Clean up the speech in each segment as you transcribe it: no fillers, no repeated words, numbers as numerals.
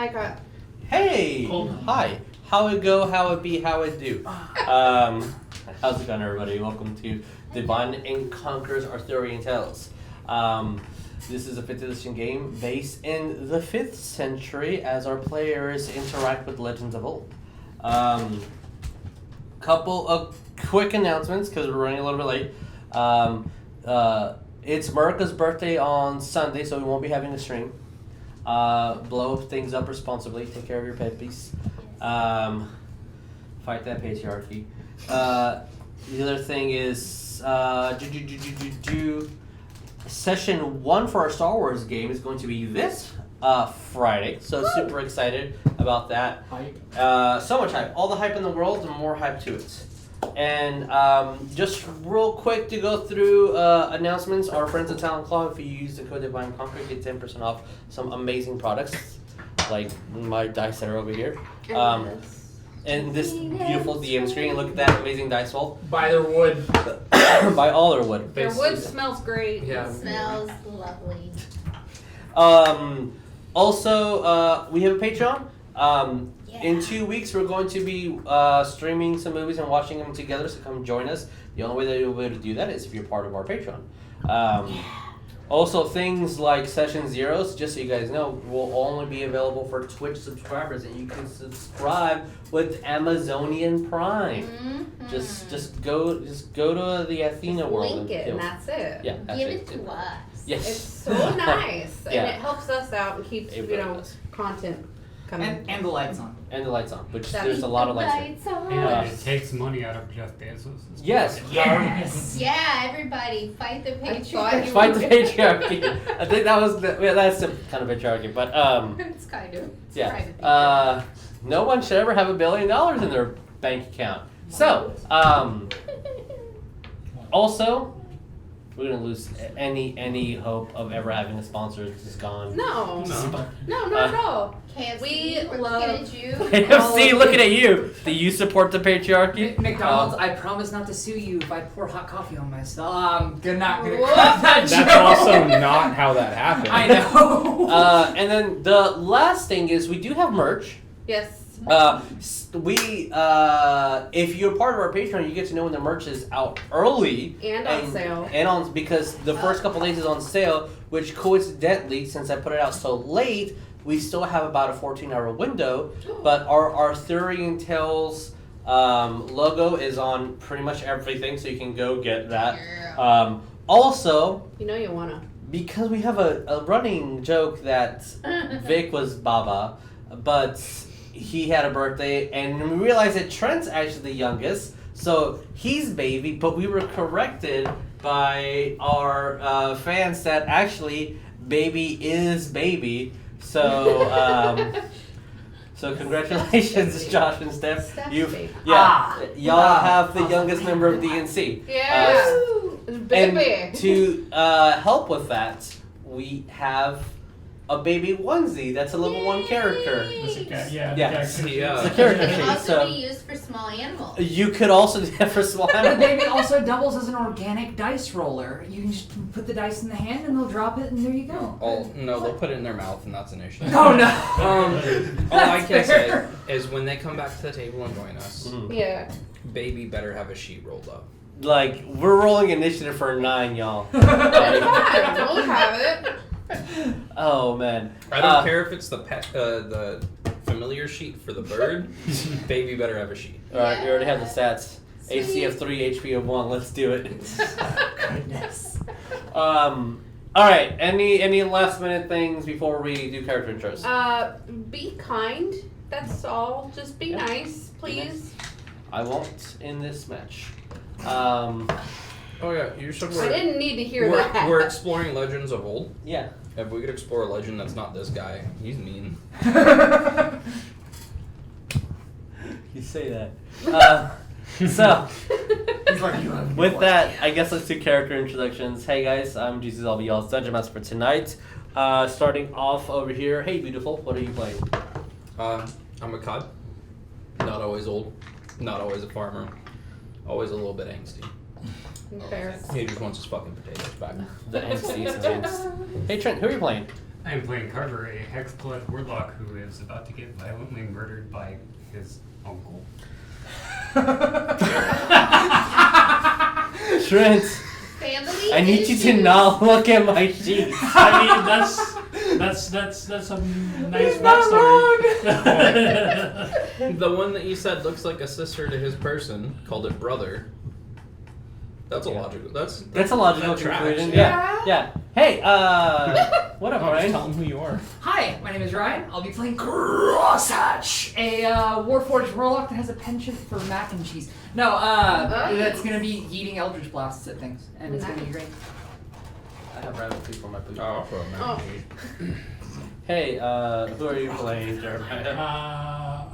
Micah. Hey! Hi. How it go, how it be, how it do. How's it going, everybody? Welcome to Divine and Conqueror's Arthurian Tales. This is a 5th edition game based in the 5th century as our players interact with legends of old. Couple of quick announcements because we're running a little bit late. It's Merca's birthday on Sunday, so we won't be having a stream. Blow things up responsibly. Take care of your pet peace. Fight that patriarchy. The other thing is session 1 for our Star Wars game is going to be this Friday. So super excited about that. Hype. So much hype. All the hype in the world and more hype to it. And just real quick to go through announcements. Our friends at Talent Claw, if you use the code Divine Conquer, get 10% off some amazing products like my dice that are over here. And this beautiful DM screen. Look at that amazing dice roll. Buy their wood. Buy all their wood. Their wood smells great. Yeah. It smells lovely. Also, we have a Patreon. Yeah. In 2 weeks, we're going to be streaming some movies and watching them together, so come join us. The only way that you'll be able to do that is if you're part of our Patreon. Also, things like Session Zeros, just so you guys know, will only be available for Twitch subscribers, and you can subscribe with Amazonian Prime. Mm-hmm. Just go to the Athena world. Link it, and that's it. Yeah, that's Give it. it to us. Yes. It's so nice, and Yeah. it helps us out and keeps It you really know does. content coming. And the lights on. And the lights on, which That- there's a lot of lights. Lights on. And it takes money out of Jeff Bezos. Yes. Yes. Yeah, everybody, fight the I thought patriarchy. you Fight the patriarchy. I think that was that's the kind of patriarchy, but It's kind of. It's yeah. private No one should ever have $1 billion in their bank account. So, also, we're gonna lose any hope of ever having a sponsor. It's just gone. No, No. no, not at all. KFC, We we're love- looking at you. KFC, looking at you. Do you support the patriarchy? McDonald's, I promise not to sue you if I pour hot coffee on myself. I'm not gonna What? cut that joke. That's also not how that happened. I know. And then the last thing is we do have merch. Yes. If you're part of our Patreon, you get to know when the merch is out early And on sale. and on because the first couple days is on sale. Which coincidentally, since I put it out so late, we still have about a 14-hour window. But our Arthurian Tales logo is on pretty much everything, so you can go get that. Also, You know you wanna. because we have a running joke that Vic was Baba, but he had a birthday, and we realized that Trent's actually the youngest, so he's baby, but we were corrected by our fans that actually baby is baby. So, so congratulations, Josh and Steph. Steph's You've baby. y'all have the youngest member of DNC. Yeah. Baby. And to help with that, we have a baby onesie that's a level 1 character. That's a guy, yeah. Yeah. character It's sheet. a character It can sheet, also so be used for small animals. you could also do that for small The animals. baby also doubles as an organic dice roller. You can just put the dice in the hand and they'll drop it and there you go. Oh, no, they'll put it in their mouth and that's an issue. Oh no. All I That's can fair. say is when they come back to the table and join us, Mhm. Yeah. baby better have a sheet rolled up. Like, we're rolling initiative for 9, y'all. Fine, we'll have it. Oh, man. I don't care if it's the pet, the familiar sheet for the bird. Baby better have a sheet. Alright, we already have the stats. Sweet. AC of 3, HP of 1. Let's do it. Goodness. Alright, any last minute things before we do character intros? Be kind. That's all. Just be Yeah. nice, please. I won't in this match. Oh yeah, you said I didn't need to hear that. we're exploring legends of old. Yeah. If we could explore a legend that's not this guy, he's mean. You say that. So, He's like, you have no with that, idea. I guess let's do character introductions. Hey guys, I'm Jesus. I'll be y'all's Dungeon Master for tonight. Starting off over here. Hey, beautiful. What are you playing? I'm a cod. Not always old. Not always a farmer. Always a little bit angsty. Fair. He just wants his fucking potatoes back. The NC's against. Hey Trent, who are you playing? I am playing Carver, a Hexblood Warlock who is about to get violently murdered by his uncle. Trent, Family. I need you to issues. not look at my sheets. I mean, that's a nice backstory. The one that you said looks like a sister to his person, called it brother. That's a logical. That's a logical that tracks, conclusion. yeah. Yeah. Hey, what up, Oh, just Ryan? tell him who you are. Hi, my name is Ryan. I'll be playing Crosshatch, a Warforged Warlock that has a penchant for mac and cheese. No, that's gonna be eating Eldritch Blasts at things, and it's gonna be great. I have rabbit food for my food. Oh, for a Oh. Hey, who are you playing, Jeremiah?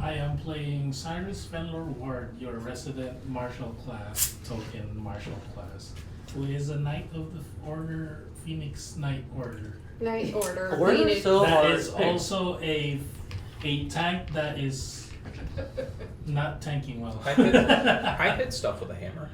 I am playing Saerus Fenlor Ward, your resident martial class, token martial class, who is a Knight of the Order, Phoenix Knight Order. Night order. Order? Phoenix. So That hard. is also a tank that is not tanking well. I hit stuff with a hammer.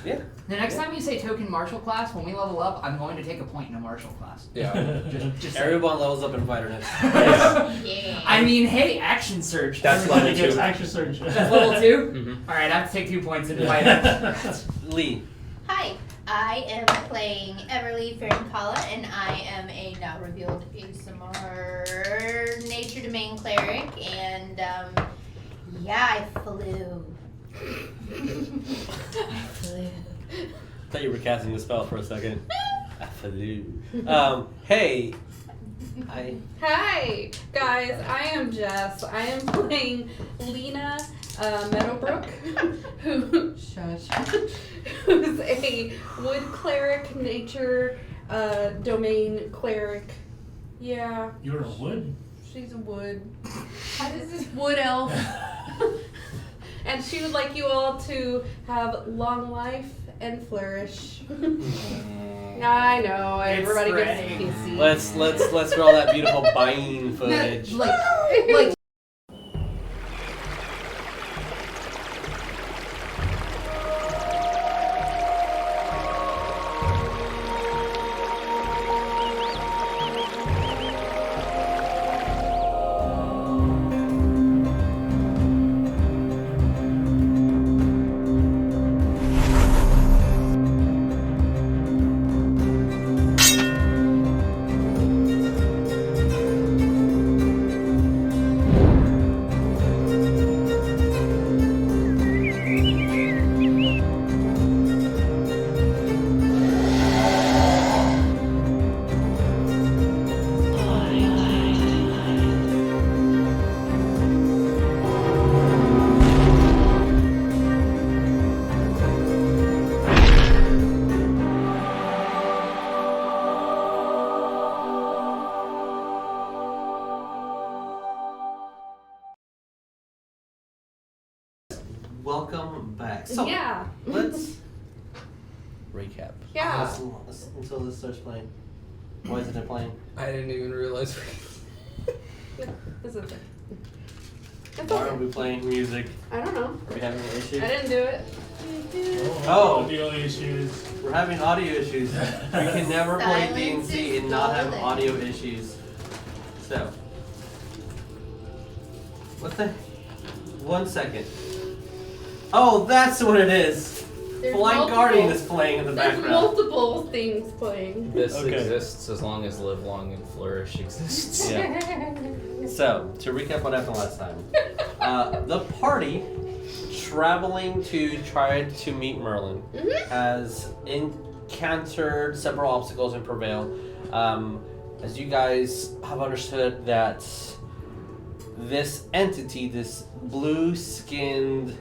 Yeah. The next time you say token martial class, when we level up, I'm going to take a point in a martial class. Yeah. Just Everyone levels up in fighterness. Yeah. I mean, hey, action surge. That's Everybody level gets 2. action surge. That's level 2? Mhm. Alright, I have to take 2 points in fighter. Lee. Hi, I am playing Everlee Farincala, and I am a not revealed Aasimar nature domain cleric, and yeah, I flew. I flew. Thought you were casting the spell for a second. I flew. Hey. Hi, guys. I am Jess. I am playing Lena Meadowbrook, who's a wood cleric, nature domain cleric. Yeah, You're a wood. she's a wood. Wood elf. And she would like you all to have long life and flourish. I know, everybody gets PC. Let's roll that beautiful buying footage. like Welcome back. So Yeah. let's recap. Yeah. Until this starts playing. Why isn't it playing? I didn't even realize. This is it. It's Why are okay. we playing music? I don't know. Are we having an issue? I didn't do it. Oh. The only issue is We're having audio issues. We can never play Silence D&C is and not have golden. audio issues. So. What the? 1 second. Oh, that's what it is. There's Blind multiple- Guardian is playing in the There's background. multiple things playing. This Okay. exists as long as live long and flourish exists. Yeah. So, to recap what happened last time. The party traveling to try to meet Merlin has encountered several obstacles and prevailed. As you guys have understood that this entity, this blue-skinned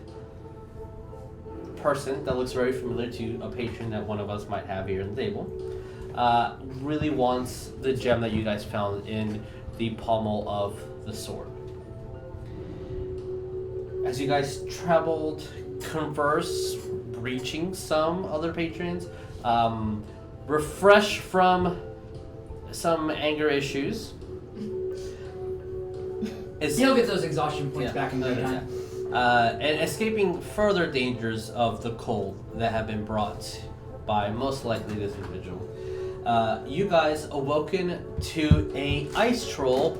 person that looks very familiar to a patron that one of us might have here at the table, really wants the gem that you guys found in the pommel of the sword. As you guys traveled, converse, reaching some other patrons, refreshed from some anger issues. he'll get those exhaustion points back in no time. And escaping further dangers of the cold that have been brought by most likely this individual. you guys awoken to a ice troll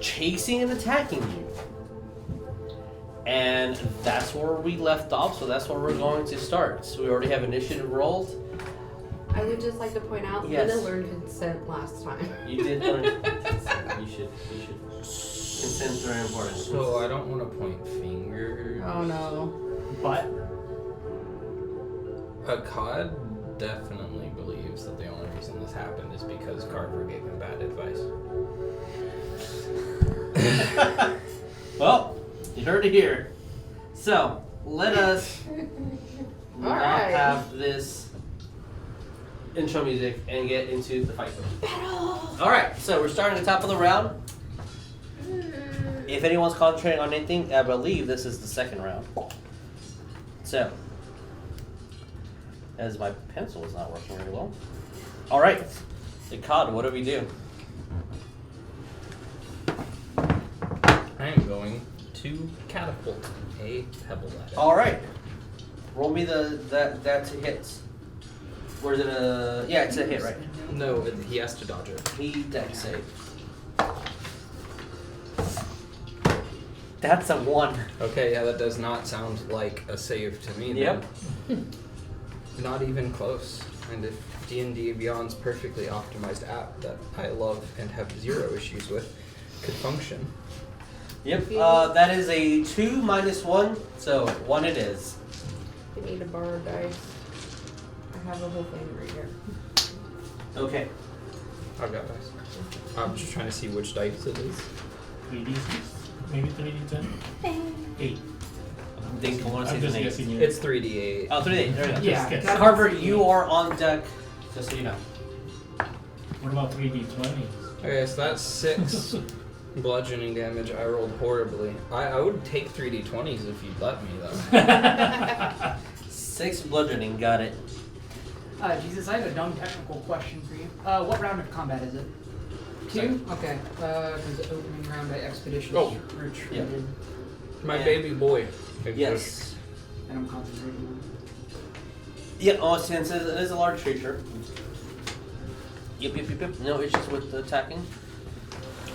chasing and attacking you. And that's where we left off, so that's where we're going to start. So we already have initiative rolled. I would just like to point out, Yes. Lena learned consent last time. You did learn. You should. Consent's very important. So I don't want to point fingers. Oh no. But A COD definitely believes that the only reason this happened is because Carver gave him bad advice. Well, you heard it here. So let us not Alright. have this intro music and get into the fight. All right, so we're starting at the top of the round. If anyone's concentrating on anything, I believe this is the second round. So, as my pencil is not working very well. All right, the COD, what do we do? I am going to catapult a pebble at it. All right, roll me that's a hit. Or is it a? Yeah, it's a hit, right? No, he has to dodge it. He dex save. That's a 1. Okay, yeah, that does not sound like a save to me. Yep. Then. Not even close. And if D&D Beyond's perfectly optimized app that I love and have zero issues with could function. Yep. That is a 2 minus 1, so 1 it is. You need to borrow dice. I have the whole thing right here. Okay. I've got dice. I'm just trying to see which dice it is. 3d6, maybe 3d10. 8. Think I want to say I'm just the name. guessing you. It's 3d8. Oh, 3 days. There we go. yeah, guess. that's- Carver, you are on deck. Just so you know. What about 3d20s? Okay, so that's 6 bludgeoning damage. I rolled horribly. I would take 3d20s if you'd let me, though. 6 bludgeoning. Got it. Jesus, I have a dumb technical question for you. What round of combat is it? 2? Okay. Because opening round I expeditiously retreated. My Yeah. baby boy. Yes. And I'm concentrating. Yeah. Oh, since it is a large creature. Yep. No issues with the attacking.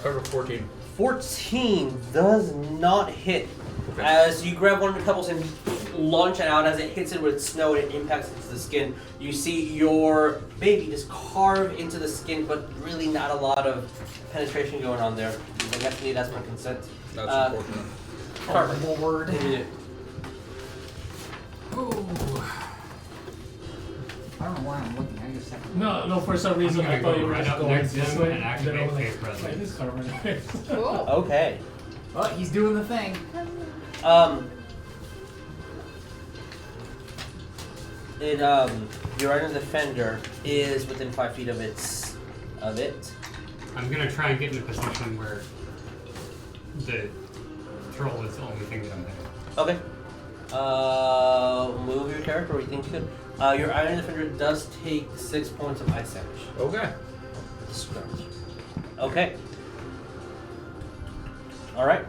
Over 14. 14 does not hit. Okay. As you grab one of the pebbles and launch it out, as it hits it with snow and it impacts into the skin, you see your baby just carve into the skin, but really not a lot of penetration going on there. You definitely need asthma consent. That's important. Carver. Lord. Yeah. Ooh. I don't know why I'm looking. I just second. No, for some reason gonna I thought go you were right just up going next to this him way. and activate Then I was phase like, presence. why this Carver? Cool. Okay. Oh, he's doing the thing. Your iron defender is within 5 feet of it. I'm gonna try and get in a position where the troll is the only thing that I'm hitting. Okay. Move your character where you think you could. Your iron defender does take 6 points of ice damage. Okay. Okay. Alright.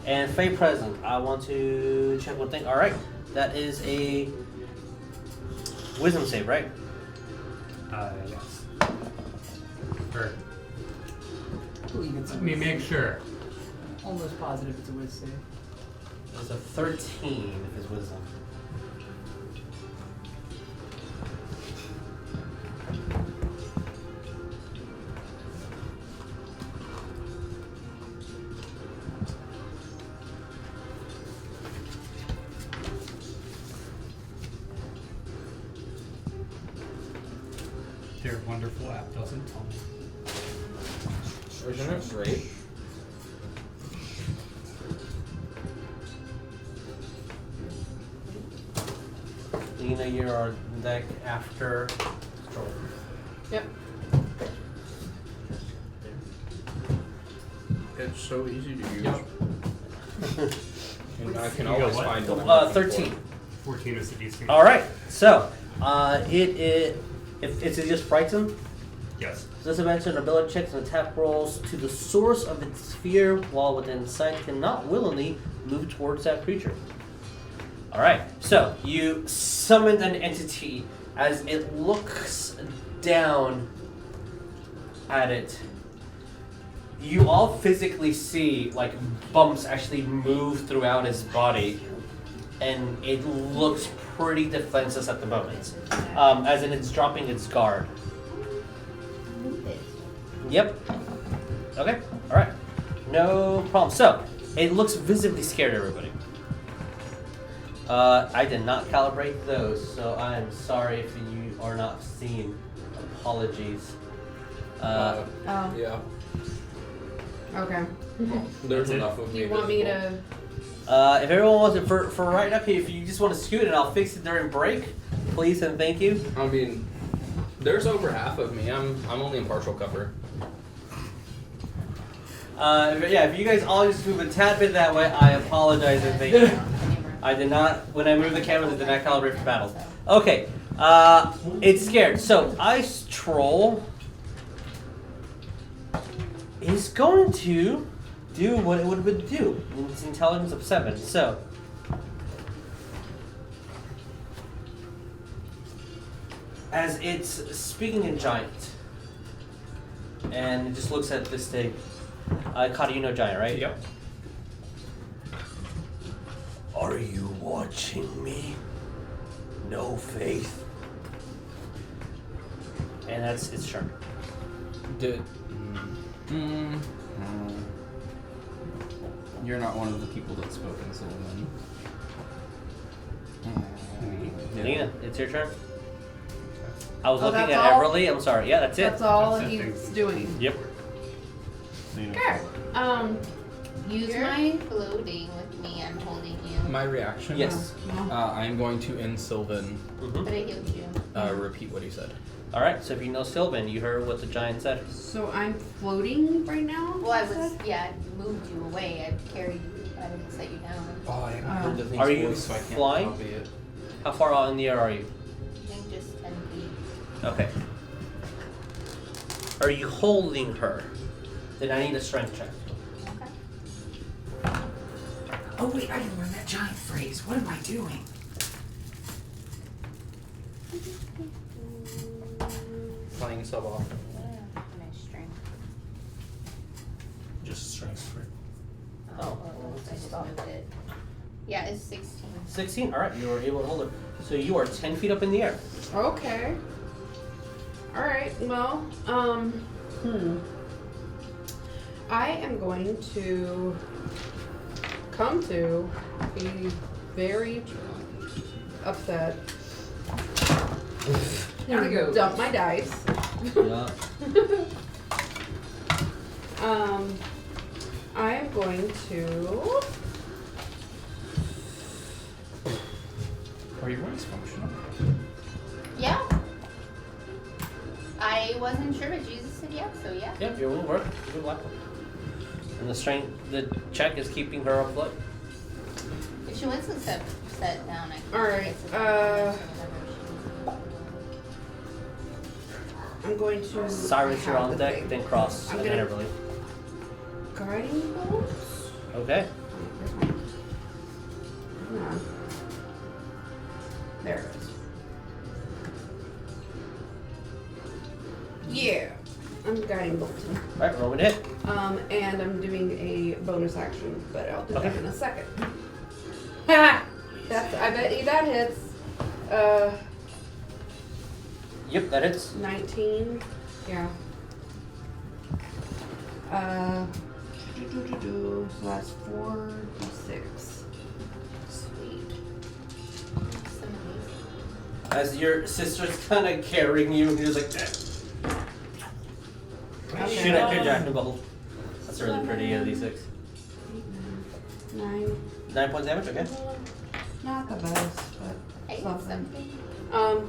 And Fey Present. I want to check one thing. Alright. That is a wisdom save, right? Yes. Or, Ooh, you get let me make sure. almost positive it's a whiz save. It was a 13 if it's wisdom. Their wonderful app doesn't tell me. Isn't it great? Lena, you're on deck after Troll. Yep. It's so easy to use. Yep. And I can You got always what? find what I'm looking 13. for. 14 is the DC. Alright, so, if it just frighten, Yes. disadvantage on ability checks and attack rolls to the source of its sphere while within sight cannot willingly move towards that creature. Alright, so you summoned an entity as it looks down at it, you all physically see like bumps actually move throughout his body, and it looks pretty defenseless at the moment. As in, it's dropping its guard. Yep. Okay. All right. No problem. So it looks visibly scared, everybody. I did not calibrate those, so I am sorry if you are not seeing. Apologies. Oh. Yeah. Okay. There's enough of Do me. you want me visible. to? If everyone wants to, for right now, if you just want to scoot and I'll fix it during break, please and thank you. I mean, there's over half of me. I'm only in partial cover. If you guys all just move a tad bit that way, I apologize and thank you. I did not, when I moved the cameras, I did not calibrate for battle. Okay, it's scared. So, Ice Troll is going to do what it would do. It's intelligence of 7. So, as it's speaking in giant, and it just looks at this thing. Kata, you know giant, right? Yep. Are you watching me? No faith. And that's its turn. You're not one of the people that spoke in Sylvan. Lena, it's your turn. I was Oh, looking that's at all? Everlee. I'm sorry. Yeah, that's it. That's all That's it, he's thanks. doing. Yep. Okay. Use Here? my floating with me. I'm holding you. My reaction. Yes. No. I'm going to in Sylvan Mm-hmm. But I healed you. repeat what he said. All right. So if you know Sylvan, you heard what the giant said. So I'm floating right now? Well, I you was, said? I moved you away. I carried you. I didn't set you down. Oh, I haven't heard heard the thing's Are you voice, so I can't flying? copy it. How far out in the air are you? I think just 10 feet. Okay. Are you holding her? Then I need a strength check. Okay. Oh wait, I didn't learn that giant phrase. What am I doing? Flying sub off. My strength. Just strength for Oh, well, I just moved it. Yeah, it's 16. 16. All right. You were able to hold her. So you are 10 feet up in the air. Okay. Alright, well, I am going to come to be very upset. There we go. Dump my dice. Yeah. I am going to. Are your voice functional? Yeah. I wasn't sure, but Jesus said yeah, so yeah. Yep. Your will work. You can black one. And the strength, the check is keeping her afloat. If she wants to set down, I can. Alright, I'm going to. Saerus, you're have on the deck. thing. Then Cross. I'm And then gonna- Everlee. Guiding bolts? Okay. Where's my. Hang on. There it is. Yeah. I'm guiding bolting. All right. Roll me to hit. And I'm doing a bonus action, but I'll do that Okay. in a second. Ha! That's, I bet you that hits. Yep. That hits. 19. Yeah. So that's 4d6. Sweet. Some of As your sister's kind of carrying you, and you're just like. Okay. Shoot at your jack and bubble. That's really pretty. D6. 9. 9 points damage. Okay. Not the best, but Hey, something. something.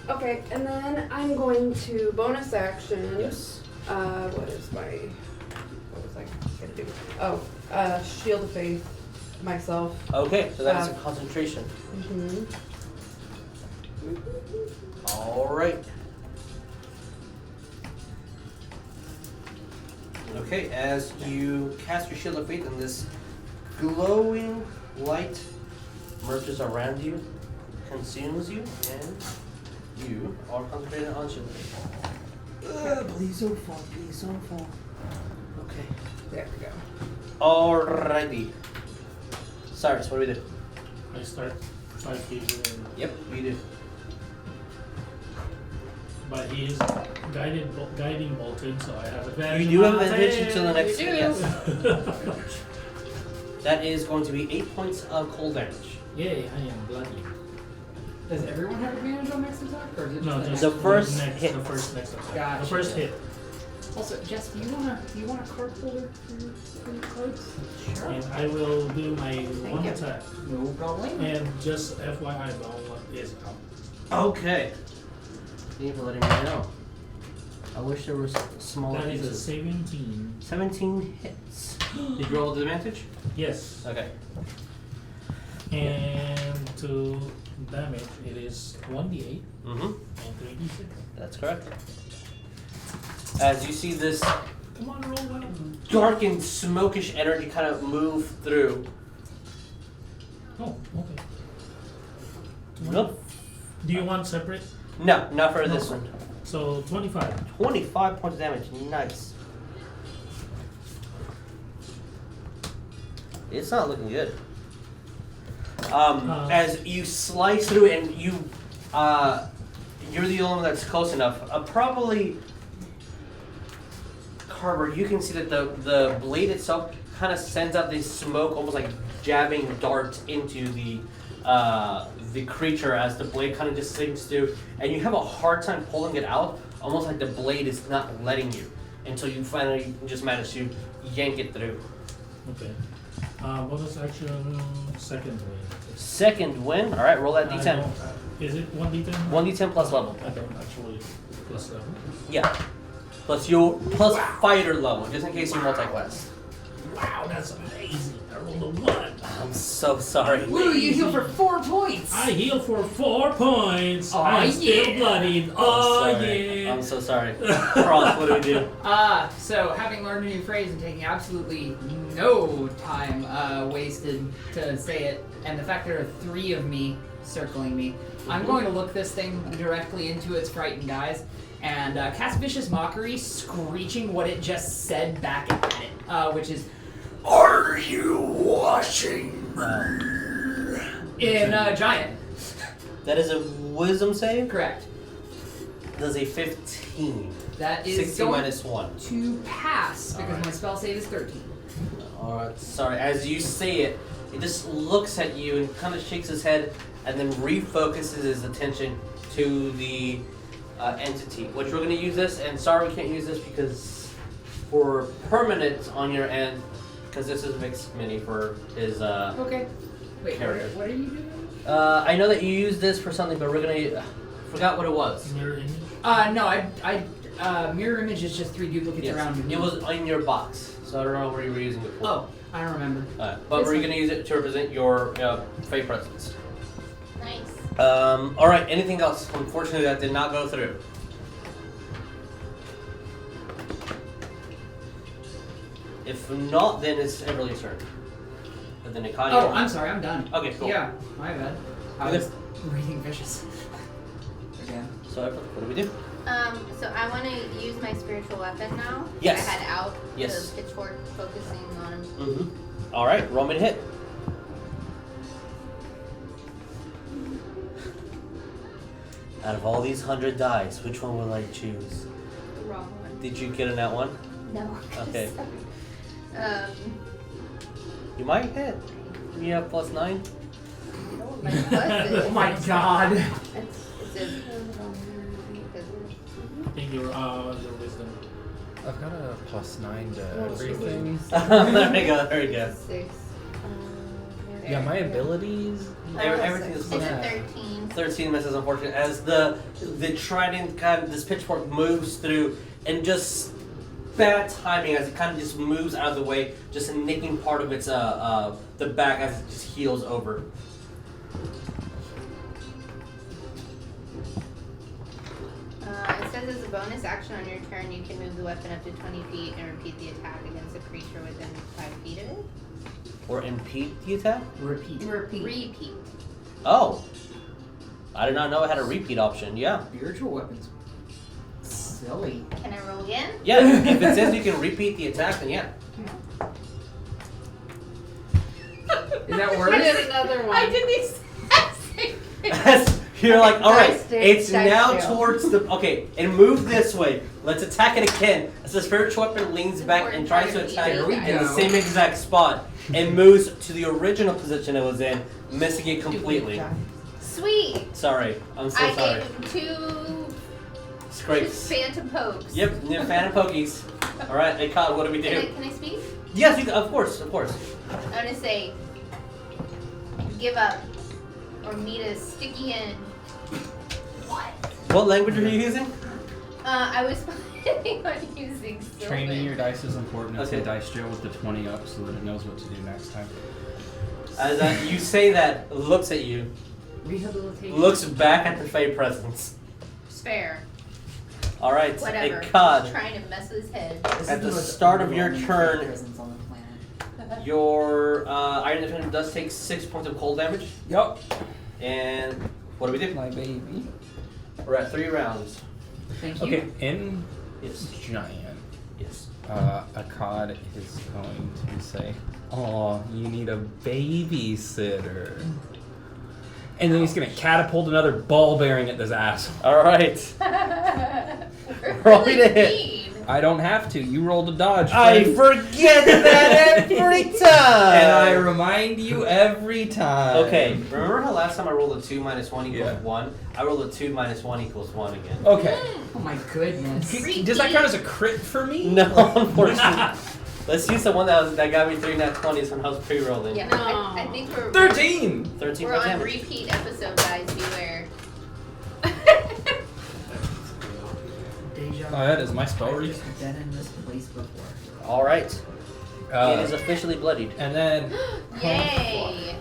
Okay, and then I'm going to bonus action. Yes. What is my, what was I gonna do? Oh, Shield of Faith myself. Okay. So that is a concentration. Mm-hmm. All right. Okay, as you cast your Shield of Faith and this glowing light merges around you, consumes you, and You are concentrated on shielding. Please don't fall. Please don't fall. Okay. There we go. Alrighty. Saerus, what do we do? I start 5 feet in. Yep, we do. But he is guiding bolted, so I have advantage. You do have on advantage it. until the next. You do. Yes. That is going to be 8 points of cold damage. Yay, I am bloody. Does everyone have advantage on next attack, or is it No, just just The first next, hit. The first next attack. Gotcha. The first hit. Also, Jess, do you want a card holder for your cards? Sure. And I will do my one you. attack. No problem. And just FYI, the one is out. Okay. Thank you for letting me know. I wish there was smaller That is a pieces. 17. 17 hits. Did you roll with advantage? Yes. Okay. And to damage, it is 1d8 Mm-hmm. and 3d6. That's correct. As you see this Come on, roll well. dark and smokish energy kind of move through. Oh, okay. Nope. Do you want separate? No, not for this one. So 25. 25 points of damage. Nice. It's not looking good. As you slice through and you're the only one that's close enough. Probably, Carver, you can see that the blade itself kind of sends out this smoke, almost like jabbing darts into the creature as the blade kind of just sinks through, and you have a hard time pulling it out, almost like the blade is not letting you, until you finally just manage to yank it through. Okay. Bonus action, second win. Second win. All right, roll that I d10. don't- Is it 1d10? 1d10 plus level. I don't actually plus level. Yeah. Plus fighter level, just in case you multi-class. Wow, that's amazing. I rolled a 1. I'm so sorry. Woo, you heal for 4 points! I heal for 4 points. Aw, I'm still yeah. bloodied. I'm Oh, sorry. yeah. I'm so sorry. Cross, what do we do? So having learned a new phrase and taking absolutely no time wasted to say it, and the fact there are 3 of me circling me, I'm going to look this thing directly into its frightened eyes and cast Vicious Mockery, screeching what it just said back at it, which is, "Are you watching me?" In Giant. That is a wisdom save. Correct. Does a 15. That is 60 going minus 1. to pass because Alright. my spell save is 13. Alright, sorry. As you say it, it just looks at you and kind of shakes his head and then refocuses his attention to the entity. Which we're going to use this, and sorry we can't use this because for permanent on your end, because this is mixed mini for his Okay. Wait, Character. what are you doing? I know that you used this for something, but we're gonna forgot what it was. Mirror image. No, I mirror image is just 3 duplicates Yes. around me. It was in your box, so I don't know where you were using it for. Oh, I don't remember. But It's we're fine. gonna use it to represent your fey presence. Nice. All right. Anything else? Unfortunately, that did not go through. If not, then it's Everlee's turn. But then Ikani. Oh, I'm sorry, I'm done. Okay, cool. Yeah, my bad. I Okay. was reading Vicious. Again. So what do we do? So I want to use my spiritual weapon now. Yes. I had out Yes. the pitchfork focusing on him. Mm-hmm. All right. Roll me to hit. Out of all these 100 dice, which one will I choose? The wrong one. Did you get in that one? No. Okay. Um. You might hit. You have +9. No, my plus is. Oh my god. It says. I think your wisdom. I've got a +9 to Oh, so everything. There we go. There we go. 6. Yeah, my abilities. Everything is It's plus a 13. 13 misses, unfortunately, as the trident kind of, this pitchfork moves through, and just bad timing as it kind of just moves out of the way, just nicking part of its the back as it just heals over. It says as a bonus action on your turn, you can move the weapon up to 20 feet and repeat the attack against a creature within 5 feet of it. Or impede the attack? Repeat. Repeat. Oh. I did not know it had a repeat option. Yeah. Spiritual weapons. Silly. Can I roll again? Yeah, if it says you can repeat the attack, then yeah. Is that I worse? did another one. I did the exact same thing. You're like, alright, Dice stick, it's dice now jail. towards the. Okay, and move this way. Let's attack it again. As the spiritual weapon leans back and tries to attack There we in the go. same exact spot and moves to the original position it was in, missing it completely. Sweet. Sorry, I'm so I sorry. gave him two Scrapes. phantom pokes. Yep, new fan of pokies. Alright, hey Kyle, what do we do? Can I speak? Yes, you can, of course. I'm gonna say, give up, or meet a sticky end. What? What language are you using? I was planning on using Sylvan. Training your dice is important. It's Okay. a dice jail with the 20 up so that it knows what to do next time. As you say that, looks at you, Rehabilitation. looks back at the Fey presence. It's fair. Alright, Whatever. hey Cod. Just trying to mess with his head. This At is the most start of your overwhelming turn- presence on the planet. Your Iron Defender does take 6 points of cold damage. Yup. And what do we do? My baby. We're at 3 rounds. Thank you. Okay, in Yes. giant, Yes. a cod is going to say, "Oh, you need a babysitter," and then he's gonna catapult another ball bearing at this ass. Alright. We're Roll me really to hit. mean. I don't have to. You rolled a dodge. I friend. forget that every time! And I remind you every time. Okay, remember how last time I rolled a 2 minus 1 equals Yeah. 1? I rolled a 2 minus 1 equals 1 again. Okay. Oh my goodness. Does that count as a crit for me? No, unfortunately. Let's use the one that got me 3 nat 20s when I was pre-rolling. Yeah, No. I think we're 13. 13 we're points on damage. repeat episode, guys. Beware. Deja Oh, that is my spell I've read. just been in this place before. Alright. It is officially bloodied. And then Yay!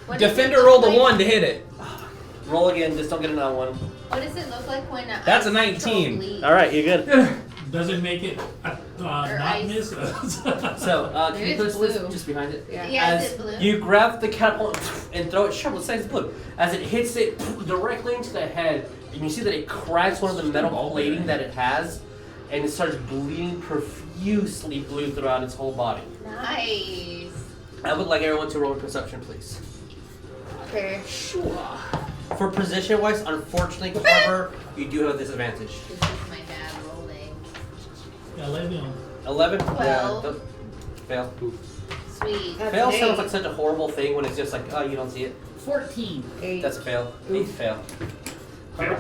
What does it Defender look rolled a like- 1 to hit it. Roll again, just don't get another one. What does it look like when That's a ice 19. control bleeds? Alright, you're good. Does it make it not ice. miss? So, can Maybe you put it's this blue. just behind it? Yeah. Yeah, As is it blue? you grab the catapult and throw it sharp, let's say it's blue. As it hits it directly into the head, and you see that it cracks one of the metal plating that it has, and it starts bleeding profusely blue throughout its whole body. Nice. I would like everyone to roll a perception, please. Okay. For position-wise, unfortunately, Carver, you do have a disadvantage. This is my bad rolling. 11. 11? 12. Yeah, fail. Sweet. That's Fail an sounds 8. like such a horrible thing when it's just like, oh, you don't see it. 14. 8. That's a fail. 8 fail. I'm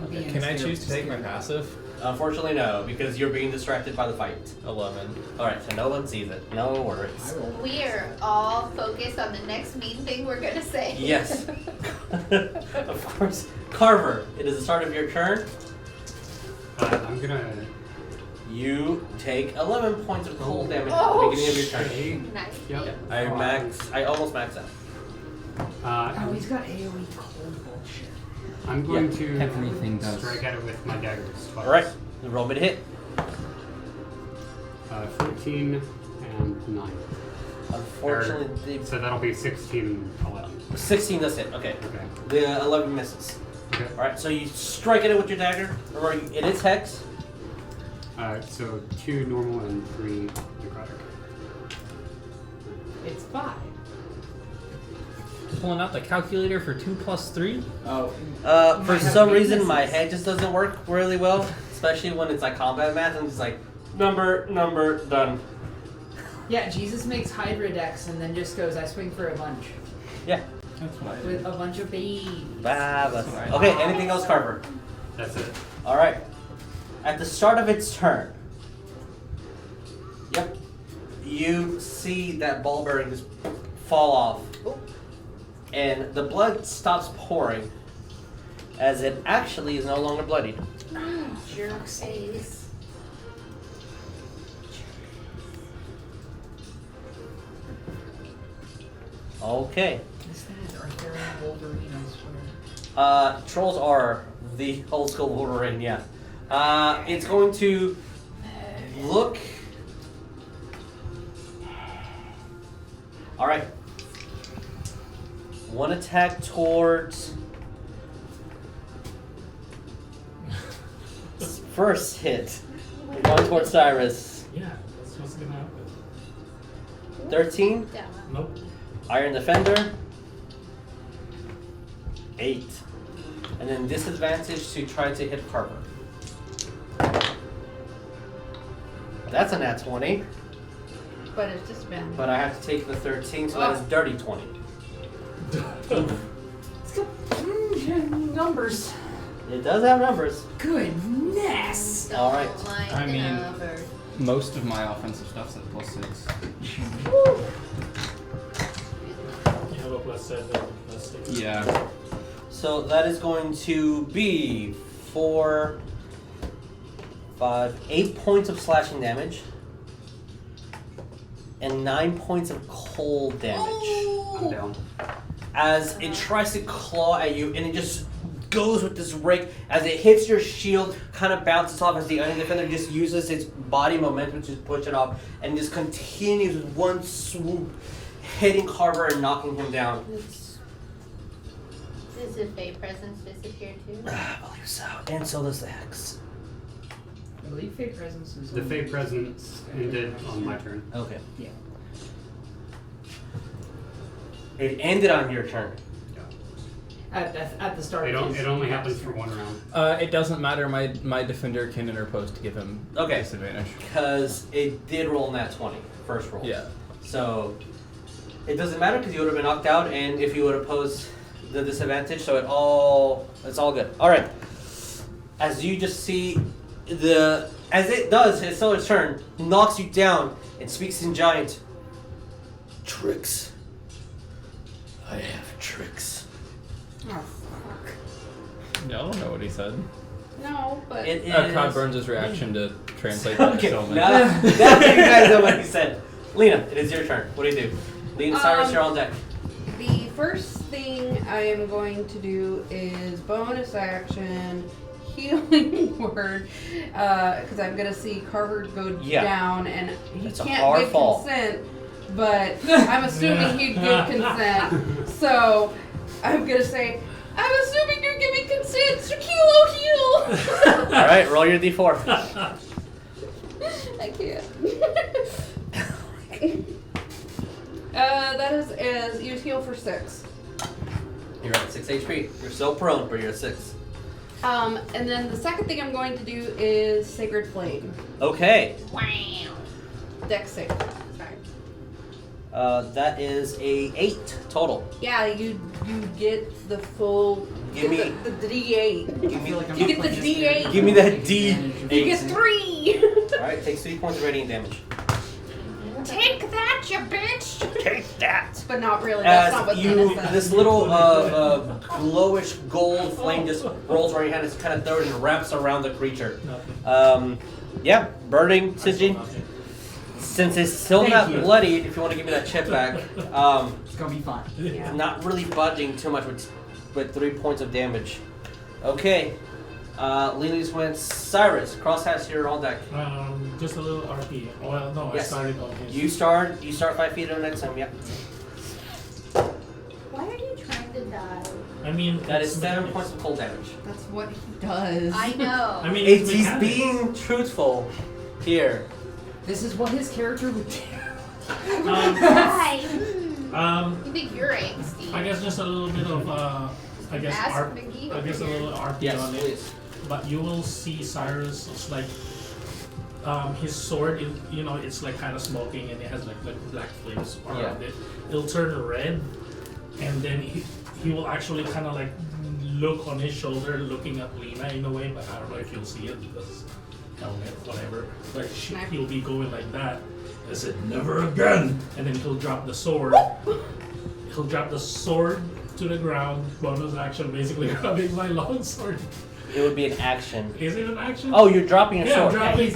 being Can I scared. choose to take my passive? Unfortunately, no, because you're being distracted by the fight. 11. Alright, so no one sees it. No I worries. rolled. We are all focused on the next mean thing we're gonna say. Yes. Of course. Carver, it is the start of your turn. I'm gonna. You take 11 points of cold damage at Oh, the beginning of your turn. Okay. Nice. Yep. I almost max out. Oh, he's got AoE cold bullshit. I'm going Yeah, to everything does. strike at it with my daggers twice. Alright, roll me to hit. 14 and 9. Unfortunately, So that'll be 16 and 11. the 16 does hit. Okay. Okay. The 11 misses. Okay. Alright, so you strike at it with your dagger. Remember, it is hex. So 2 normal and 3 necrotic. It's 5. Pulling out the calculator for 2 plus 3. Oh. For Might have some reason, weaknesses. my head just doesn't work really well, especially when it's like combat math. I'm just like, number, done. Yeah, Jesus makes Hydra decks and then just goes, I swing for a bunch. Yeah. That's what I did. With a bunch of babies. Baba. Okay, anything else, Carver? That's it. Alright. At the start of its turn, yep, you see that ball bearing just fall off. And the blood stops pouring as it actually is no longer bloodied. Jerk face. Okay. This thing is Arthurian Wolverine, I swear. Trolls are the old school Wolverine, yeah. It's going to look. Alright. One attack towards First hit. Going towards Saerus. Yeah, that's what's gonna happen. 13. Nope. Iron Defender. 8. And then disadvantage to try to hit Carver. That's a nat 20. But it's just been. But I have to take the 13, so that is dirty 20. Numbers. It does have numbers. Goodness. Alright. I mean, most of my offensive stuff's at +6. You have a +7, +6. Yeah. So that is going to be 4, 5, 8 points of slashing damage. And 9 points of cold damage. I'm down. As it tries to claw at you, and it just goes with this rake. As it hits your shield, kind of bounces off as the Iron Defender just uses its body momentum to push it off, and just continues with one swoop, hitting Carver and knocking him down. Does the Fey presence disappear too? I believe so. And so does the Hex. I believe Fey Presence is The Fey Presence ended on my turn. Okay. Yeah. It ended on your turn. At the start. It only happens for one round. It doesn't matter. My defender can interpose to give him Okay. disadvantage. Because it did roll in that 20, first roll. Yeah. So it doesn't matter because you would have been knocked out, and if you would oppose the disadvantage, so it's all good. All right. As you just see as it does his solar's turn, knocks you down and speaks in giant. Tricks. I have tricks. Oh, fuck. I don't know what he said. No, but. It is. Cod Burns' reaction to translate that Okay, so now that you guys know what he said. Lena, it is your turn. What do you do? Lena, Saerus, you're on deck. The first thing I am going to do is bonus action healing word, because I'm gonna see Carver go down, and he It's a can't hard give fall. consent, but I'm assuming he'd give consent. So I'm gonna say, I'm assuming you're giving consent, so Kilo heal. All right, roll your d4. I can't. That is use heal for 6. You're at 6 HP. You're so prone, but you're at 6. And then the second thing I'm going to do is Sacred Flame. Okay. Wow. Dex save. Sorry. That is a 8 total. Yeah, you get the full. Give me- the D8. Give me, You get the D8. give me that D. You get 3. All right, takes 3 points of radiant damage. Take that, you bitch! Take that. But not really. That's not what As Lena said. this little glowish gold flame just rolls around your hand, and kind of throws and wraps around the creature. Nothing. Yeah, burning Sijin. Nothing. Since it's still Thank not you. bloodied, if you want to give me that chip back, It's gonna be fine. Yeah. not really budging too much with 3 points of damage. Okay, Lena's went. Saerus, Crosshatch, you're on deck. Just a little RP. Well, no, Yes. I started on his. You start 5 feet on the next time. Yeah, Why are you trying to die? I mean, that is it's 7 mechanics. points of cold damage. That's what he does. I know. I mean, He's mechanics. being truthful here. This is what his character would do. Why? Um, You think you're angsty? I guess just a little bit of I guess Ask art. McGee I guess a over here. little RP Yes, on it. please. But you will see Saerus. It's like his sword. It's like kind of smoking, and it has like black flames around it. It'll turn red, and then he will actually kind of like look on his shoulder, looking at Lena in a way. But I don't know if you'll see it because helmet, whatever. But he'll be going like that. I said, never again. And then he'll drop the sword. He'll drop the sword to the ground. Bonus action, basically grabbing my long sword. It would be an action. Is it an action? Oh, you're dropping your sword. Dropping,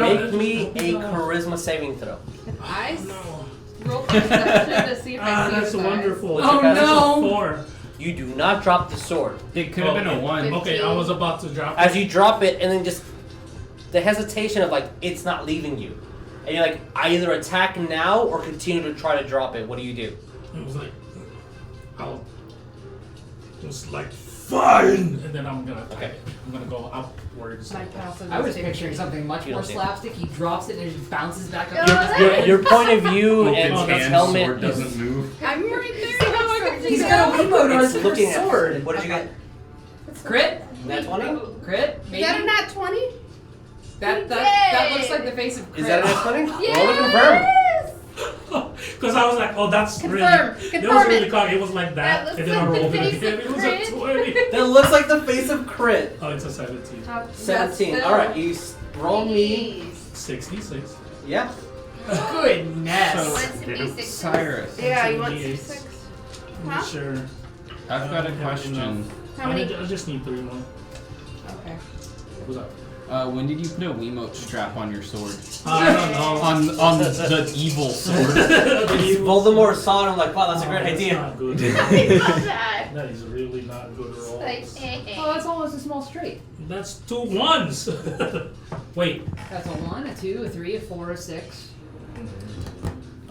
Make me a charisma saving throw. I No. roll perception to see if I see That's his eyes. wonderful. What's your That's no. a 4. You do not drop the sword. It could have been a 1. Okay, I was about to drop As it. you drop it, and then just the hesitation of like it's not leaving you, and you're like, I either attack now or continue to try to drop it. What do you do? It was like, It was like, fine! And then I'm gonna attack Okay. it. I'm gonna go up words. My passive I was is 15. picturing something much You more don't see it. slapstick. He drops it and it just bounces back up. Your point of view and Oh, his that's helmet. sword doesn't move. I'm right there. How I can He's see got a that. Wiimote on It's his looking sword. at. What did you get? Crit? Nat 20? Crit? Is Maybe? that a nat 20? That looks like the face of crit. Is that a nat 20? Yes! Roll to confirm. Because I was like, oh, that's Confirm. really. That was Confirm really it. cocky. It was like That that, looks and then I like the rolled it face again. of It was a crit. 20. That looks like the face of crit. Oh, it's a 17. 17. Alright, you roll me. 66. Yeah. Goodness. So- Wants to be 6. Cyrus, Yeah, you want 78. 6? I'm Huh? sure. I've got a I don't have question. enough. How many? I just need 3 more. Okay. What's up? When did you put a Wiimote strap on your sword? I don't know. On the evil sword. Voldemort saw it and I'm like, wow, that's a great That's idea. not good. that. That is really not good at all. Like, hey. Oh, that's almost a small straight. That's 2 1s. Wait. That's a 1, a 2, a 3, a 4, a 6.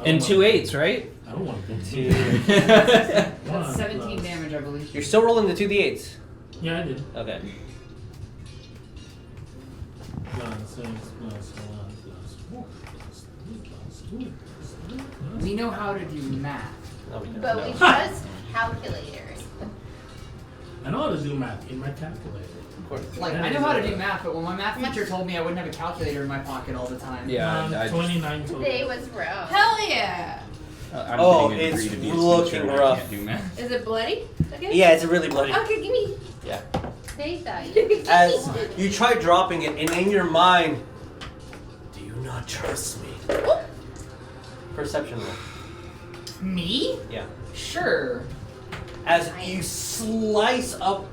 And 2 8s, right? I don't want to go Two. That's 17 damage, I believe. You're still rolling the 2d8s. Yeah, I did. Okay. Plus 6 plus 1 plus 4 plus 3 plus 2 plus 3 plus We know how to do math. No, we don't. But No. we trust calculators. I know how to do math in my calculator. Of course. Like, I know how to do math, but when my math teacher told me I wouldn't have a calculator in my pocket all the time. Yeah, I 29 total. Today was rough. Hell yeah. I'm Oh, getting a degree it's to be a looking teacher and rough. I can't do math. Is it bloody? Okay. Yeah, it's really bloody. Okay, give me. Yeah. They thought you As you try dropping it, and in your mind, do you not trust me? Perception roll. Me? Yeah. Sure. As you slice up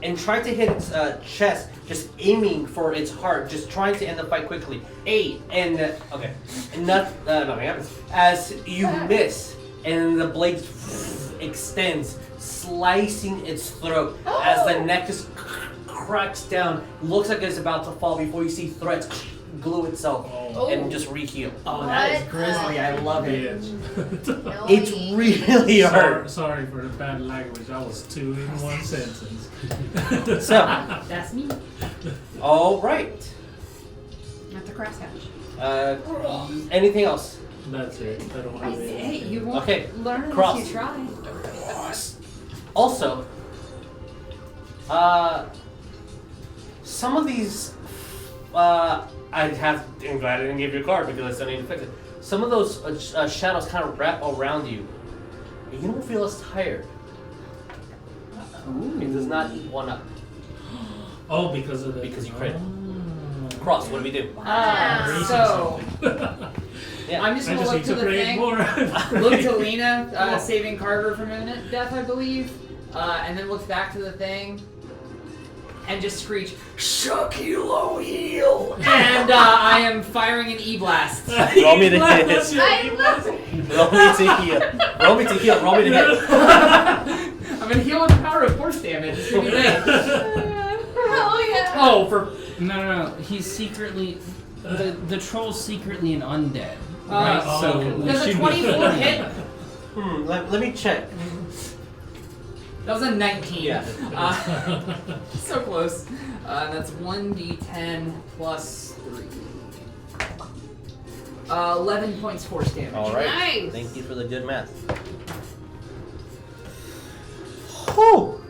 and try to hit its chest, just aiming for its heart, just trying to end the fight quickly. 8. And okay, and nothing happens. As you miss, and the blade extends, slicing its throat. As the neck just cracks down, looks like it's about to fall before you see threads glue itself Oh, and just reheal. Oh, that is What? grisly. I love it. bitch. No It's need. really hurt. Sorry for the bad language. I was 2 in 1 sentence. So, That's me. all right. Not the crosshatch. Anything else? That's it. I don't have Hey, anything. you won't Okay, learn cross. unless you try. Also, some of these, I'm glad I didn't give you a card because I need to fix it. Some of those shadows kind of wrap around you, and you don't feel as tired. It does not eat one up. Oh, because of the. Because you crit. Oh. Cross, what do we do? So, Yeah. I'm just I gonna just look need to to the create thing. more. Look to Lena, saving Carver from imminent death, I believe. And then looks back to the thing. And just screech, Shakilo heal! And I am firing an E-blast. Roll me to hit. I love it. Roll me to heal. Roll me to heal. Roll me to hit. I'm gonna heal with the power of force damage. It's gonna be great. Hell yeah. Oh, for No. He's secretly the troll's secretly an undead, Uh, right? oh, So okay. we does a should be 24 fine. hit? Let me check. That was a 19. Yeah. So close. That's 1d10 plus 3. 11 points force damage. All right. Nice. Thank you for the good math. Whew.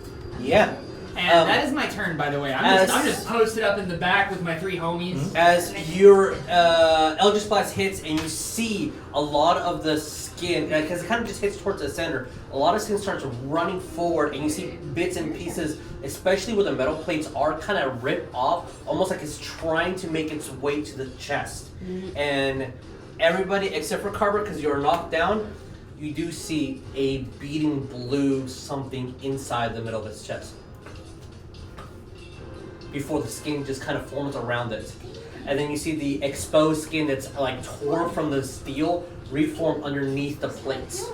Yeah. And that is my turn, by the way. I'm just posted up in the back with my 3 homies. As your Eldritch Blast hits and you see a lot of the skin, because it kind of just hits towards the center, a lot of skin starts running forward and you see bits and pieces, especially where the metal plates are, kind of rip off, almost like it's trying to make its way to the chest. And everybody except for Carver, because you're knocked down, you do see a beating blue something inside the middle of its chest. Before the skin just kind of forms around it. And then you see the exposed skin that's like torn from the steel reform underneath the plates.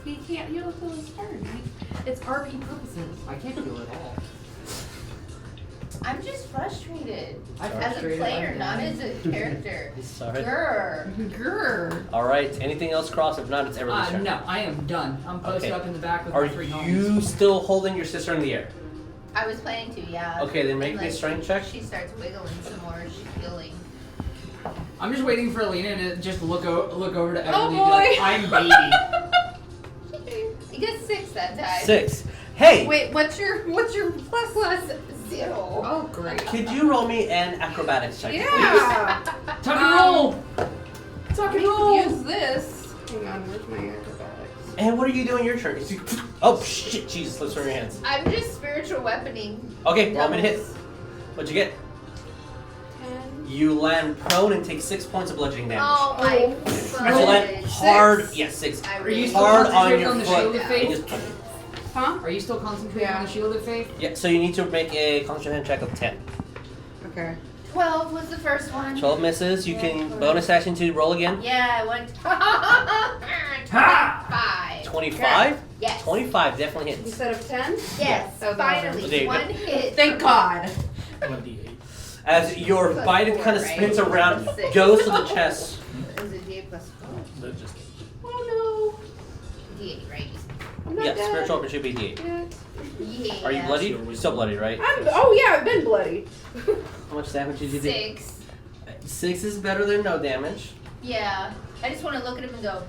You can't. You don't feel his turn. Right? It's RP purposes. I can't feel it all. I'm just frustrated. I'm As a frustrated, player, I'm not done. as a character. Sorry. Grr. Grr. Alright, anything else, Cross? If not, it's Everly's turn. No, I am done. I'm posted Okay. up in the back with Are my 3 homies. you still holding your sister in the air? I was planning to, yeah. Okay, then make And, me a strength check. She starts wiggling some more. She's healing. I'm just waiting for Lena to just look over to Everlee Oh, and be like, boy. I'm baby. You get 6 that time. 6. Hey, Wait, what's your plus? Plus 0. Oh, great. could you roll me an acrobatics check? Yeah. Tuck and roll! Tuck and roll! Use this. Hang on, where's my acrobatics? And what are you doing your turn? Oh shit, Jesus, slips from your hands. I'm just spiritual weaponing. Okay, roll me to hit. doubles. What'd you get? 10. You land prone and take 6 points of bludgeoning damage. Oh my You land goodness. hard, yes, 6. I Are you really still Hard on concentrating your on the foot. shield of And faith? just- Huh? Are you still concentrating Yeah. on the shield of faith? yeah, so you need to make a concentration check of 10. Okay. 12 was the first one. 12 misses, you can bonus action to roll again. Yeah, I went. 25. 25? Yes. 25 definitely hits. Instead of 10? Yes, Oh, finally. there you go. One hit. Thank God. 1d8. As your Plus bite 4, kind of right? spins around, Plus 6. goes to the chest. Is it D8 plus 4? But just Oh D8, right? no. I'm not Yeah, dead spiritual opportunity should be D8. yet. Yeah. Are you bloody? You're still bloody, right? Oh yeah, I've been bloody. How much damage did you do? 6. 6 is better than no damage. Yeah. I just want to look at him and go,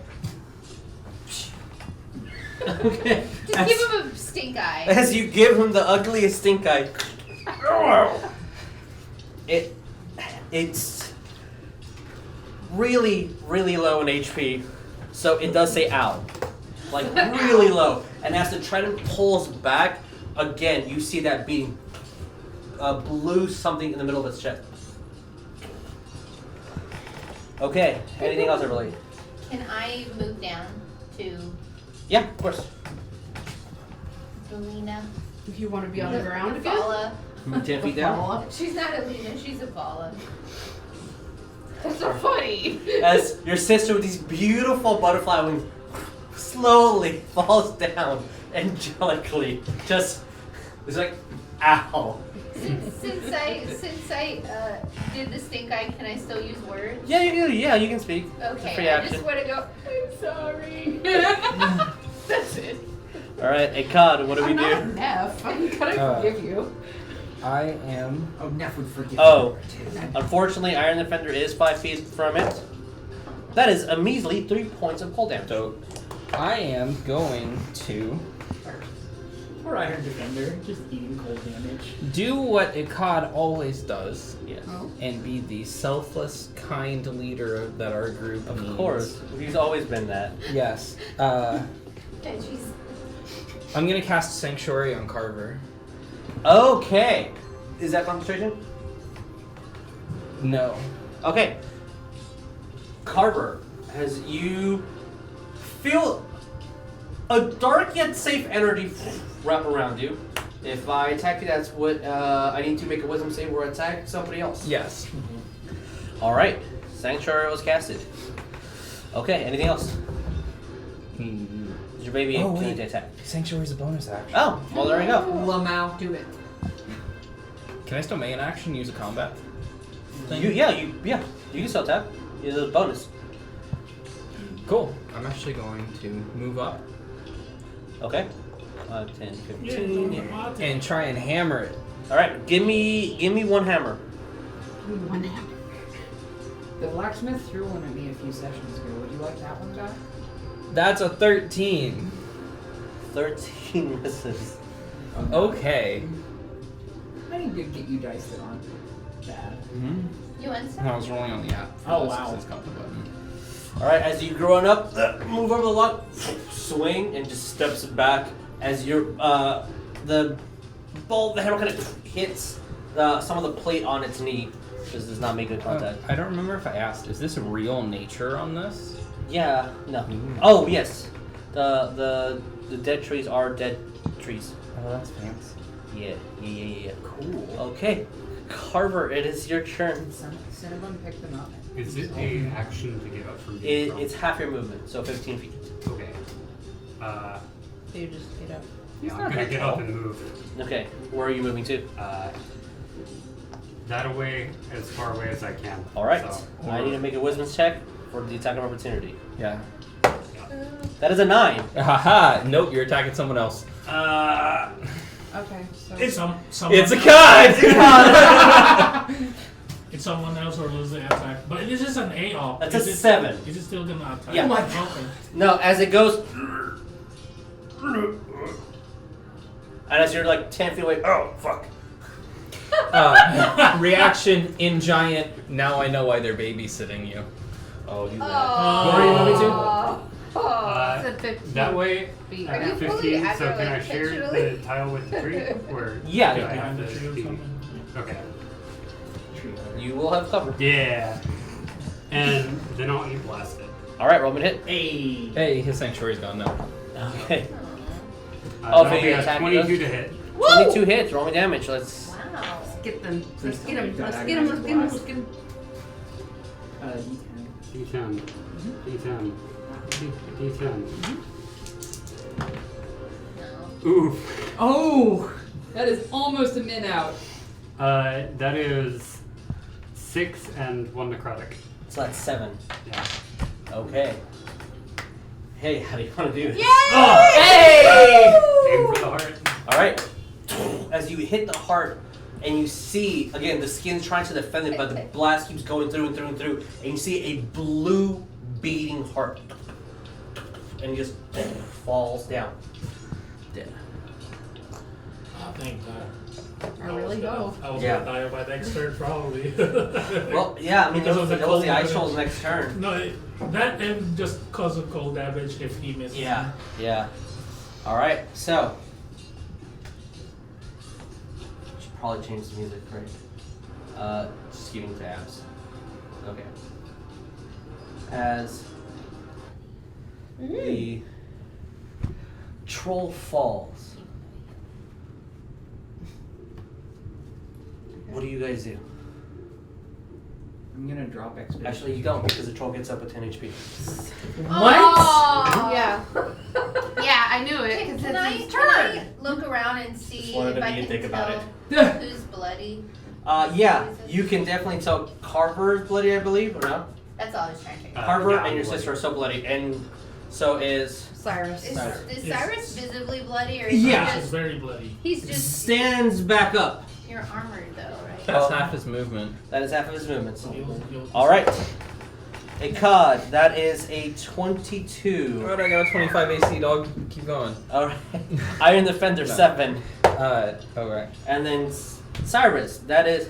Okay. just give him a stink eye. As you give him the ugliest stink eye, it's really low in HP, so it does say ow, like really low. And as the trident pulls back, again you see that being blue something in the middle of its chest. Okay, anything else, Everlee? Can I move down to Yeah, of course. Lena? If you want to be on the ground again. Vala. 10 feet down. Paula. She's not a Lena, she's a Vala. That's so funny. As your sister with these beautiful butterfly wings slowly falls down angelically, just it's like ow. Since I did the stink eye, can I still use words? Yeah, you can speak. It's a free Okay, I action. just want to go, I'm sorry. That's it. All right, hey Cod, what do we I'm not do? Neff. I'm gonna forgive you. I am. Oh, Neff would forgive Oh, me. unfortunately, Iron Defender is 5 feet from it. That is a measly 3 points of cold damage. So I am going to Poor Iron Defender, just eating cold damage. do what a cod always does Yes. and be the selfless, kind leader that our group needs. Of course, he's always been that. Yes. And she's I'm gonna cast Sanctuary on Carver. Okay, is that concentration? No. Okay. Carver, as you feel a dark yet safe energy wrap around you. If I attack you, that's what I need to make a wisdom save or attack somebody else. Yes. All right. Sanctuary was casted. Okay. Anything else? Is your baby Oh, going wait. to attack? Sanctuary is a bonus action. Oh, well there we go. Lamau, do it. Can I still make an action, use a combat? You can still attack. It's a bonus. Cool. I'm actually going to move up Okay. 10, 15. Yeah. and try and hammer it. All right. Give me one hammer. One hammer. The blacksmith threw one at me a few sessions ago. Would you like that one back? That's a 13. 13 misses. Okay. I need to get you dice that aren't bad. you want I some? was rolling on the app. Oh, This wow. is got the button. All right, as you growing up, move over the log, swing, and just steps back as your the hammer kind of hits some of the plate on its knee. This does not make good contact. I don't remember if I asked. Is this real nature on this? Yeah, no. Oh yes, the dead trees are dead trees. Oh, that's fancy. Yeah. Cool. Okay, Carver, it is your turn. Cinnamon picked them up. Is it a action to get up from the It's half your movement, so 15 feet. Okay. So you just get up. Yeah, I'm gonna get up and move. Okay, where are you moving to? That away, as far away as I can. All right, So, I need to make a wisdom check for the attack of opportunity. Yeah. That is a 9. Haha! Nope, you're attacking someone else. Okay, so. Someone It's a else- cod! It's someone else or lose the attack. But this is an AOP. That's a Is it- 7. Is it still gonna attack? Yeah. Oh my Okay. No, as it goes. And as you're like 10 feet away, oh, fuck. Reaction in giant. Now I know why they're babysitting you. Oh, do that. Oh. Where do you want me to? Uh, It's a 15 that way, feet. Are you at fully 15, so aggro, can I like, share intentionally? the tile with the tree? Or Yeah. do I Behind have the to tree or be- something. Okay. You will have cover. Yeah. And then I'll eat blast it. Alright, roll me to hit. Hey. Hey, his sanctuary's gone now. Okay. That'll for be your a attack 22 to hit. 22 hits, roll me damage. Let's. Wow. Let's get them. Let's Please get tell me them. you Let's got get them. Let's get them. agonized Let's get them. D10. D10. D10. No. Oof. Oh! That is almost a min out. That is 6 and 1 necrotic. So that's 7. Yeah. Okay. Hey, how do you want to do this? Oh! Hey! Aim for the heart. Alright. As you hit the heart, and you see, again, the skin's trying to defend it, but the blast keeps going through and through and through, and you see a blue beating heart. And it just falls down. Dead. Oh, thank God. I really go. I was Yeah. gonna die by next turn, probably. Well, yeah, I mean, Because that of was the the cold ice damage. troll's next turn. No, that and just cause of cold damage if he misses. Yeah, yeah. Alright, so. Should probably change the music, right? Just giving tabs. Okay. As the troll falls, what do you guys do? I'm gonna drop expedition. Actually, you don't, because the troll gets up with 10 HP. Oh, yeah. Yeah, I knew it because Can it's I, his can I turn. look around and see Just wanted if to I be a can dick about tell who's bloody? Yeah, you can definitely tell Carver is bloody, I believe, or no? That's all I was trying to figure out. Carver yeah, and your I'm sister are so bloody, and so is Cyrus. Is Yes. Cyrus visibly bloody, or is Yeah. It's he just, very bloody. he's just, stands back up. you're armored though, right? That's Oh. half his movement. That is half of his movements. You'll All right, a cod. That is a 22. Alright, I got a 25 AC, dog. Keep going. All right, Iron Defender No. 7, Alright. and then Cyrus. That is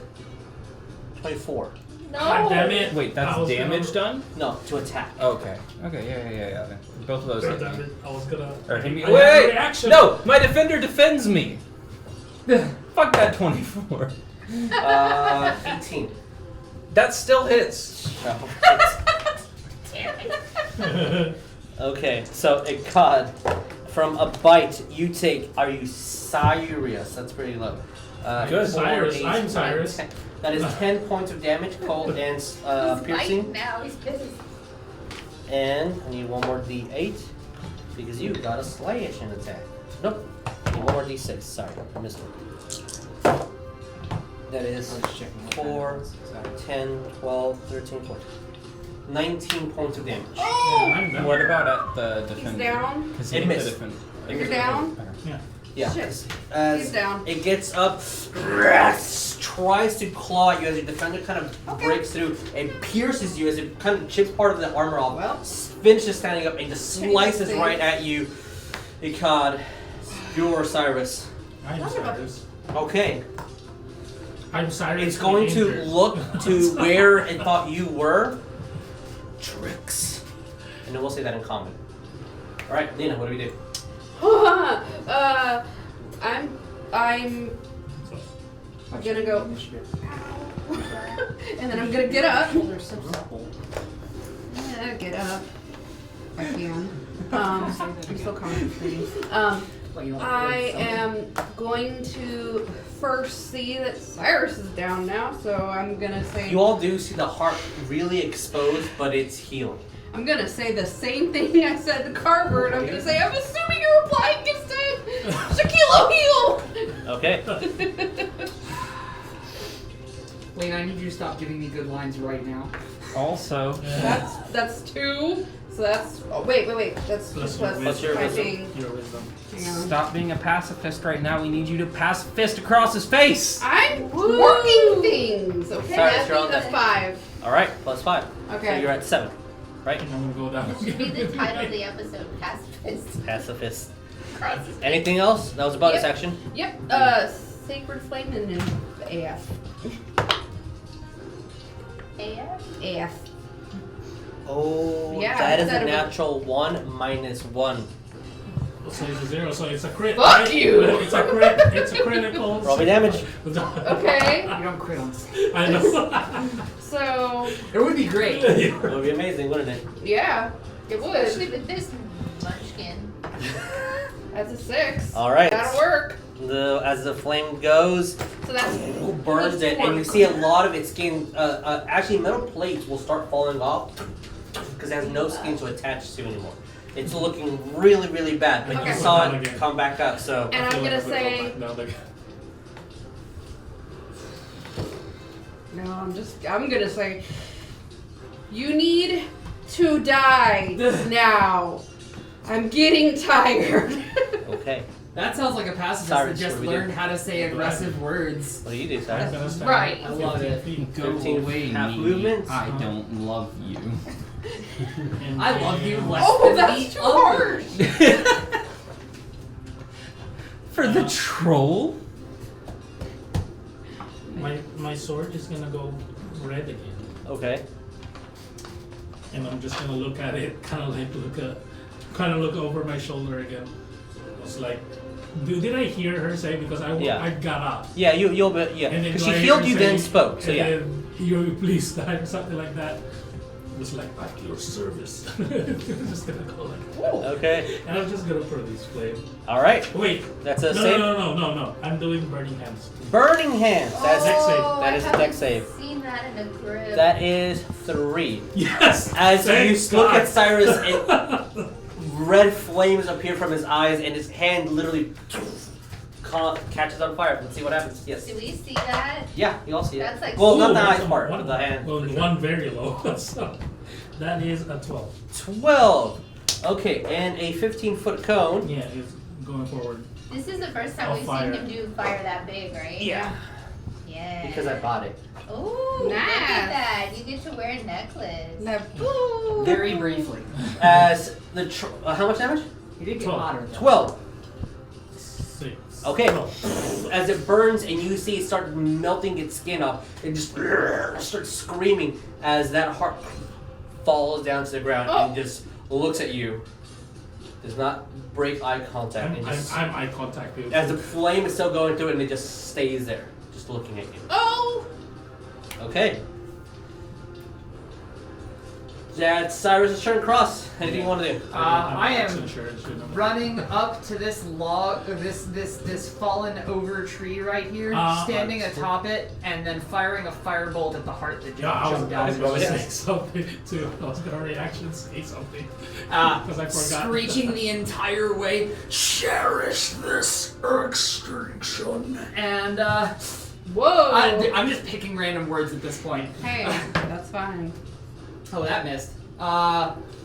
24. No. God damn it. Wait, that's I was damage done? No, to attack. Okay. Okay, yeah. Both of those hit Damn me. it, I was gonna. Or hit me. I had a Wait! reaction. No! My defender defends me! Fuck that 24. 18. That still hits. No. Damn it. Okay, so a cod. From a bite, you take. Are you Saerus? That's pretty low. Good. Cyrus, 4, 8, I'm 9, Cyrus. 10. That is 10 points of damage, cold and He's piercing. biting now. He's pissed. And I need one more D8 because you got a slash in attack. Nope. I need one more D6. Sorry, I missed one. That is 4, 10, 12, 13, 14. 19 points of damage. I'm done. What about at the He's defender? down. Because It he hit the missed. defender. You're down. Yeah. Yeah. Shit. 'Cause as He's down. it gets up, tries to claw at you as your defender kind of breaks through and pierces you as it kind of chips part of the armor off. Well. Finishes standing up and just Pretty slices good right at you. Ikad, you're Cyrus. I'm Son of a- Cyrus. Okay, I'm Cyrus. it's going the to injured. look to where it thought you were. Tricks. And then we'll say that in common. Alright, Lena, what do we do? I'm gonna go. And then I'm gonna get up. They're so supple. Yeah, get up. I can. I'm still concentrating. What, you want I to do? am going to first see that Cyrus is down now, so I'm gonna say You all do see the heart really exposed, but it's healing. I'm gonna say the same thing I said to Carver, and I'm gonna say I'm assuming you're replying against Shaquille O'Neal. Okay. Lena, I need you to stop giving me good lines right now. Also, That's 2. So that's. Oh, wait. That's Plus just your plus What's your my wisdom? thing. Your wisdom. Hang on. Stop being a pacifist right now. We need you to pacifist across his face. I'm Woo! working things. Okay, Sorry, that you're on means a 5. All right, plus 5. So Okay. you're at 7, right? And I'm gonna go down. It should be the title of the episode, Pacifist. Pacifist. Crisis. Anything else? That was about Yep. a section. Yep. Sacred Flame and then AF. AF. Oh, Yeah, that is a that would- natural 1 minus 1. So it's a 0, so it's a crit. Fuck right? you! It's a crit. It's a critical. Roll me damage. Okay. You don't crit on this. I know. So It would be great. It would be amazing, wouldn't it? yeah, it Especially would. with this munchkin. That's a 6. All right. That'll work. As the flame goes, So that's burns it, and you see a lot of its skin. Actually, metal plates will start falling off because it has no skin to attach to anymore. It's looking really, really bad, but Okay. you saw Down it again. come back up. So And I'm gonna say no. I'm gonna say you need to die now. I'm getting tired. okay, That sounds like a pacifist Cyrus, that just what do we do? learned how to say aggressive words. what do you do, Cyrus? Right. I love it. Go 15 away, half me. movements. I don't love you. I love you less Oh, than that's the too others. harsh. For the troll? My sword is gonna go red again, Okay. and I'm just gonna look at it, kind of look over my shoulder again. It's like, did I hear her say? Because Yeah. I got up. Yeah, you'll be yeah. And then Because do she I healed hear you, her then say- spoke. So and yeah. then you please die or something like that. It was like at your service. Just gonna go like that. Okay. And I'm just gonna throw these flames. All right. Wait. That's a No, save. no. I'm doing burning hands. Burning hands. That's Dex save. Oh, That I is a haven't dex save. seen that in a grip. That is 3. Yes. As Thank you look God. at Cyrus, and red flames appear from his eyes, and his hand literally catches on fire. Let's see what happens. Yes. Do we see that? Yeah, you all see it. That's like well, not Ooh, the that's eyes part, one- but the hand. Well, one very low. So that is a 12. 12. Okay, and a 15-foot cone. Yeah, it's going forward. This is the first time Oh, we've fire. seen him do fire that big, right? Yeah. Yeah. Because I bought it. Ooh, look Nice. at that. You get to wear a necklace. No. Very briefly. As the how much damage? You did get 12. hotter though. 12. 6. Okay. Oh. As it burns and you see it start melting its skin off, it just starts screaming as that heart falls down to the ground and just looks at you. Does not break eye contact. And just, I'm eye contact with as the flame is still going through it and it just stays there, just looking at you. Oh. Okay. That's Cyrus' turn. Cross. Anything you want to do? I am insurance, remember? running up to this log, this fallen over tree right here, standing that's atop it, and then firing a firebolt at the heart that just Yeah, I was jumped out. going of to it. say something too. I was going to reaction say something. Uh, Because I forgot. screeching the entire way, cherish this extinction. And Whoa. I'm just picking random words at this point. Hey, that's fine. Oh, that missed.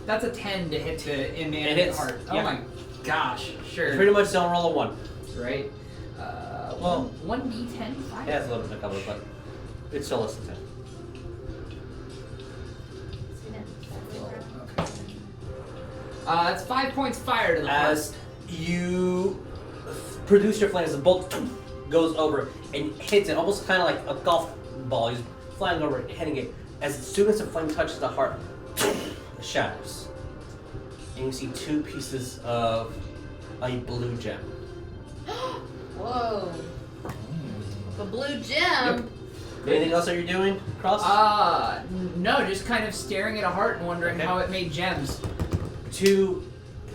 That's a 10 to hit the It inanimate hits, heart. Oh yeah. my gosh, sure. Pretty much don't roll a 1. Right. Well, 1d10 fire. It has a little bit of cover, but it's still less than 10. Okay. That's 5 points fire to the heart. As you produce your flame, as the bolt goes over and hits it, almost kind of like a golf ball. He's flying over it, hitting it. As soon as the flame touches the heart, it shatters. And you see 2 pieces of a blue gem. Whoa. The blue gem. Anything else that you're doing, Cross? No, just kind of staring at a heart and wondering Okay. how it made gems. To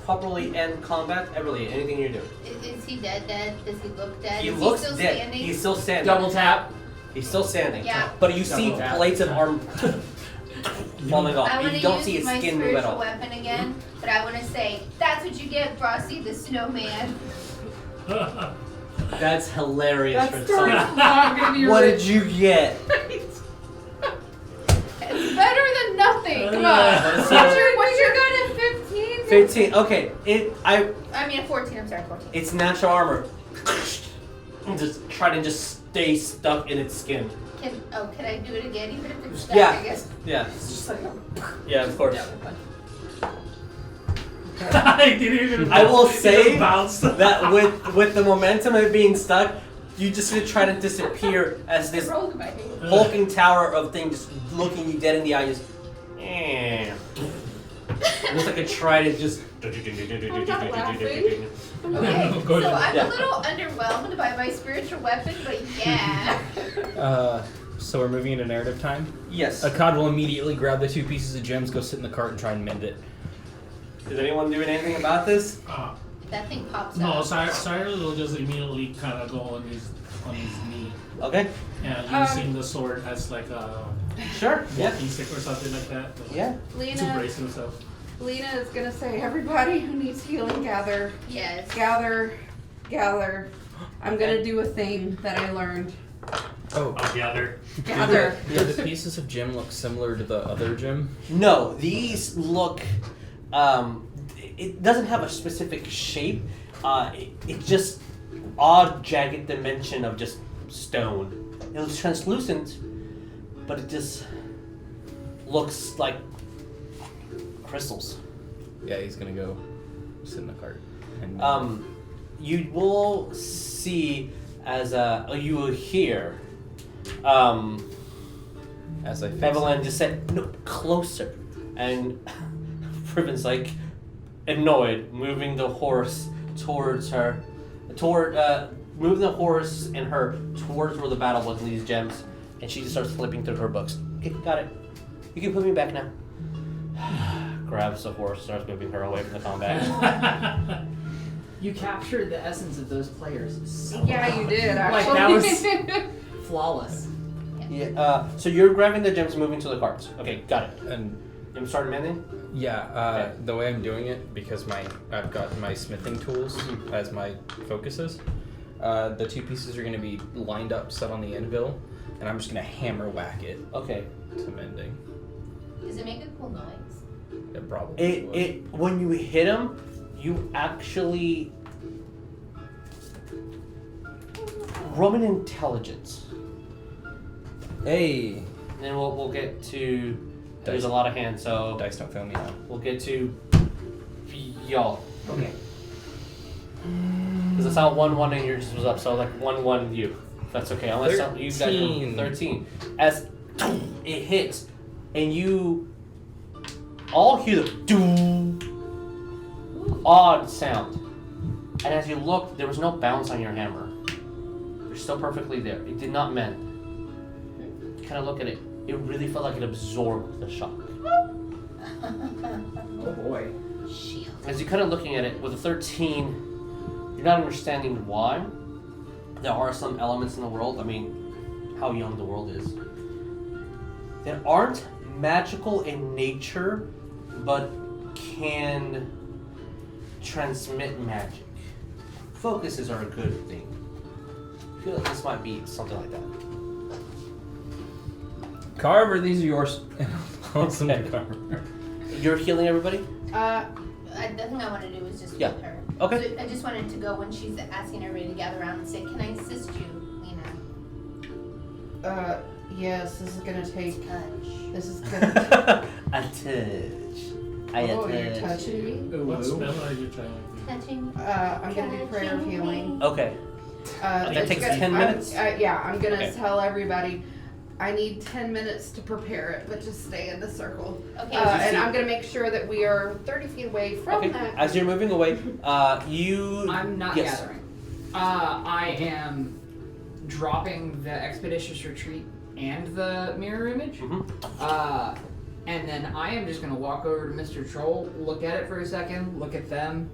properly end combat, Everlee, anything you're doing? Is he dead? Does he look dead? He Is looks he still dead. standing? He's still standing. Double tap. He's still standing. Yeah. But you see Double tap. plates of armor falling off. I want You to don't use see his my skin move at spiritual all. weapon again, but I want to say, that's what you get, Frosty the Snowman. That's hilarious That for story's someone. not gonna be What rich. did you get? It's better than nothing. Come on. What is What's your gonna 15. Okay. I mean, 14. I'm sorry, 14. It's natural armor. Just try to just stay stuck in its skin. Can I do it again, even if it's Yeah. I guess. Yeah. It's just like Yeah, of course. I didn't even. I will it just say bounced. that with the momentum of being stuck, you just gonna try to disappear as this Roll in my hand. hulking tower of thing just looking you dead in the eye, just. It looks like a try to just. Okay, Of course. so I'm Yeah. a little underwhelmed by my spiritual weapon, but yeah. So we're moving into narrative time. Yes. Akkad will immediately grab the 2 pieces of gems, go sit in the cart, and try and mend it. Is anyone doing anything about this? That thing pops No, out. Cyrus will just immediately kind of go on his knee Okay. and using the sword as like a Sure. Yeah. walking stick or something like that. Yeah. To Lena, brace himself. Lena is gonna say, everybody who needs healing, gather, Yes. gather, gather. I'm gonna do a thing that I learned. Oh. I'll gather. Gather. Do the pieces of gem look similar to the other gem? No, these look. It doesn't have a specific shape. It's just odd, jagged dimension of just stone. It looks translucent, but it just looks like crystals. Yeah, he's gonna go sit in the cart. And You will see as you will hear. as I fix Evelyn just said, "No, closer," and Riven's like annoyed, moving the horse towards her, moving the horse and her towards where the battle was in these gems, and she just starts flipping through her books. Okay, got it. You can put me back now. Grabs the horse, starts moving her away from the combat. you captured the essence of those players. So Yeah, you did, Like, actually. that was flawless. Yeah. So you're grabbing the gems, moving to the carts. Okay, got it. And You start mending. yeah, Okay. the way I'm doing it, because I've got my smithing tools as my focuses, the 2 pieces are going to be lined up, set on the anvil, and I'm just going to hammer whack it Okay. to mending. Does it make a cool noise? It probably would. It when you hit him, you actually roll an intelligence. Hey! And then we'll get to. There's Dice. a lot of hands, so Dice don't fail me now. we'll get to y'all. Okay. Because I saw 1-1 and yours was up, so like 1-1 you. If that's okay. Unless you guys 13. 13. As it hits, and you all hear the doom odd sound. And as you look, there was no bounce on your hammer. You're still perfectly there. It did not mend. You kind of look at it. It really felt like it absorbed the shock. Oh boy. Shield. As you're kind of looking at it, with a 13, you're not understanding why. There are some elements in the world, I mean, how young the world is, that aren't magical in nature, but can transmit magic. Focuses are a good thing. I feel like this might be something like that. Carver, these are yours. Awesome, Okay. Carver. You're healing everybody? The thing I want to do is just Yeah. with her. Okay. So I just wanted to go when she's asking everybody to gather around and say, "Can I assist you, Lena?" Yes, this is gonna take. Touch. This is gonna. A touch. I Oh, you're touch. touching me? What spell are you trying to Touching. I'm gonna do prayer of healing. Okay. That It's takes gonna- 10 minutes? Yeah, I'm gonna Okay. tell everybody. I need 10 minutes to prepare it, but just stay in the circle. Okay. And I'm gonna make sure that we are 30 feet away from Okay. that. As you're moving away, you. I'm not Yes. gathering. I am dropping the Expeditious Retreat and the Mirror Image. Mhm. And then I am just going to walk over to Mr. Troll, look at it for a second, look at them,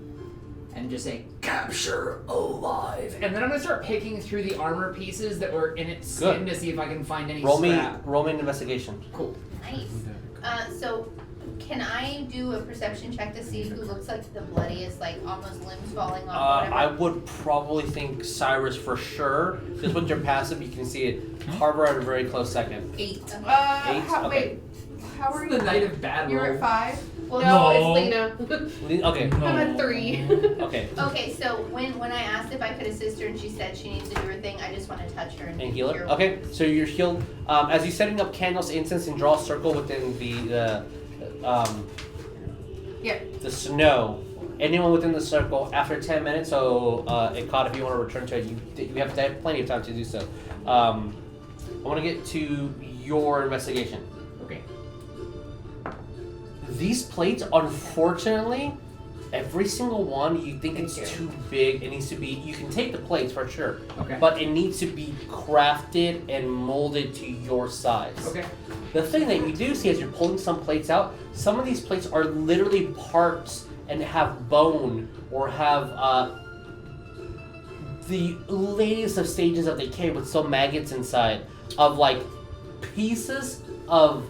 and just say, "Capture alive." And then I'm going to start picking through the armor pieces that were in its skin to see if I can find any Roll me scrap. an investigation. Cool. Nice. So, can I do a perception check to see who looks like the bloodiest, like almost limbs falling off? Whatever? I would probably think Cyrus for sure, because with your passive you can see it. Carver at a very close second. 8. Eight? Wait. How This are is you? the night of bad You're roll. at 5? Well, No, it's Lena. Okay. I'm at 3. Okay. Okay, so when I asked if I could assist her and she said she needs to do her thing, I just want to touch her And heal her. Okay, so you're healed. As you're setting up candles, incense, and draw a circle within the snow. Anyone within the circle after 10 minutes. So, Ikad, if you want to return to it, you have plenty of time to do so. I want to get to your investigation. Okay. These plates, unfortunately, every single one, you think it's too big. It needs to be. You can take the plates for sure. Okay. But it needs to be crafted and molded to your size. Okay. The thing that you do see as you're pulling some plates out, some of these plates are literally parts and have bone or have the latest of stages of decay with some maggots inside of like pieces of,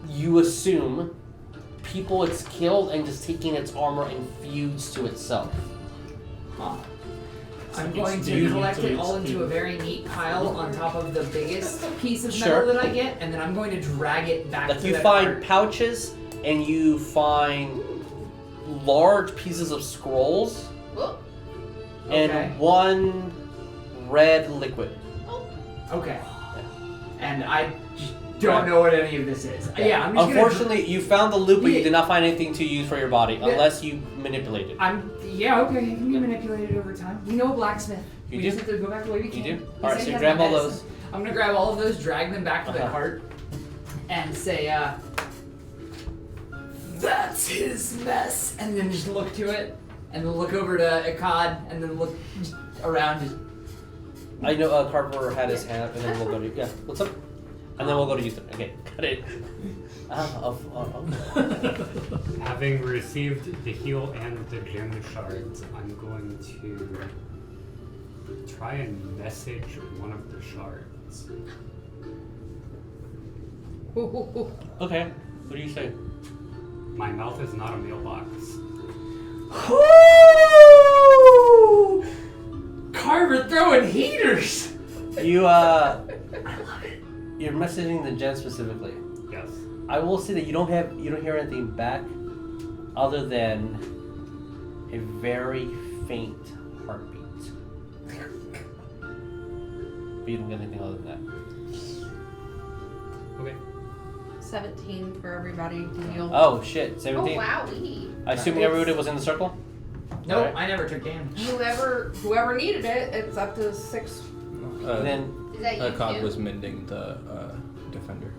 you assume, people it's killed and just taking its armor and fused to itself. I'm going to collect it all into a very neat pile on top of the biggest piece of metal Sure. that I get, and then I'm going to drag it back Like to you the find cart. pouches and you find large pieces of scrolls Whoop. Okay. and one red liquid. Okay. And I just don't know what any of this is. Yeah, I'm just Unfortunately, you found the loop, but you Yeah. did not find anything to use for your body unless you manipulate it. Okay, it can be manipulated over time. We know a blacksmith. You we do? just have to go back the way we You came. do? He Alright, said so he you has grab my all medicine. those. I'm gonna grab all of those, drag them back to the cart, and say, that's his mess, and then just look to it, and then look over to Ikad, and then look around. Just I know Carver had his hand up, and then we'll go to yeah. What's up? And then we'll go to you. Okay, got it. Having received the heal and the gem shards, I'm going to try and message one of the shards. Okay, what do you say? My mouth is not a mailbox. Carver throwing heaters. You I love it. You're messaging the gen specifically. Yes. I will say that you don't hear anything back, other than a very faint heartbeat. But you don't get anything other than that. Okay. 17 for everybody to heal. Oh shit, 17. Oh, wowee. I assume everybody was in the circle. Nope, Alright. I never took damage. Whoever needed it, it's up to 6. And then Is that you Cog too? was mending the defender.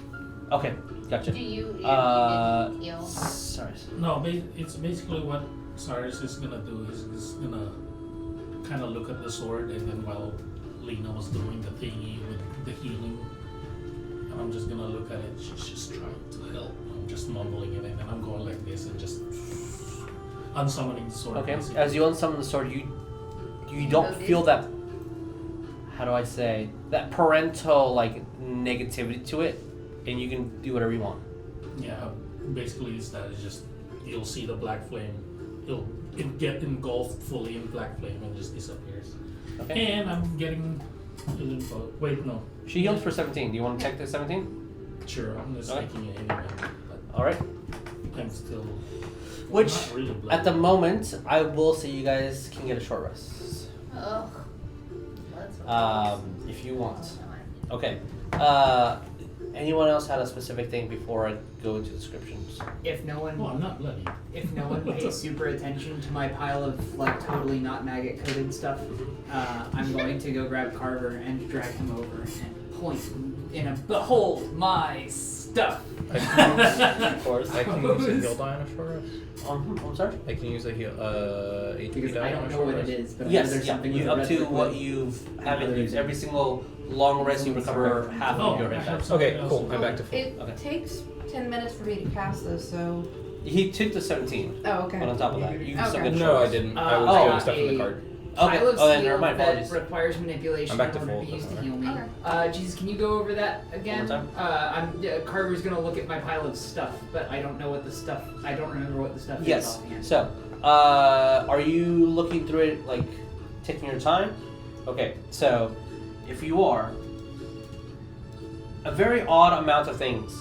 okay, gotcha. Do you didn't heal? Sorry. No, it's basically what Saerus is gonna do is gonna kind of look at the sword, and then while Lena was doing the thingy with the healing, and I'm just gonna look at it. She's just trying to help. I'm just mumbling it, and then I'm going like this and just unsummoning the sword. Okay, basically. as you unsummon the sword, you don't feel that. How do I say that parental like negativity to it, and you can do whatever you want. Yeah, basically it's that. It's just you'll see the black flame. It'll get engulfed fully in black flame and just disappears. Okay. And I'm getting info. Wait, no. She healed for 17. Do you want to check the 17? Sure, I'm just Okay. taking it anyway. All right. But I'm still. Which, not really at black. the moment, I will say you guys can get a short rest. Ugh. That's If you want. Oh, Okay. Anyone else had a specific thing before I go into descriptions? If no one Oh, I'm not bloody. If no one pays super attention to my pile of like totally not maggot coated stuff, I'm going to go grab Carver and drag him over and point in a behold my stuff. Of course. I can use a heal die on a short rest. I'm sorry? I can use a heal HP Because die I on don't a know short what rest. it is, but I know Yes, there's yeah. something You with a up red to liquid. what you haven't used. Every single long rest you recover half Oh, of your I hit have dice. something Okay, else cool. to I'm do. back to full. It Okay. takes 10 minutes for me to cast this, so. He took the 17. Oh, okay. But on top of that, you can still Okay. get a No, short I rest. didn't. I Oh. was doing stuff in the card. Okay. Pile of Oh, then steel never mind. that Apologies. requires manipulation I'm back in to order full, to be used to that's heal me. Okay. Jesus, can you go over that again? One more Carver's gonna look at my pile of stuff, but I don't know what the stuff. I don't remember what the stuff is Yes. offhand. So, are you looking through it, like, taking your time? Okay, so, if you are, a very odd amount of things.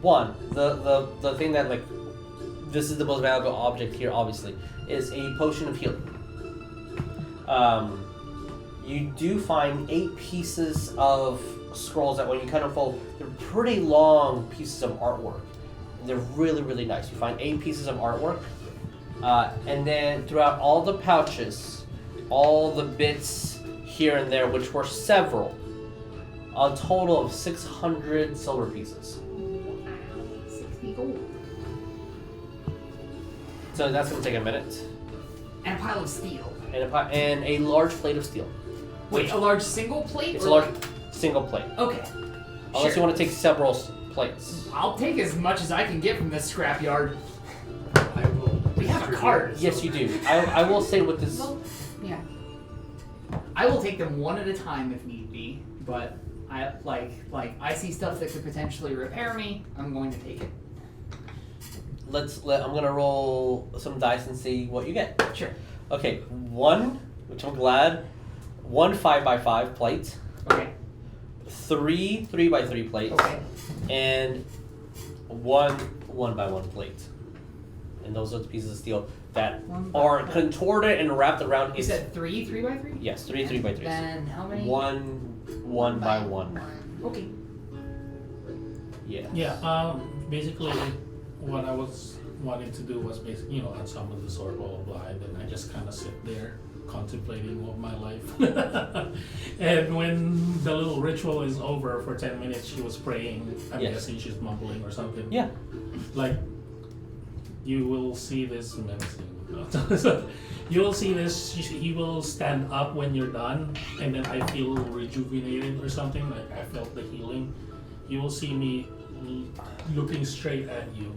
One, the thing that like this is the most valuable object here, obviously, is a potion of healing. You do find 8 pieces of scrolls that when you kind of fold, they're pretty long pieces of artwork. They're really, really nice. You find 8 pieces of artwork. And then throughout all the pouches, all the bits here and there, which were several, a total of 600 silver pieces. 60 gold. So that's going to take a minute. And a pile of steel. And a large plate of steel. Wait, a large single plate? It's a large single plate. Okay. Unless Sure. you want to take several plates. I'll take as much as I can get from this scrapyard. I will. We have a cart. Yes, you do. I will say with this... Well, yeah. I will take them one at a time if need be, but I I see stuff that could potentially repair me. I'm going to take it. I'm going to roll some dice and see what you get. Sure. Okay, 1, which I'm glad, 1 5x5 plate, Okay. 3 3x3 plates, Okay. and 1 1x1 plate. And those are the pieces of steel that are contorted and wrapped around. You said 3 3x3? Yes, 3 3x3s. Then how many? 1 by 1. Okay. Yeah. Yeah, basically what I was wanting to do was basically, unsummon the sword, blah, blah, blah, and then I just kind of sit there contemplating of my life. And when the little ritual is over for 10 minutes, she was praying. I'm Yes. guessing she's mumbling or something. Yeah. Like, you will see this menacing. So, you will see this, he will stand up when you're done, and then I feel rejuvenated or something, like I felt the healing. You will see me looking straight at you,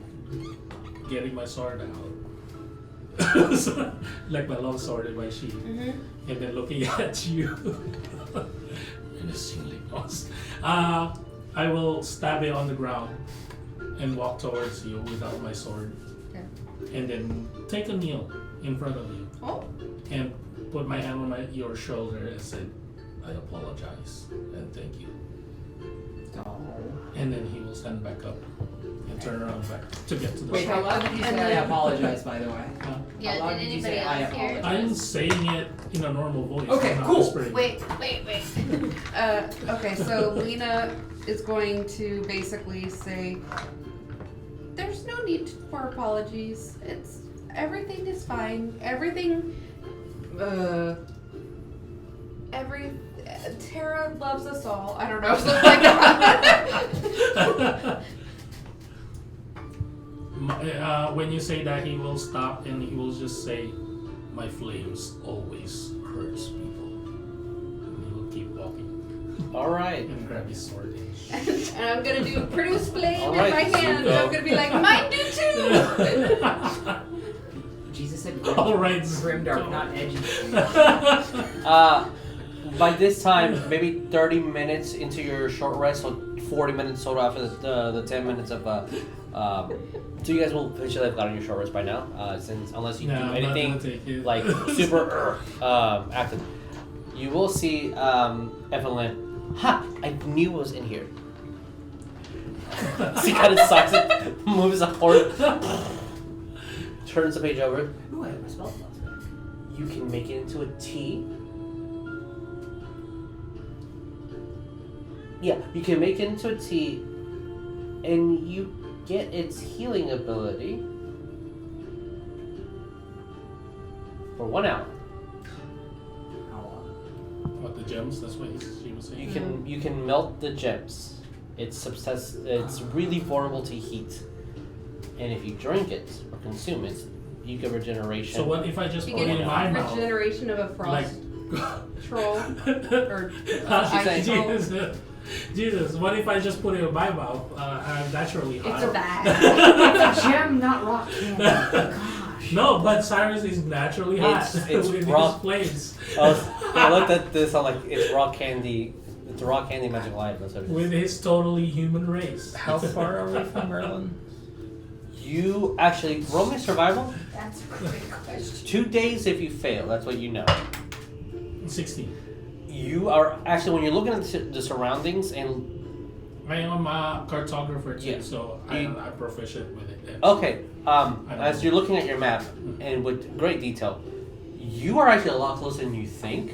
getting my sword out. So, like my long sword in my sheath. And then looking at you. Menacingly close. I will stab it on the ground and walk towards you without my sword. And then take a kneel in front of you. Oh. And put my hand on your shoulder and say, I apologize and thank you. And then he will stand back up and turn around back to get to the Wait, how loud did you say I apologize, by the way? Yeah, How loud did did you anybody say I else hear it? apologize? I'm saying it in a normal voice. Okay, I'm not cool. whispering. Wait. Okay, so Lena is going to basically say, there's no need for apologies. Everything is fine. Tara loves us all. I don't know, something like that. When you say that, he will stop and he will just say, my flames always hurts people. And he will keep walking Alright. and grab his sword. And I'm gonna do produce flame All in right, my hand. so- I'm gonna be like, mine do too. Jesus said All right, grimdark, not edgy. By this time, maybe 30 minutes into your short rest, so 40 minutes total after the 10 minutes of so you guys will officially have gotten your short rest by now, since unless you No, do I'm not gonna anything take it. like super active. You will see Evelyn. Ha! I knew it was in here. She kind of sucks it, moves forward, turns the page over. Ooh, I have my spell slots back. You can make it into a tea. Yeah, you can make it into a tea, and you get its healing ability for 1 hour. What, the gems? That's what she was saying? You can melt the gems. It's really vulnerable to heat, and if you drink it or consume it, you get regeneration. So what if I just You put it get in my mouth? regeneration of a frost troll or She's ice saying- troll. Jesus, what if I just put it in my mouth? I'm naturally hot. It's a bag. It's a gem, not rock candy. Gosh. No, but Saerus is naturally hot It's with raw. his flames. I looked at this. I'm like, it's rock candy. It's a rock candy magical item. That's what it is. With his totally human race. How far are we from Merlin? You actually roll me survival. That's a great question. 2 days if you fail. That's what you know. 16. You are actually when you're looking at the surroundings and I am a cartographer too, Yeah. so I'm proficient with it. Okay. As you're looking at your map and with great detail, you are actually a lot closer than you think.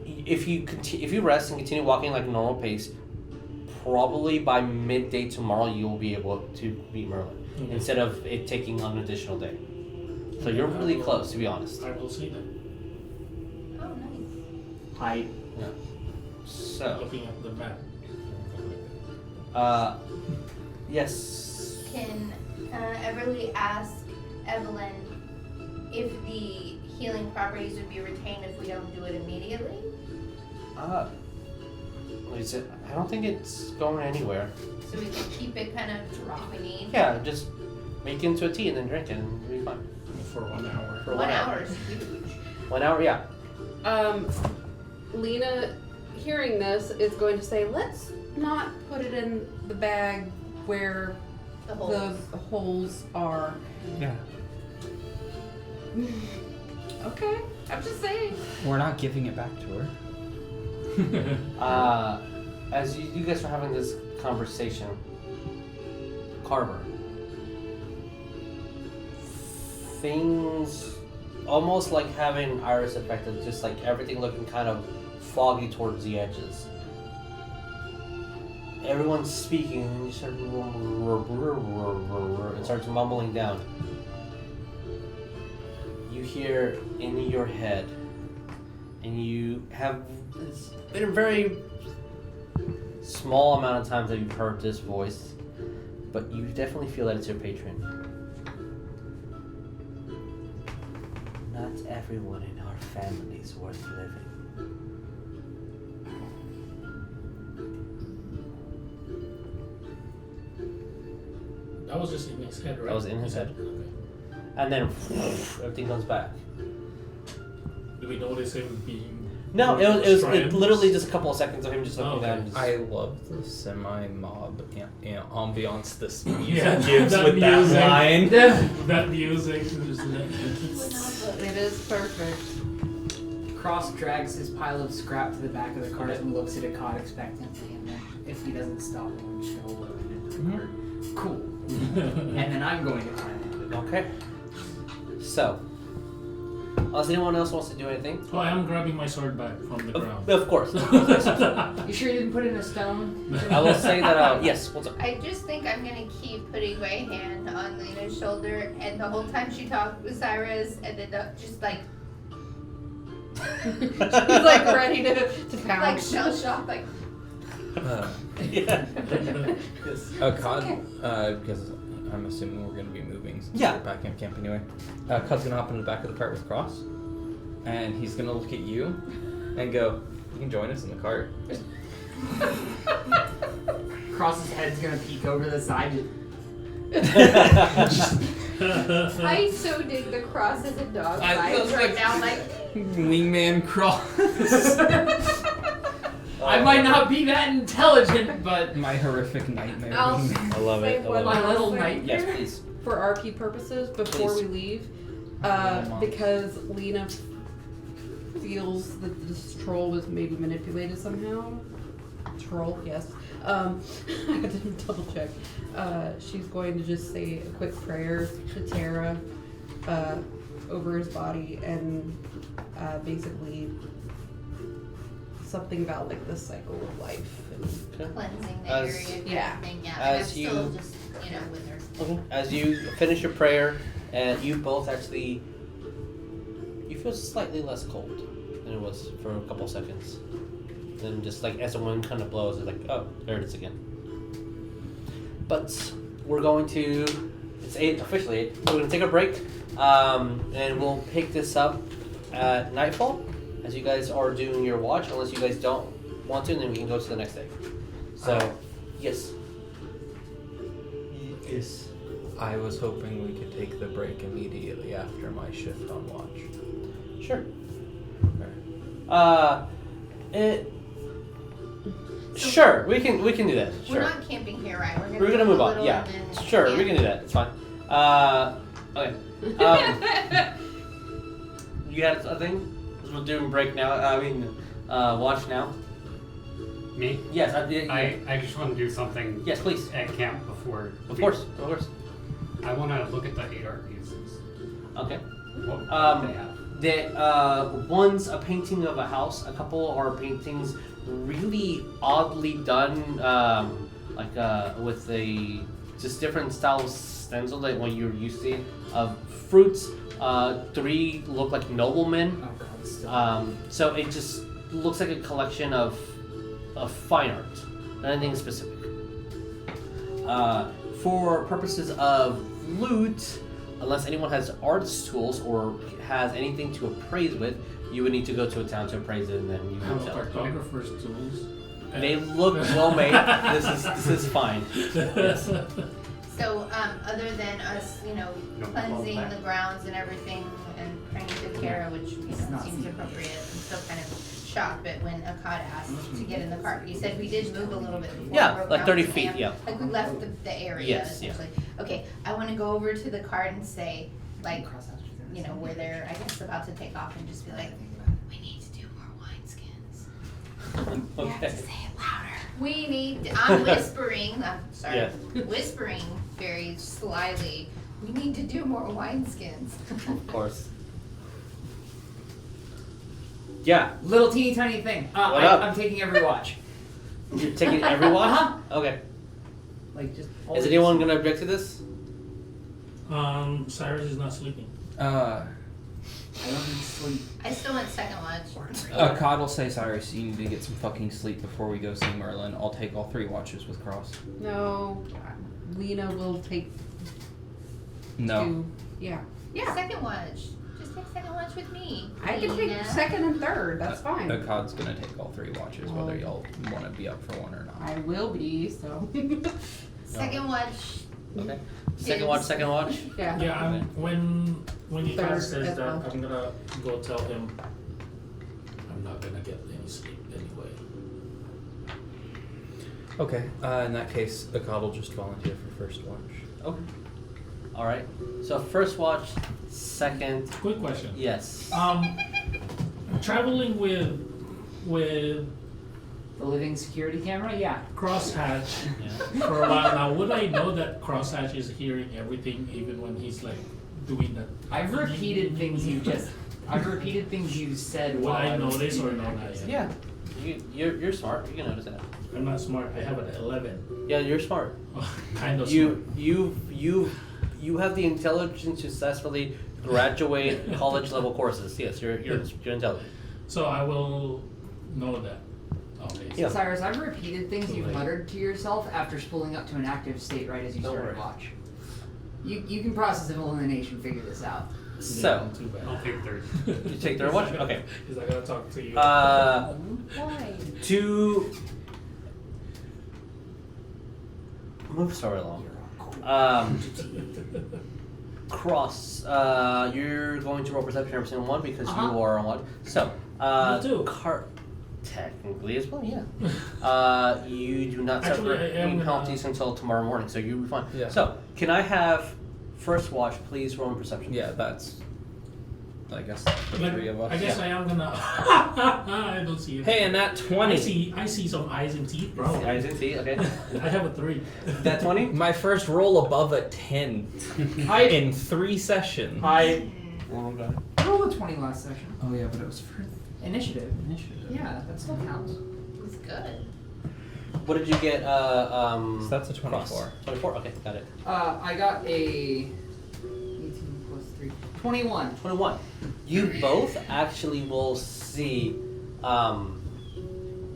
If you rest and continue walking like a normal pace, probably by midday tomorrow you'll be able to meet Merlin instead of it taking an additional day. So you're really close, to be honest. I will see that. Oh, nice. Height. So, Looking at the map. yes. Can Everlee ask Evelyn if the healing properties would be retained if we don't do it immediately? Like I said, I don't think it's going anywhere. So we can keep it kind of if we need. Yeah, just make it into a tea and then drink it and it'll be fine. For 1 hour. For 1 hour is huge. 1 hour, yeah. Lena, hearing this, is going to say, let's not put it in the bag where The whole. the holes are. Yeah. Okay, I'm just saying. We're not giving it back to her. As you guys are having this conversation, Carver, things almost like having iris effect of just like everything looking kind of foggy towards the edges. Everyone's speaking and you start and starts mumbling down. You hear in your head, and you have, it's been a very small amount of times that you've heard this voice, but you definitely feel that it's your patron. Not everyone in our family is worth living. That was just in his head, right? That was in his head. Okay. And then everything comes back. Do we notice him being? No, it was strands? literally just a couple of seconds of him just looking Okay. down. And just, I love the semi-mob ambiance this music Yeah, gives that with music. that line. That music is It is perfect. Cross drags his pile of scrap to the back of the cart and looks at it caught expectantly, and then if he doesn't stop, he'll just go over into the cart. Cool. And then I'm going to climb it. okay. So, unless anyone else wants to do anything. Oh, I am grabbing my sword back from the ground. Of course. You sure you didn't put it in a stone? I will say that, yes, what's up? I just think I'm gonna keep putting my hand on Lena's shoulder, and the whole time she talked with Cyrus, and then just like He's like ready to pound. like shell shock, like Yeah. Yes. Cod, because I'm assuming we're going to be moving since Yeah. we're back in camp anyway. Cod's going to hop into the back of the cart with Cross, and he's going to look at you and go, you can join us in the cart. Cross's head's gonna peek over the side. I so dig the cross as a dog I vibes was right like- now, like Wingman Cross. I might not be that intelligent, but My horrific nightmare. I'll wingman. I love it. say I one love my it. little thing night. Yes, please. for RP purposes before Please. we leave, Mom. because Lena feels that this troll was maybe manipulated somehow. Troll, yes. I didn't double check. She's going to just say a quick prayer to Tara over his body and basically something about like the cycle of life. And, cleansing the As- area. Kind yeah. of thing. Yeah. As I'm still you- just with her. Okay. As you finish your prayer, and you both actually, you feel slightly less cold than it was for a couple seconds. Then just like as the wind kind of blows, it's like, oh, there it is again. But we're going to, it's 8, officially 8, we're going to take a break, and we'll pick this up at nightfall as you guys are doing your watch, unless you guys don't want to, and then we can go to the next day. So, yes. Yes. I was hoping we could take the break immediately after my shift on watch. Sure. Sure, we can do that. We're Sure. not camping here, right? We're gonna move a on. little Yeah. and then- Sure, yeah. we can do that. It's fine. Okay. You had a thing? We're doing break now. Watch now. Me? Yes, I just want to do something. Yes, please. At camp before. Of course. I want to look at the 8 art pieces. Okay. What do they have? One's a painting of a house. A couple are paintings really oddly done, with a just different style of stencil than what you're used to of fruits. 3 look like noblemen. Oh god, still. So it just looks like a collection of fine art, not anything specific. For purposes of loot, unless anyone has arts tools or has anything to appraise with, you would need to go to a town to appraise it, and then you I have would a sell it. cartographer's tools. They look well made. This is fine. Yes. So, other than us, No, cleansing well, the grounds and everything and praying to Kara, which not seems secret. appropriate, I'm still kind of shocked. But when Akkad asked to get in the cart, he said we did move a little bit. Before Yeah, we broke like down 30 the feet, camp. yeah. Like we left the area. Yes, yeah. Essentially. Okay, I want to go over to the cart and say, like, Crosshatch. where they're, I guess, about to take off, and just be like, we need to do more wineskins. You have to Okay. say it louder. We need. I'm whispering. I'm sorry. Yeah. Whispering very slyly. We need to do more wineskins. Of course. Yeah. Little teeny tiny thing. What up? I'm taking every watch. You're taking every watch? Uh-huh. Okay. Like just. Is anyone gonna object to this? Saerus is not sleeping. I don't need sleep. I still went second watch. Cod will say, Saerus, you need to get some fucking sleep before we go see Merlin. I'll take all 3 watches with Cross. No, Lena will take No. 2. Yeah. Yeah. Second watch. Just take second watch with me. I can take Lena. second and third. That's fine. Cod's gonna take all 3 watches, whether y'all want to be up for one or not. I will be, so. Second watch. Okay. Second watch. Yeah. Yeah, when he Third says as that, well. I'm gonna go tell him I'm not gonna get any sleep anyway. Okay, in that case, Akkad will just volunteer for first watch. Okay. Alright. So first watch, second. Quick question. Yes. Traveling with The living security camera? Yeah. Crosshatch Yeah. for a while now, would I know that Crosshatch is hearing everything even when he's like doing that? I've repeated things you said Would while I was notice or doing not? that. Yeah. You're smart. You can notice that. I'm not smart. I have an 11. Yeah, you're smart. Kind of smart. You have the intelligence to successfully graduate college level courses. Yes, you're intelligent. So I will know that. Okay. Yeah. Cyrus, I've repeated things you've Right. muttered to yourself after spooling up to an active state right as you Don't started worry. watch. You can process of elimination figure this out. So Too bad. I'll take 3rd. you take their watch. Okay. He's not gonna talk to you. Why? To move story along. Cross. You're going to roll perception every single one because you are on one. So, Me too. technically as well, yeah. You do not Actually, suffer I am any gonna- penalties until tomorrow morning, so you'll be fine. Yeah. So, can I have first watch, please roll in perception? Yeah, that's, I guess, the 3 of us. I guess I am gonna. I don't see it. Hey, and that 20. I see some eyes and teeth, bro. Eyes and teeth, okay. I have a 3. That 20? My first roll above a 10 in 3 sessions. I Oh, God. rolled a 20 last session. Oh yeah, but it was for Initiative. initiative. Yeah, that still counts. It's good. What did you get, So that's a 24. Cross? 24? Okay, got it. I got a 18 plus 3. 21. 21. You both actually will see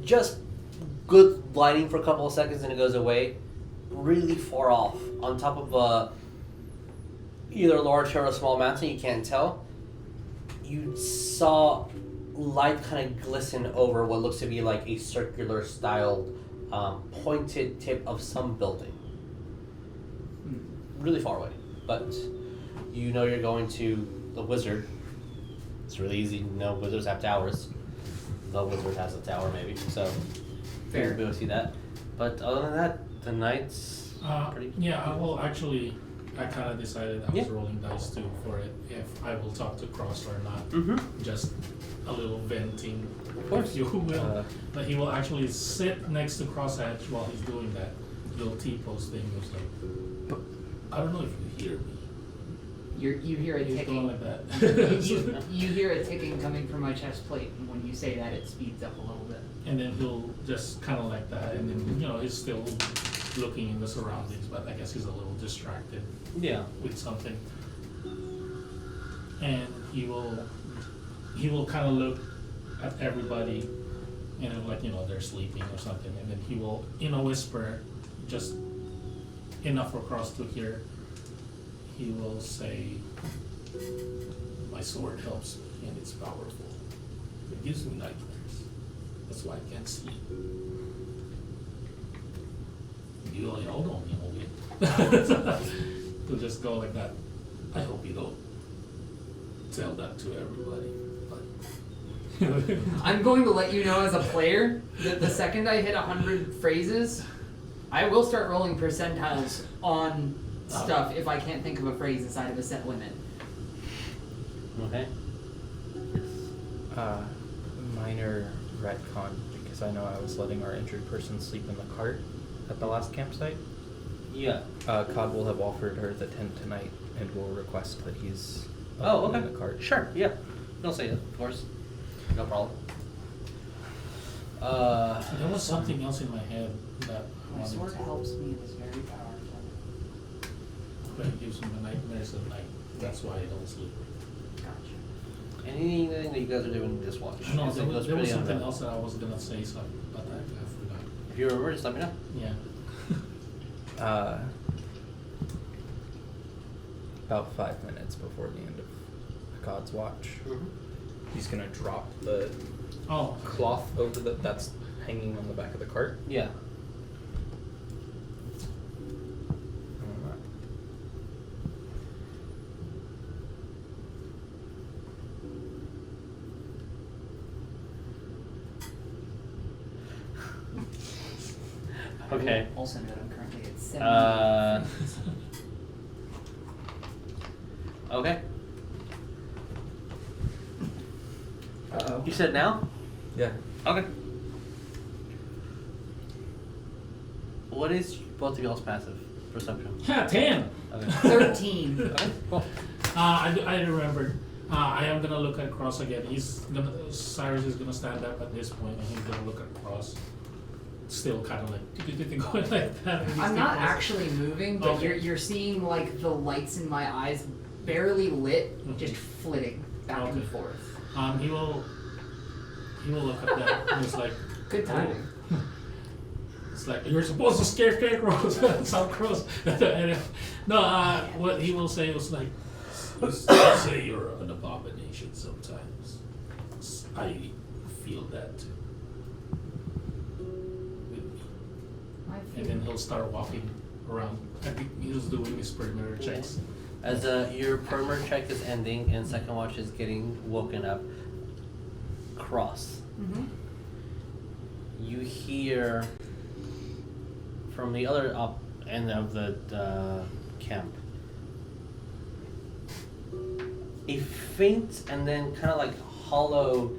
just good lighting for a couple of seconds and it goes away. Really far off, on top of either a large hill or a small mountain, you can't tell. You saw light kind of glisten over what looks to be like a circular styled pointed tip of some building. Really far away, but you know you're going to the wizard. It's really easy to know wizards have towers. The wizard has a tower maybe, so Fair. you'll be able to see that. But other than that, the night's pretty Yeah, well, actually, I kind of decided I was Yeah. rolling dice too for it, if I will talk to Cross or not. Mm-hmm. Just a little venting course. If you will. But he will actually sit next to Crosshatch while he's doing that little T-post thing. It's like, I don't know if you hear me. You hear it He's ticking. going like that. You hear it ticking coming from my chest plate, and when you say that, it speeds up a little bit. And then he'll just kind of like that, and then he's still looking in the surroundings, but I guess he's a little distracted Yeah. with something. And he will kind of look at everybody, and like they're sleeping or something, and then he will whisper, just enough for Cross to hear. He will say, "My sword helps me, and it's powerful. It gives me nightmares. That's why I can't sleep." You all don't it. To just go like that. I hope you don't tell that to everybody. But I'm going to let you know as a player that the second I hit 100 phrases, I will start rolling percentiles on stuff if I can't think of a phrase inside of a set limit. Okay. Minor retcon, because I know I was letting our injured person sleep in the cart at the last campsite. Yeah. Cod will have offered her the tent tonight and will request that he's Oh, in okay. the cart. Sure. Yeah. Don't say that, of course. No problem. there was something else in my head that My sword helps me and is very powerful. but it gives me the nightmares at night. That's why I don't sleep. Gotcha. Anything that you guys are doing this watch? No, Because it goes there was pretty something under. else that I was gonna say, but I forgot. If you remember, just let me know. Yeah. About 5 minutes before the end of Cod's watch, Mm-hmm. he's gonna drop the Oh, cloth over that's hanging on the back of the cart. Yeah. Okay. Also note I'm currently at 7. Okay. Uh-oh. You said now? Yeah. Okay. What is both of y'all's passive perception? 10! Okay. 13. Okay, cool. I remembered. I am gonna look at Cross again. Saerus is gonna stand up at this point, and he's gonna look at Cross. Still kind of like going like that. and he's I'm not still- actually moving, but Okay. you're seeing like the lights in my eyes barely lit, Mhm. just flitting back and Okay. forth. He will look at that. And it's like, Good timing. oh. It's like you're supposed to scare scarecrows. Sound crows. What he will say was like, you say you're an abomination sometimes. I feel that too. With me. And then he'll start walking around. I think he's doing his perimeter checks. As your perimeter check is ending and second watch is getting woken up, Cross. Mm-hmm. You hear from the other end of the camp a faint and then kind of like hollow,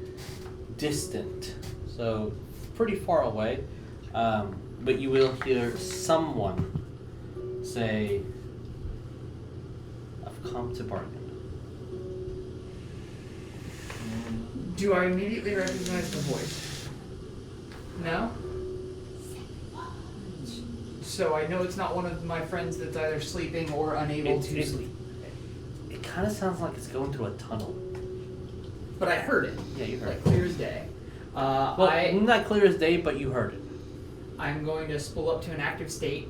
distant, so pretty far away, but you will hear someone say, "I've come to bargain." Do I immediately recognize the voice? No? So I know it's not one of my friends that's either sleeping or unable to sleep. It kind of sounds like it's going through a tunnel. But I heard it. Yeah, you heard Like it. clear as day. Well, not clear as day, but you heard it. I'm going to spool up to an active state,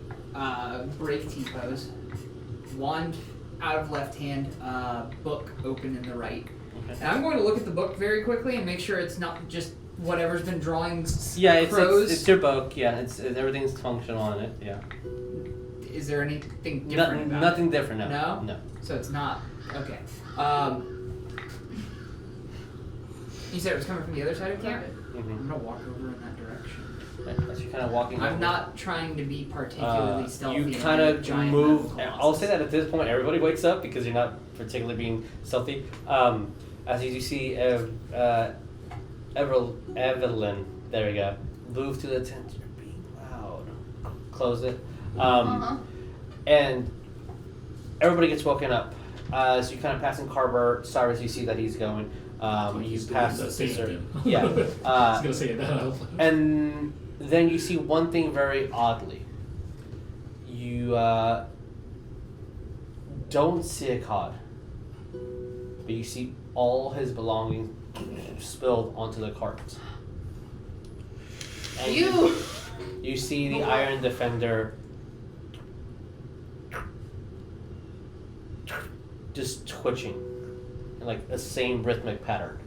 break T-pose, wand out of left hand, book open in the right. Okay. And I'm going to look at the book very quickly and make sure it's not just whatever's been drawing Yeah, crows. it's your book. Yeah, it's everything's functional on it. Yeah. Is there anything different about Nothing it? different. No. No? No. So it's not, okay. You said it was coming from the other side of camp? Mm-hmm. I'm going to walk over in that direction. As you're kind of walking. I'm over, not trying to be particularly stealthy. You and kind make of giant move. metal I'll say colossus. that at this point, everybody wakes up because you're not particularly being stealthy. As you see Evelyn. There we go. Move to the tent. You're being loud. Close it. And everybody gets woken up. So you kind of passing Carver. Saerus, you see that he's going. You pass the Caesar. Yeah. I was gonna say that. And then you see one thing very oddly. You don't see a cod, but you see all his belongings spilled onto the cart. And you see the Iron Defender just twitching in like the same rhythmic pattern.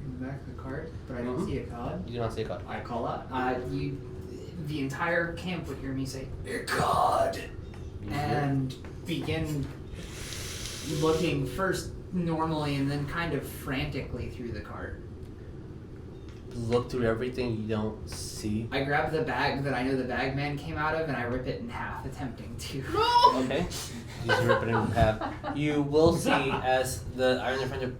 In the back of the cart, but I don't see a cod. You do not see a cod. I call out. The entire camp would hear me say, "A cod," and begin looking first normally and then kind of frantically through the cart. Look through everything, you don't see. I grab the bag that I know the bag man came out of and I rip it in half, attempting to. Okay. You just rip it in half. You will see as the Iron Defender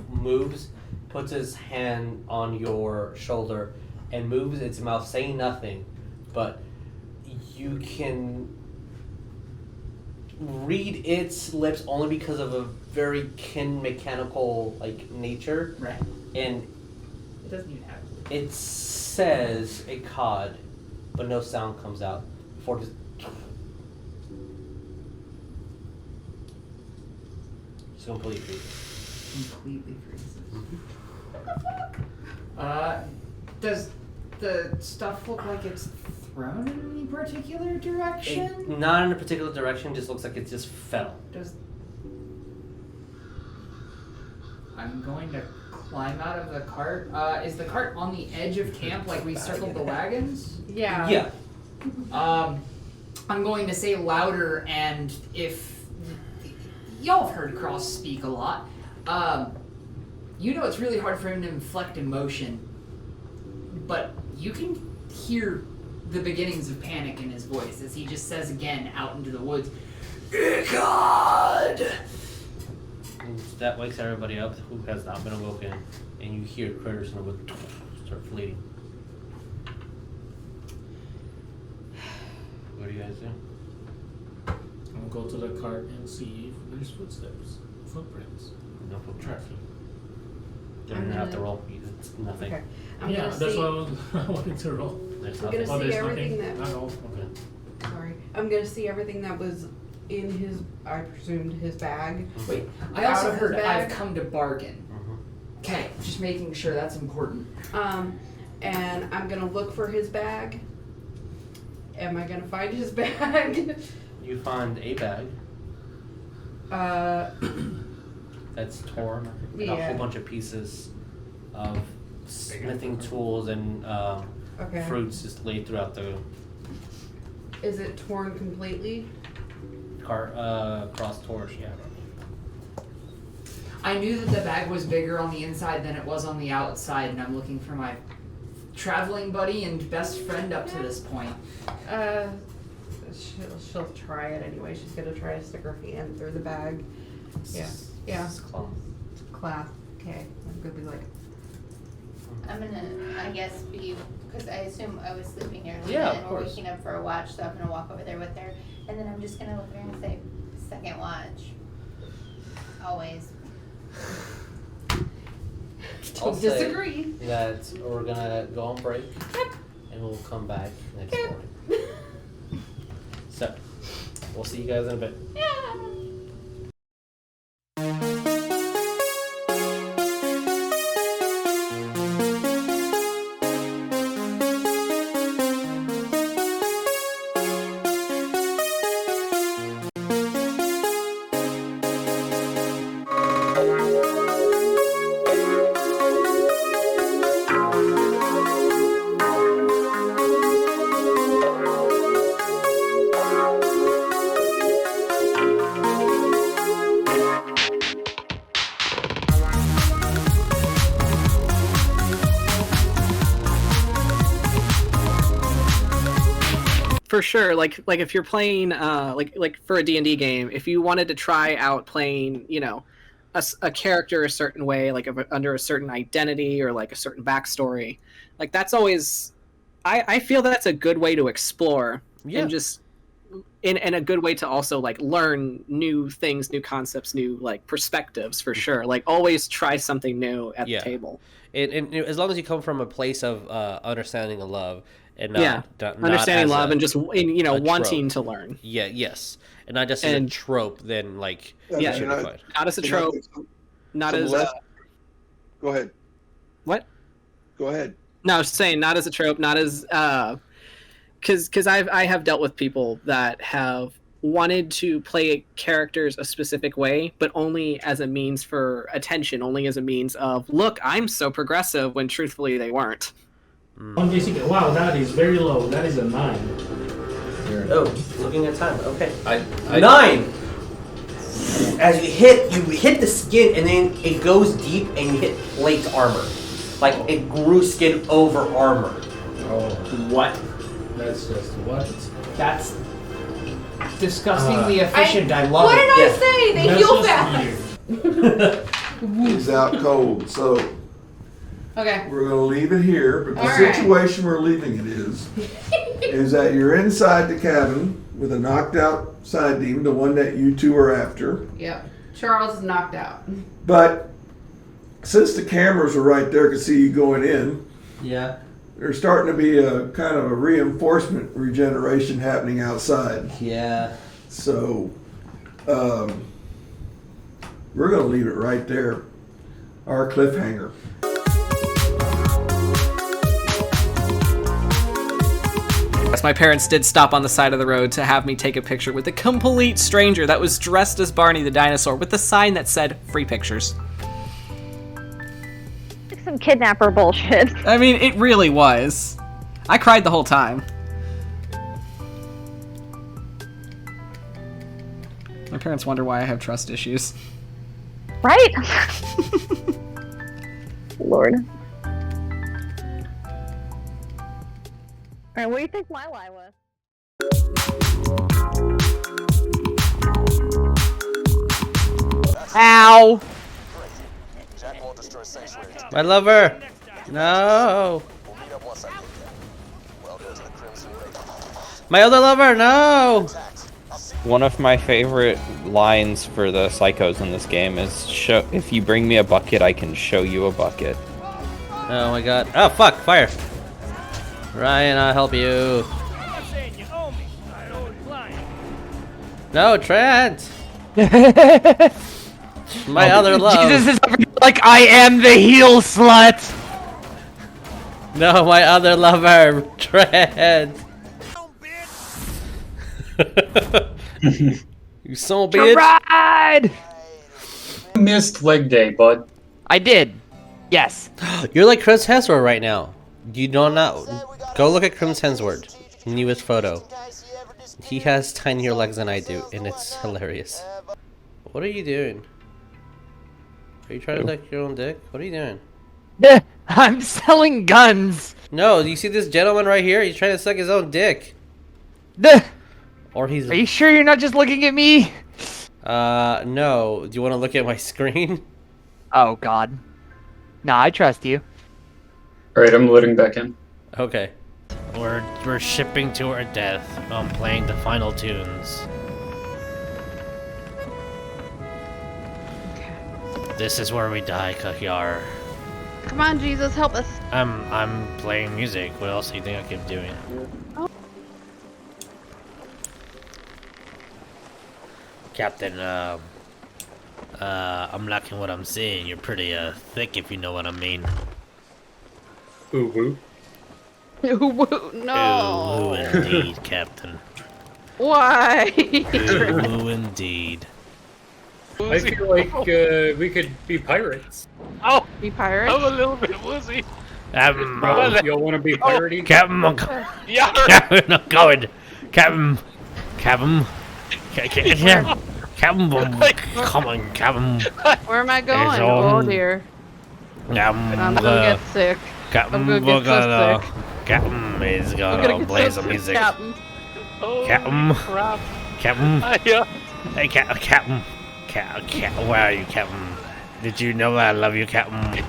moves, puts his hand on your shoulder, and moves its mouth, saying nothing, but you can read its lips only because of a very mechanical like nature. Right. And It doesn't even have to. it says a cod, but no sound comes out before just completely freezes. Completely freezes. Does the stuff look like it's thrown in any particular direction? Not in a particular direction, just looks like it just fell. I'm going to climb out of the cart. Is the cart on the edge of camp like we circled the wagons? Yeah. Yeah. I'm going to say louder, and if y'all have heard Cross speak a lot, you know it's really hard for him to inflect emotion, but you can hear the beginnings of panic in his voice as he just says again out into the woods, God! And that wakes everybody up who has not been awoken, and you hear critters in the woods start fleeing. What do you guys do? I'm gonna go to the cart and see if there's footprints. No foot Tracking. tracking. You I'm don't have to gonna- roll. It's nothing. Okay. I'm Yeah, gonna that's see. what I wanted to roll. There's I'm nothing. gonna Oh, see there's everything nothing? that- I know. Okay. Sorry. I'm gonna see everything that was in his, I presumed, his bag. Wait, I Out also of his heard bag? I've come to bargain. Mhm. Okay, just making sure that's important. And I'm gonna look for his bag. Am I gonna find his bag? You find a bag that's torn, and a Yeah. whole bunch of pieces of smithing tools and Okay. fruits just laid throughout the Is it torn completely? cross torch. Yeah. I knew that the bag was bigger on the inside than it was on the outside, and I'm looking for my traveling buddy and best friend up to this point. She'll try it anyway. She's gonna try to stick her hand through the bag. Yeah. Yeah. It's cloth. Class. Okay. I'm gonna be like, I'm gonna, I guess, because I assume I was sleeping here, Lena, Yeah, of and we're course. waking up for a watch, so I'm gonna walk over there with her, and then I'm just gonna look at her and say, second watch. Always. I'll don't say disagree. that we're gonna go on break, and we'll come back next Yep. morning. So, we'll see you guys in a bit. For sure, like if you're playing like for a D&D game, if you wanted to try out playing, a character a certain way, like under a certain identity or like a certain backstory. Like that's always, I feel that's a good way to explore and just in a good way to also like learn new things, new concepts, new like perspectives for sure. Like always try something new at the table. And as long as you come from a place of understanding and love, and not understanding not love and just wanting trope. to learn. Yes, and not just as a trope. Then like should be fine. Not as a trope. Not as. Go ahead. What? Go ahead. No, I was saying not as a trope, not as because I have dealt with people that have wanted to play characters a specific way, but only as a means for attention, only as a means of, look, I'm so progressive, when truthfully they weren't. On JC, wow, that is very low. That is a 9. Oh, looking at time. Okay. 9. As you hit the skin, and then it goes deep, and you hit plate armor, like it grew skin over armor. Oh, what? That's just what? That's disgustingly efficient. I love what it. What did I say? They heal fast. He's out cold, so Okay. we're going to leave it here. But the All right. situation we're leaving it is that you're inside the cabin with a knocked out side demon, the one that you two are after. Yep. Charles is knocked out. But since the cameras are right there, can see you going in. Yeah. There's starting to be a kind of a reinforcement regeneration happening outside. Yeah. So, we're going to leave it right there. Our cliffhanger. Yes, my parents did stop on the side of the road to have me take a picture with a complete stranger that was dressed as Barney the dinosaur with the sign that said free pictures. Some kidnapper bullshit. I mean, it really was. I cried the whole time. My parents wonder why I have trust issues. Right? Lord. Alright, what do you think my lie was? Ow! My lover! No! My other lover, no! One of my favorite lines for the psychos in this game is, if you bring me a bucket, I can show you a bucket. Oh my god. Oh fuck, fire! Ryan, I'll help you. No, Trent! My other love. Jesus is like, I am the heel slut! No, my other lover, Trent! You son of a bitch! Ride! You missed leg day, bud. I did. Yes. You're like Chris Hemsworth right now. You do not go look at Chris Hemsworth newest photo. He has tinier legs than I do, and it's hilarious. What are you doing? Are you trying to lick your own dick? What are you doing? I'm selling guns. No, you see this gentleman right here? He's trying to suck his own dick. Or he's. Are you sure you're not just looking at me? No. Do you want to look at my screen? Oh God. Nah, I trust you. Alright, I'm loading back in. Okay. We're shipping to our death. I'm playing the final tunes. This is where we die, Kakyar. Come on, Jesus, help us. I'm playing music. What else do you think I keep doing? Oh. Captain, I'm liking what I'm seeing. You're pretty thick, if you know what I mean. Ooh woo. Ooh, no. Ooh, indeed, Captain. Why? Ooh, indeed. I feel like we could be pirates. Oh, be pirates? I'm a little bit woozy. Y'all want to be piratey? Captain, yeah. Captain, I'm going. Captain, Captain, Captain, come on, Captain. Where am I going? Oh dear. I'm gonna get sick. Captain, I'm gonna get so sick. Captain is gonna play some music. Captain. Captain. Crap. Captain. Hey, Captain. Where are you, Captain? Did you know that I love you, Captain?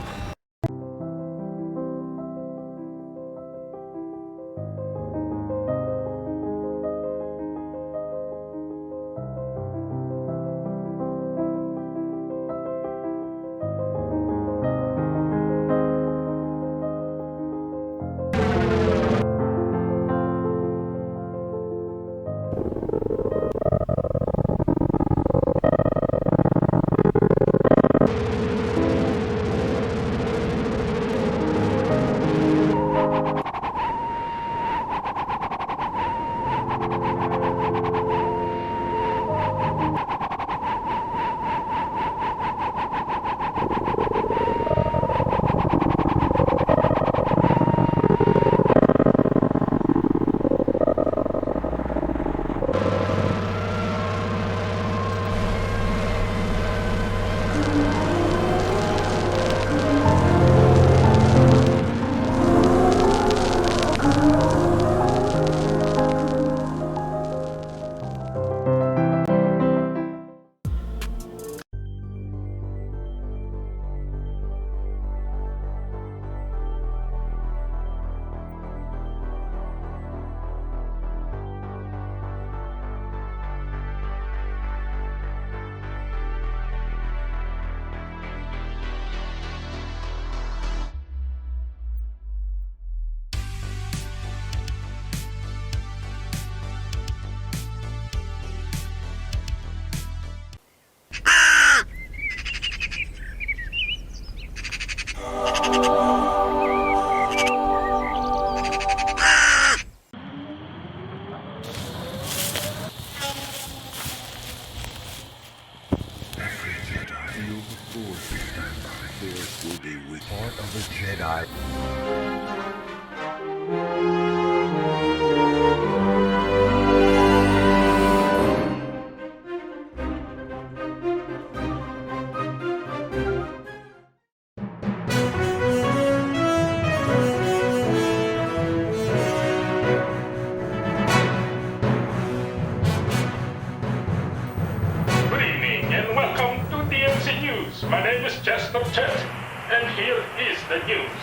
My name is Jess and here is the news.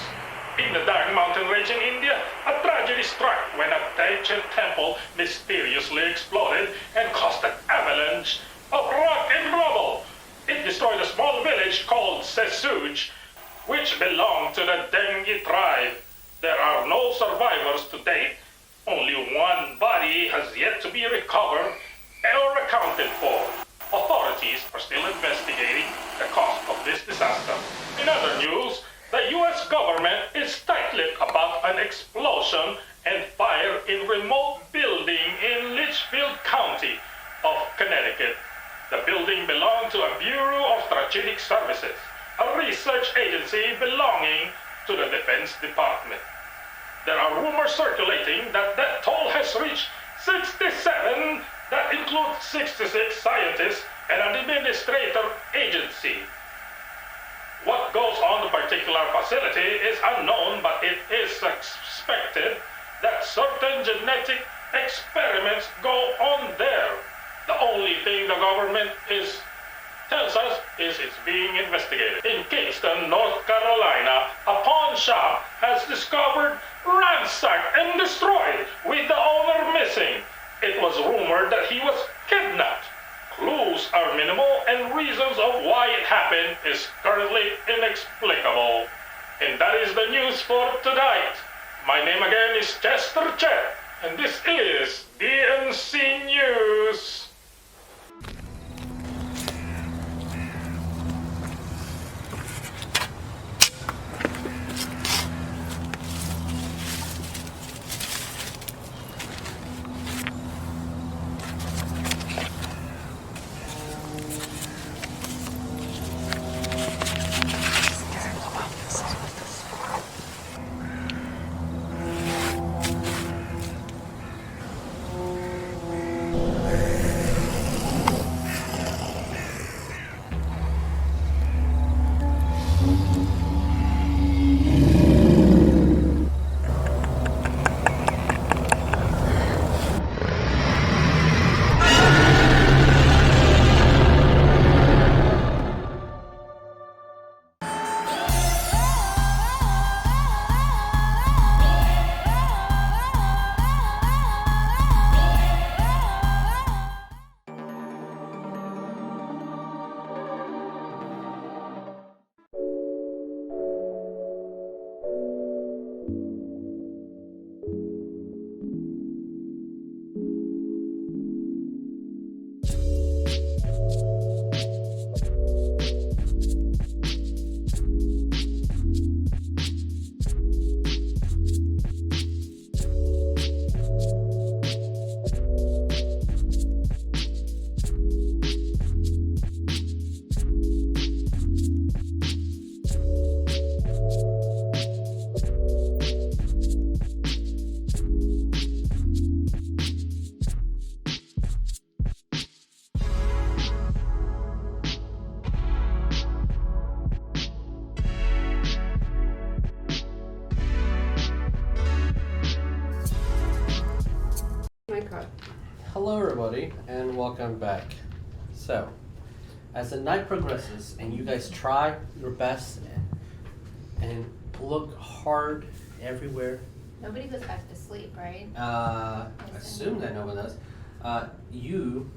In the Dark Mountain range in India, a tragedy struck when an ancient temple mysteriously exploded and caused an avalanche of rock and rubble. It destroyed a small village called Sesuj, which belonged to the Dengi tribe. There are no survivors to date. Only one body has yet to be recovered or accounted for. Authorities are still investigating the cause of this disaster. In other news, the U.S. government is tight-lipped about an explosion and fire in remote building in Litchfield County of Connecticut. The building belonged to a Bureau of Strategic Services, a research agency belonging to the Defense Department. There are rumors circulating that that toll has reached 67, that includes 66 scientists and an administrator agency. What goes on the particular facility is unknown, but it is suspected that certain genetic experiments go on there. The only thing the government tells us is it's being investigated. In Kingston, North Carolina, a pawn shop has discovered, ransacked, and destroyed with the owner missing. It was rumored that he was kidnapped. Clues are minimal and reasons of why it happened is currently inexplicable. And that is the news for tonight. My name again is Chester Chet, and this is DNC News. my card. Hello, everybody, and welcome back. So, as the night progresses, and you guys try your best and look hard everywhere. Nobody goes back to sleep, right? I assume that no one does. You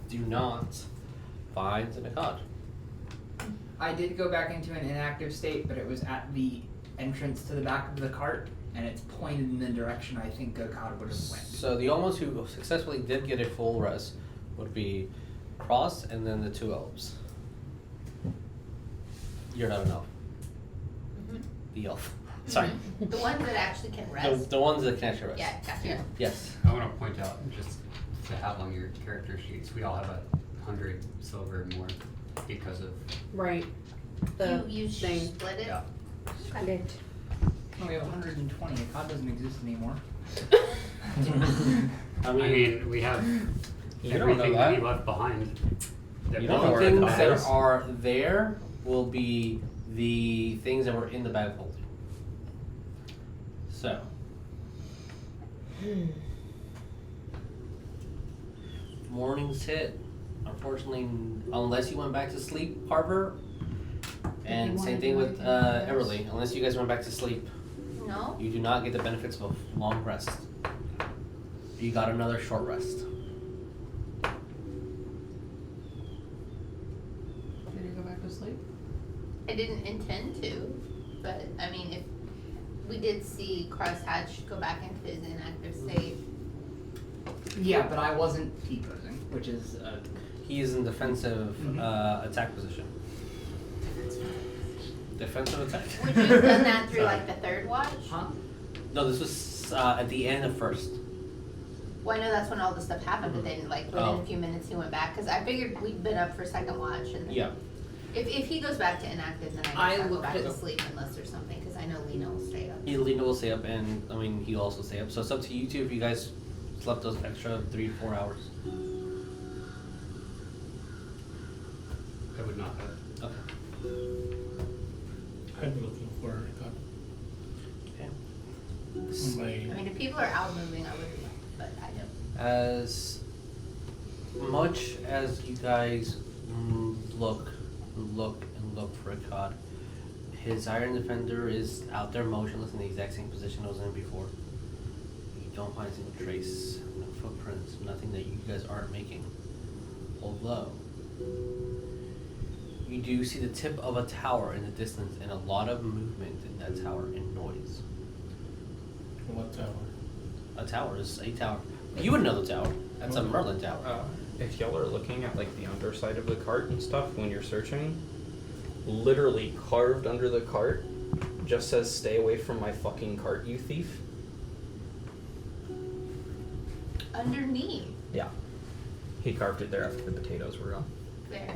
do not find the card. I did go back into an inactive state, but it was at the entrance to the back of the cart, and it's pointed in the direction I think Gaunt would have went. So the almost who successfully did get a full rest would be Cross and then the 2 elves. You're not an elf. Mm-hmm. The elf. Sorry. The ones that actually can rest. The ones that can actually rest. Yeah, gotcha. Yes. I want to point out, just to have on your character sheets, we all have 100 silver and more because of... Right. You split it? Yeah. Okay. Oh, we have 120. The cod doesn't exist anymore. I mean, we have You don't know everything that. we left behind. You The don't know where things the that is. are there will be the things that were in the bag of holding. So. Morning's hit. Unfortunately, unless you went back to sleep, Carver. And same thing with Everlee. Unless you guys went back to sleep, No? you do not get the benefits of a long rest. You got another short rest. Did you go back to sleep? I didn't intend to, but I mean, if we did see Crosshatch go back into his inactive state. Yeah, but I wasn't T-posing, which is... He is in defensive attack position. Defensive attack. Would you have done that through like the third watch? Huh? No, this was at the end of first. Well, I know that's when all this stuff happened, but then like within a few minutes he went back, because I figured we'd been up for second watch. And then Yeah. If he goes back to inactive, then I guess I'll go back to sleep unless there's something, because I know Lena will stay up. Lena will stay up, and I mean he'll also stay up. So it's up to you two if you guys slept those extra 3-4 hours. I would not have. Okay. I'm looking for a card. Okay. I mean, if people are out moving, I would, but I don't. As much as you guys look for a cod, his Iron Defender is out there motionless in the exact same position it was in before. You don't find a single trace, no footprints, nothing that you guys aren't making. Although, you do see the tip of a tower in the distance and a lot of movement in that tower and noise. What tower? A tower is a tower. You would know the tower. That's a Merlin tower. If y'all are looking at like the underside of the cart and stuff when you're searching, literally carved under the cart just says "Stay away from my fucking cart, you thief." Underneath. Yeah. He carved it there after the potatoes were gone. There.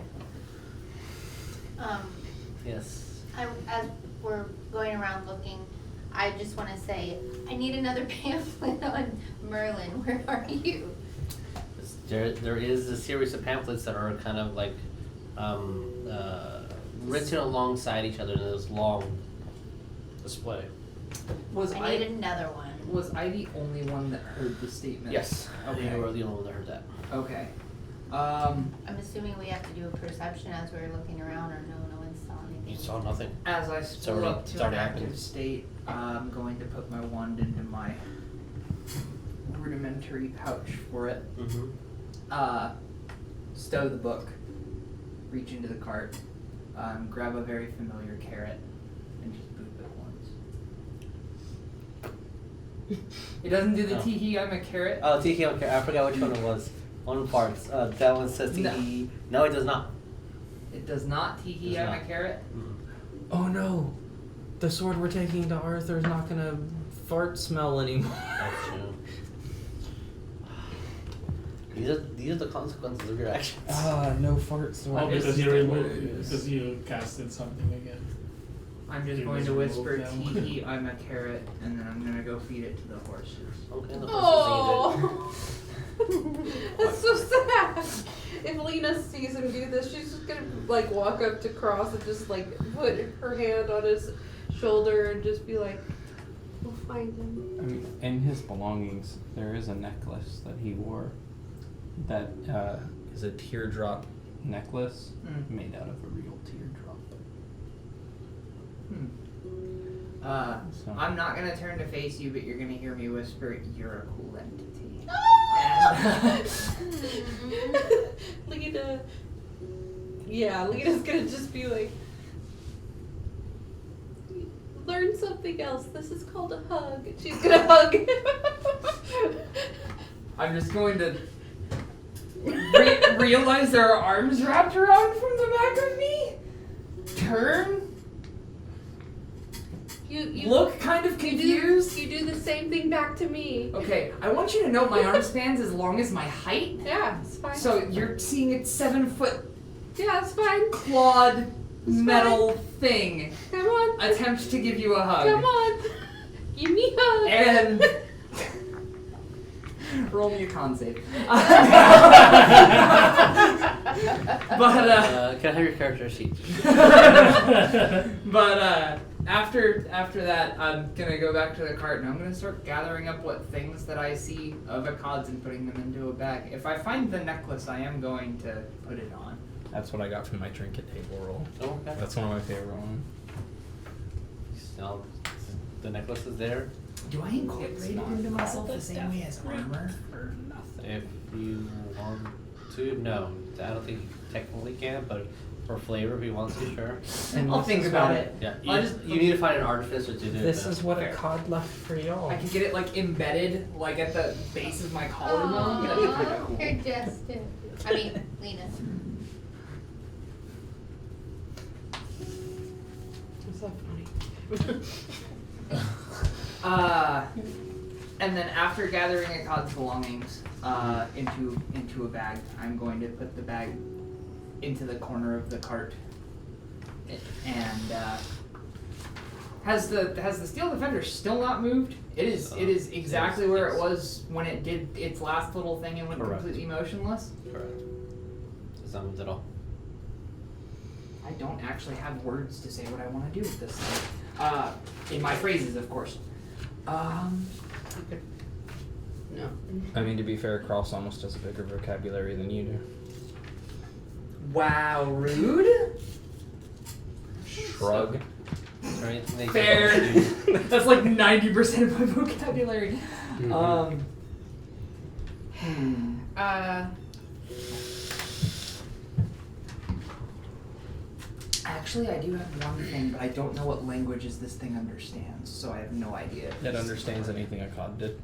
Yes. As we're going around looking, I just want to say, I need another pamphlet on Merlin. Where are you? There is a series of pamphlets that are kind of like written alongside each other in this long display. I need another one. Was I the only one that heard the statement? Yes. Okay. You were the only one that heard that. Okay. I'm assuming we have to do a perception as we're looking around, or no one saw anything. You saw nothing. As I It's spool already- up it's to an already active happened. state, I'm going to put my wand into my rudimentary pouch for it. Mm-hmm. Stow the book, reach into the cart, grab a very familiar carrot, and just boop it once. It doesn't do the No. tee-hee, I'm a carrot. Oh, tee okay. I forgot which one it was. One part. That one says tee. No, it does not. It does not tee-hee, Does I'm not. a carrot. Oh no, the sword we're taking to Arthur is not gonna fart smell anymore. That's true. These are the consequences of your actions. No fart smell. Oh, because you casted something again. I'm just You going to just whisper, remove them. tee-hee, I'm a carrot, and then I'm going to go feed it to the horses. Okay, the horses Oh, that's so sad. If Lena sees him do this, she's just gonna like walk up to Cross and just like put her hand on his shoulder and just be like, We'll find him. I mean, in his belongings, there is a necklace that he wore that is a teardrop necklace made out of a real teardrop. I'm not gonna turn to face you, but you're gonna hear me whisper, "You're a cool entity." Lena. Yeah, Lena's gonna just be like, learn something else. This is called a hug. She's gonna hug him. I'm just going to realize there are arms wrapped around from the back of me. Turn. You look kind of confused. You do the same thing back to me. Okay, I want you to know my arm span's as long as my height. Yeah, it's fine. So you're seeing it 7 foot. Yeah, it's fine. Clawed metal thing. Come on. Attempt to give you a hug. Come on. Give me a hug. And roll me a con save. But can I have your character sheet? But after that, I'm gonna go back to the cart and I'm gonna start gathering up what things that I see of Akad's and putting them into a bag. If I find the necklace, I am going to put it on. That's what I got from my trinket table roll. Oh, okay. That's one of my favorite ones. So, the necklace is there. Do I incorporate it into myself the same way as armor? Or nothing. If you want to, no. I don't think you technically can, but for flavor, if you want to, sure. And I'll think about it. Yeah, you need to find an artificer to do This that. is what a cod left for y'all. I can get it like embedded, like at the base of my collarbone. That'd be kind of cool. You're just. I mean, Lena. It's so funny. And then after gathering Akad's belongings into a bag, I'm going to put the bag into the corner of the cart. And has the steel defender still not moved? It is exactly where it was when it did its last little thing and went completely motionless. Correct. It's not moved at all. I don't actually have words to say what I want to do with this thing. In my phrases, of course. No. I mean, to be fair, Cross almost has a bigger vocabulary than you do. Wow, rude? Shrug. Fair. That's like 90% of my vocabulary. Actually, I do have one thing, but I don't know what languages this thing understands, so I have no idea. It understands anything a cod did.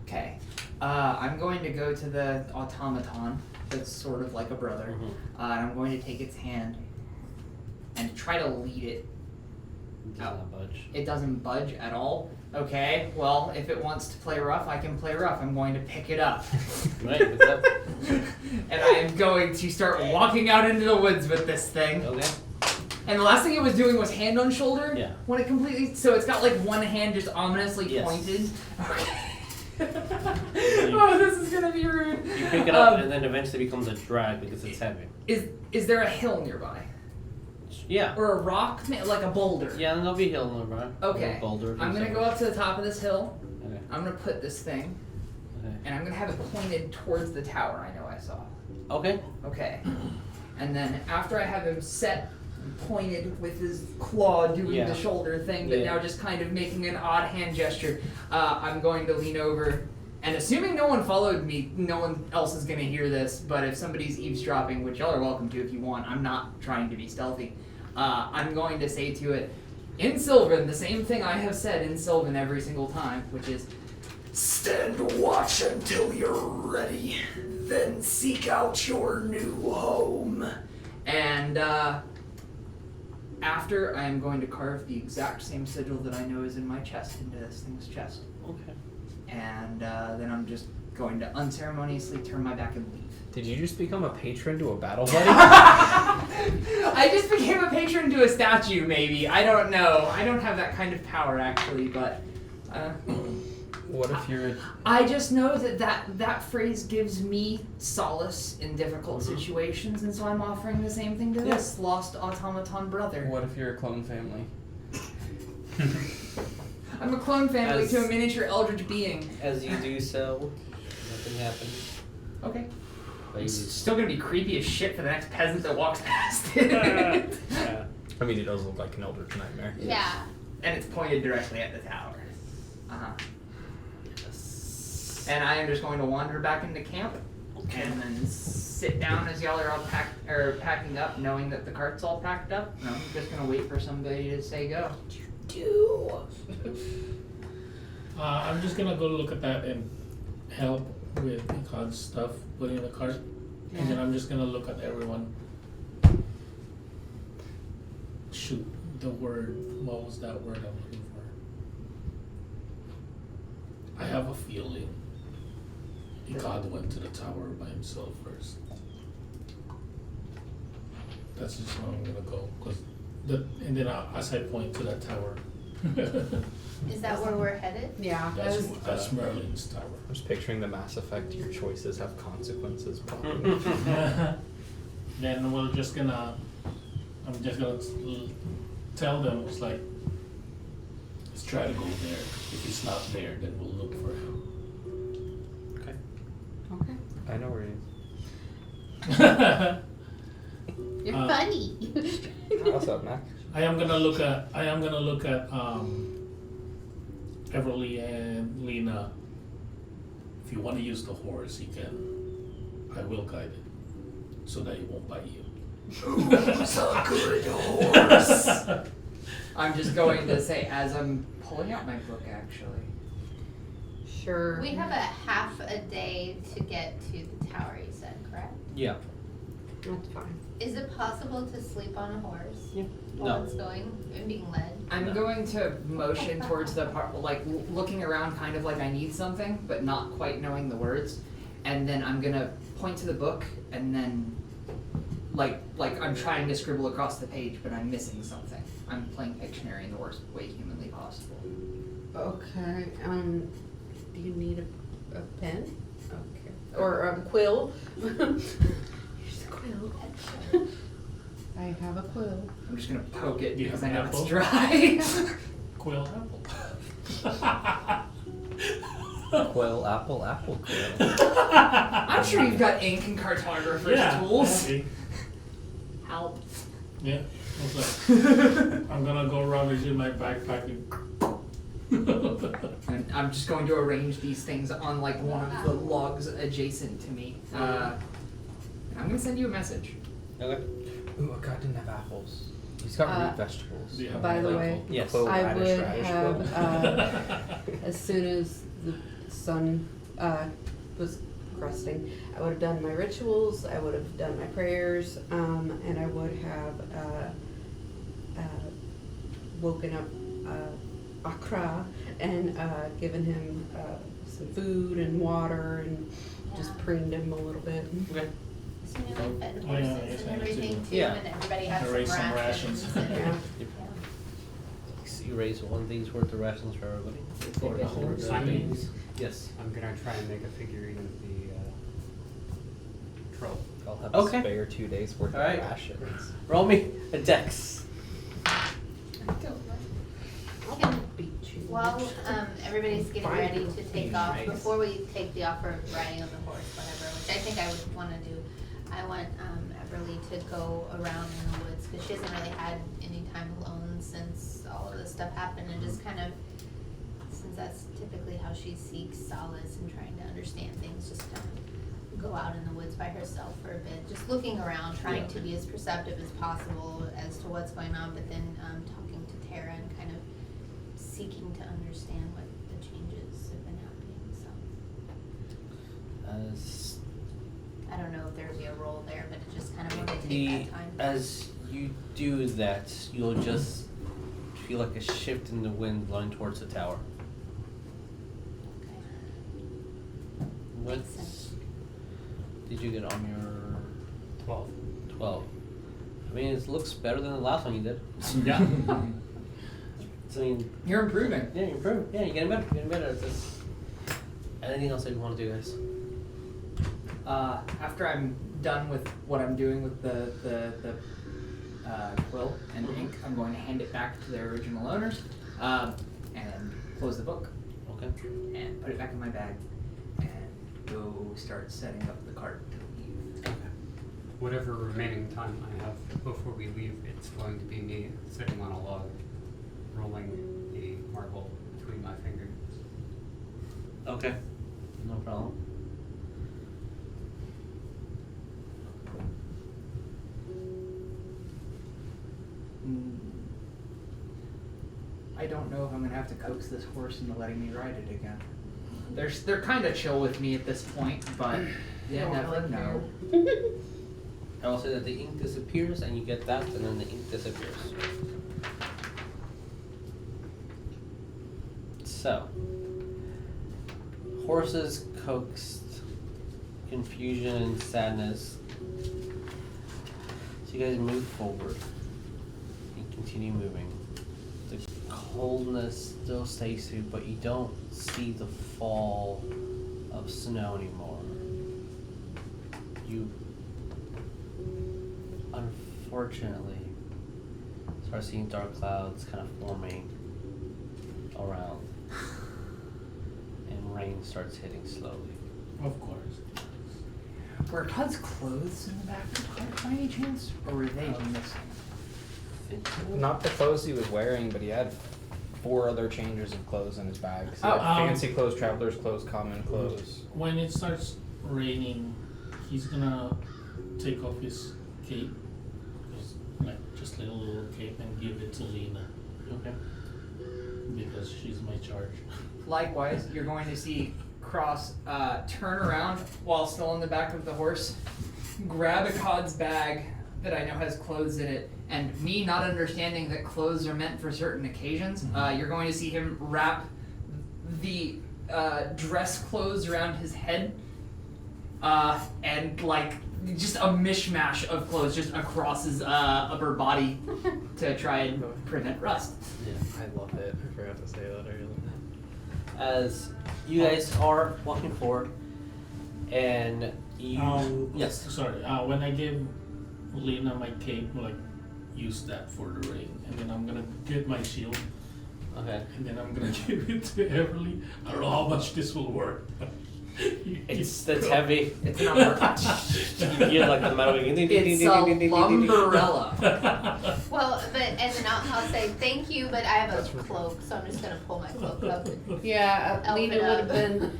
Okay. I'm going to go to the automaton that's sort of like a brother, and I'm going to take its hand and try to lead it. It does not budge. It doesn't budge at all? Okay, well, if it wants to play rough, I can play rough. I'm going to pick it up. Right, pick it up. And I am going to start walking out into the woods with this thing. Okay. And the last thing it was doing was hand on shoulder. Yeah. When it completely, so it's got like one hand just ominously Yes. pointed. Okay. Oh, this is gonna be rude. You pick it up and then eventually becomes a drag because it's heavy. Is there a hill nearby? Yeah. Or a rock, like a boulder? Yeah, there'll be a hill nearby. Okay. A boulder. I'm gonna go up to the top of this hill. Okay. I'm gonna put this thing, and I'm gonna have it pointed towards the tower I know I saw. Okay. Okay. And then after I have him set, pointed with his claw doing the shoulder thing, but now just kind of making an odd hand gesture, I'm going to lean over, and assuming no one followed me, no one else is going to hear this, but if somebody's eavesdropping, which y'all are welcome to if you want, I'm not trying to be stealthy, I'm going to say to it, in Sylvan, the same thing I have said in Sylvan every single time, which is, stand watch until you're ready, then seek out your new home. And, after, I am going to carve the exact same sigil that I know is in my chest into this thing's chest. Okay. And then I'm just going to unceremoniously turn my back and leave. Did you just become a patron to a battle buddy? I just became a patron to a statue, maybe. I don't know. I don't have that kind of power, actually, but... What if you're... I just know that phrase gives me solace in difficult situations, and so I'm offering the same thing to this lost automaton brother. What if you're a clone family? I'm a clone family to a miniature eldritch being. As you do so, nothing happens. Okay. But It's you still gonna be creepy as shit for the next peasant that walks past it. Yeah. I mean, it does look like an eldritch nightmare. Yeah. And it's pointed directly at the tower. Uh-huh. And I am just going to wander back into camp and then sit down as y'all are all packing up, knowing that the cart's all packed up. And I'm just gonna wait for somebody to say go. I'm just gonna go look at that and help with Ecod's stuff, putting in the cart. And then I'm just gonna look at everyone. Shoot, the word. What was that word I'm looking for? I have a feeling Ecod went to the tower by himself first. That's just where I'm gonna go. And then as I point to that tower. Is that where we're headed? Yeah. That's Merlin's tower. I'm just picturing the Mass Effect. Your choices have consequences. Then I'm just gonna tell them, it's like, let's try to go there. If he's not there, then we'll look for him. Okay. Okay. I know where he is. You're funny. What's up, Mac? I am gonna look at Everlee and Lena. If you want to use the horse, you can. I will guide it so that it won't bite you. Who's a good horse? I'm just going to say, as I'm pulling out my book, actually. Sure. We have a half a day to get to the tower, you said, correct? Yeah. That's fine. Is it possible to sleep on a horse? Yeah. While No. it's going and being led? I'm going to motion towards the part, like looking around kind of like I need something, but not quite knowing the words. And then I'm gonna point to the book and then like I'm trying to scribble across the page, but I'm missing something. I'm playing Pictionary in the worst way humanly possible. Okay. Do you need a pen? Okay. Or a quill? Here's a quill. I have a quill. I'm just gonna poke it You because have I know an it's apple? dry. Quill apple. Quill, apple, quill. I'm sure you've got ink and cartographer's tools. maybe. Help. Yeah. What's that? I'm gonna go rummage in my backpack And I'm just going to arrange these things on like one of the logs adjacent to me. I'm gonna send you a message. Okay. Ooh, a guy didn't have apples. He's got root vegetables. Do you have By the any way, apple? Yes. Quill, I radish, would radish, have, quill. as soon as the sun was cresting, I would have done my rituals, I would have done my prayers, and I would have woken up Akra and given him some food and water and just preened him a little bit. Okay. So you know, we fed Oh, yeah, horses yes, and I everything do. too, Yeah. and everybody has Raise some some rations. rations. and- Yeah. So you raise 1 day's worth of rations for everybody. For the whole Simon's. Yes. I'm gonna try and make a figurine of the troll. I'll have Okay. a spare 2 days worth Alright. of rations. Roll me a dex. Can- Beat you. While everybody's getting Fine. ready to take off, Nice. before we take the offer of riding on the horse, whatever, which I think I would want to do, I want Everlee to go around in the woods because she hasn't really had any time alone since all of this stuff happened, and just kind of, since that's typically how she seeks solace and trying to understand things, just kind of go out in the woods by herself for a bit, just looking around, trying to be as perceptive as possible as to what's going on, but then talking to Tara and kind of seeking to understand what the changes have been happening. So I don't know if there would be a role there, but it just kind of wanted to take that time. As you do that, you'll just feel like a shift in the wind blowing towards the tower. Okay. What Makes sense. did you get on your 12. 12? I mean, it looks better than the last one you did. Yeah. So, I mean, You're improving. yeah, you're improving. Yeah, you're getting better. You're getting better at this. Anything else that you want to do, guys? After I'm done with what I'm doing with the quill and ink, I'm going to hand it back to their original owners and close the book, Okay. and put it back in my bag, and go start setting up the cart to leave. Whatever remaining time I have before we leave, it's going to be me sitting on a log, rolling a marble between my fingers. Okay. No problem. I don't know if I'm gonna have to coax this horse into letting me ride it again. They're kind of chill with me at this point, but you never know. I will say that the ink disappears, and you get that, and then the ink disappears. So, horses coaxed, confusion and sadness. So you guys move forward. You continue moving. The coldness still stays through, but you don't see the fall of snow anymore. You unfortunately start seeing dark clouds kind of forming around, and rain starts hitting slowly. Of course. Were Todd's clothes in the back of the cart by any chance, or were they missing? Not the clothes he was wearing, but he had 4 other changes of clothes in his bag. So he Oh, had fancy clothes, traveler's clothes, common clothes. When it starts raining, he's gonna take off his cape, just a little cape, and give it to Lena. Okay. Because she's my charge. Likewise, you're going to see Cross turn around while still on the back of the horse, grab a Cod's bag that I know has clothes in it, and me not understanding that clothes are meant for certain occasions, you're going to see him wrap the dress clothes around his head, and just a mishmash of clothes just across his upper body to try and prevent rust. Yeah. I love it. I forgot to say that earlier. As you guys are walking forward, and you yes. Sorry. When I gave Lena my cape, use that for the rain, and then I'm gonna get my shield. Okay. And then I'm gonna give it to Everlee. I don't know how much this will work. It's heavy. It's an umbrella. You're like the metal. It's a lumbrella. Well, and then I'll say thank you, but I have a cloak, so I'm just gonna pull my cloak up. Yeah, Elf Lena it would up. have been.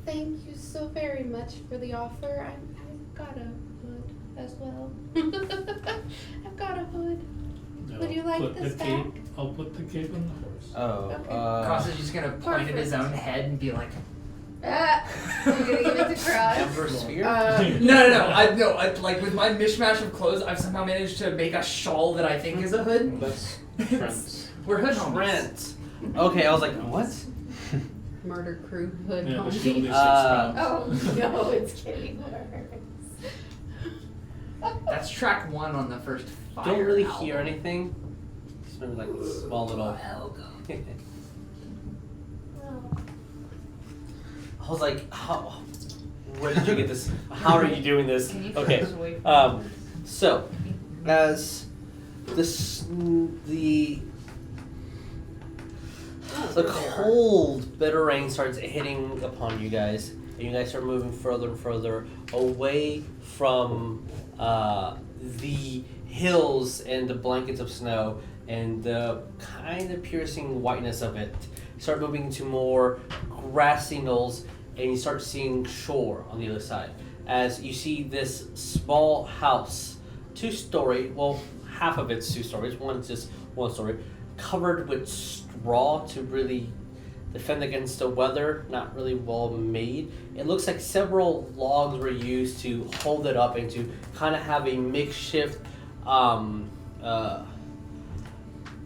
Thank you so very much for the offer. I've got a hood as well. I've got a hood. Would you like this back? I'll put the cape on the horse. Oh. Okay. Cross is just gonna point at his own head and be like, You're gonna give it to Cross. Emperor Sphere? No. I like with my mishmash of clothes, I've somehow managed to make a shawl that I think is a hood. That's Trent. We're hood homies. Trent. Okay, I was like, what? Murder crew hood. Yeah, the homie. shield is 6 Uh, pounds. Oh no, it's getting worse. That's track 1 on the first Fire Don't really album. hear anything. Just maybe like a small little. I was like, how? Where did you get this? How are you doing this? Can you Okay. press away? So, as the cold, bitter rain starts hitting upon you guys, and you guys start moving further and further away from the hills and the blankets of snow and the kind of piercing whiteness of it. You start moving into more grassy knolls, and you start seeing shore on the other side. As you see this small house, 2-story, well, half of it's 2 stories, one's just 1 story, covered with straw to really defend against the weather, not really well made. It looks like several logs were used to hold it up and to kind of have a makeshift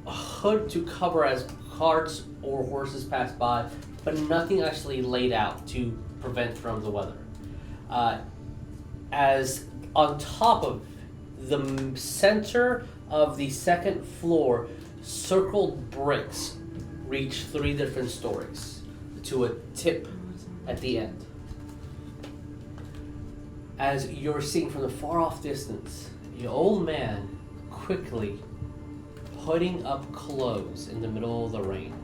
hood to cover as carts or horses pass by, but nothing actually laid out to prevent from the weather. As on top of the center of the 2nd floor, circled bricks reach 3 different stories to a tip at the end. As you're seeing from the far off distance, the old man quickly putting up clothes in the middle of the rain.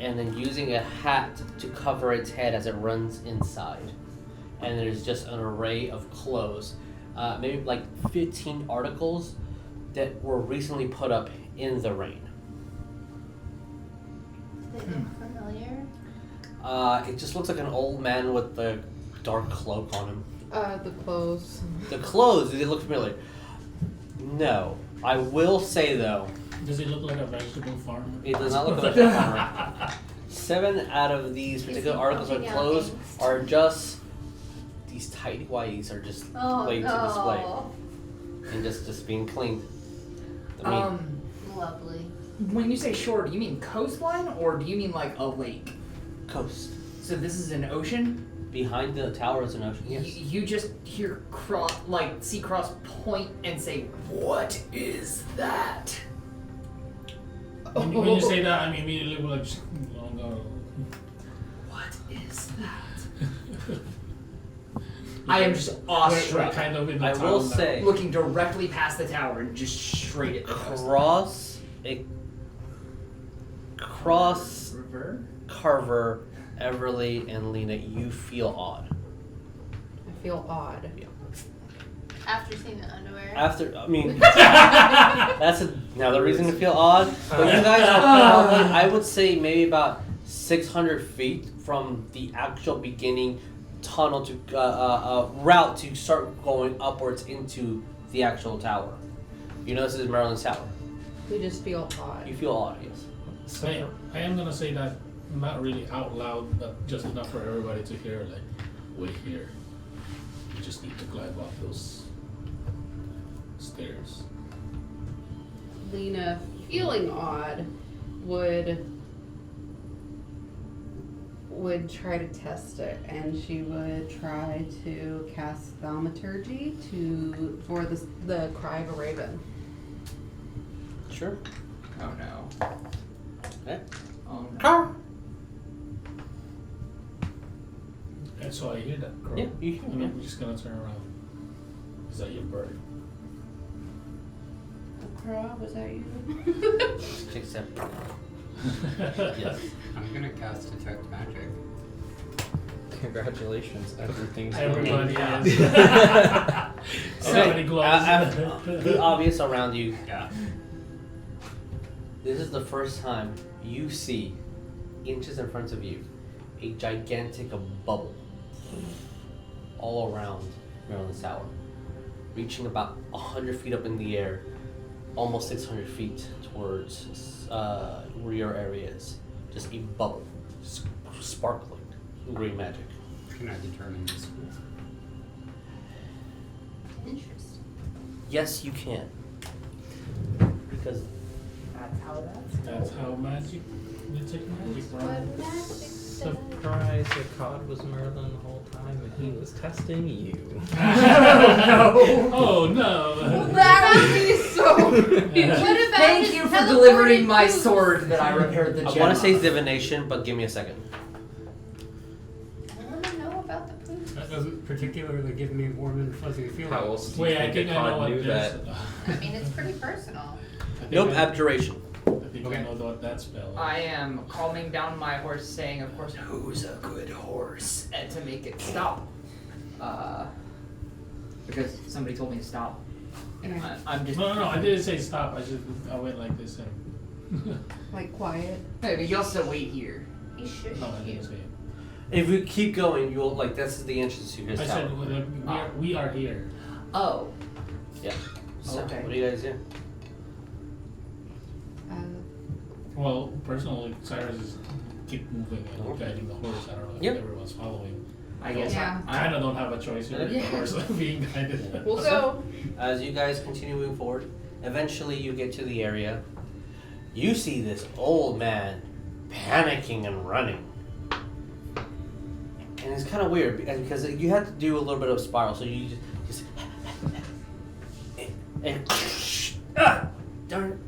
and then using a hat to cover its head as it runs inside. And there's just an array of clothes, maybe like 15 articles that were recently put up in the rain. Does it look familiar? It just looks like an old man with the dark cloak on him. The clothes. The clothes, they look familiar. No. I will say though, Does it look like a vegetable farmer? it does not look like a farmer. 7 out of these particular articles of clothes are just these tidy whities are just laid to display and just being cleaned. I mean, Lovely. When you say shore, do you mean coastline or do you mean like a lake? coast. So this is an ocean? Behind the tower is an ocean. Yes. You just hear Seacross point and say, "What is that?" When you say that, I mean immediately we're like, oh no. What is that? I am just awestruck. We're kind of in the I will say, looking directly past the tower and just straight at the Cross, River? Carver, Everlee, and Lena, you feel odd. I feel odd. Yeah. After seeing the underwear. That's another reason to feel odd. But you guys are probably, I would say, maybe about 600 feet from the actual beginning tunnel to route to start going upwards into the actual tower. You know this is Merlin's tower. We just feel odd. You feel odd, yes. I am gonna say that not really out loud, but just enough for everybody to hear. Like, wait here. You just need to climb up those stairs. Lena, feeling odd, would try to test it, and she would try to cast thaumaturgy for the cry of a raven. Sure. Oh no. Okay. Oh no. Car. And so I hear that crow. Yeah, you hear And it. I'm just gonna turn around. Is that your bird? Crow, was that you? Except. Yes. I'm gonna cast Detect Magic. Congratulations, everything's Everybody moving. is. Somebody glows. The obvious around you. Yeah. This is the first time you see, inches in front of you, a gigantic bubble all around Merlin's tower, reaching about 100 feet up in the air, almost 600 feet towards where your area is. Just a bubble, sparkling green magic. Can I determine the school? Interesting. Yes, you can. Because That's how magic. Detect magic. Surprise, your card was Merlin the whole time and he was testing you. Oh no! That would be so. Thank you for delivering my sword that I repaired the gem. I want to say on. divination, but give me a second. I want to know about the poop. That doesn't particularly give me warm and fuzzy feelings. How else do you Wait, I think think a I know card what knew this. that? I mean, it's pretty personal. Nope, abjuration. I think I know what that spell is. I am calming down my horse, saying, of course, who's a good horse? And to make it stop. Because somebody told me to stop. And I'm just. No, I didn't say stop. I went like this and. Like quiet. Hey, but you also wait here. He should No, I you. didn't say it. If we keep going, you'll this is the entrance to his I tower. said we are here. Oh. Yeah. So, Okay. what do you guys do? Well, personally, Saerus is keep moving and guiding the horse. I don't know if Yep. everyone's following. I guess Yeah. I kind of don't have a choice here. The horse is being guided. We'll go. As you guys continue moving forward, eventually you get to the area. You see this old man panicking and running. And it's kind of weird because you have to do a little bit of spiral, so you just darn it.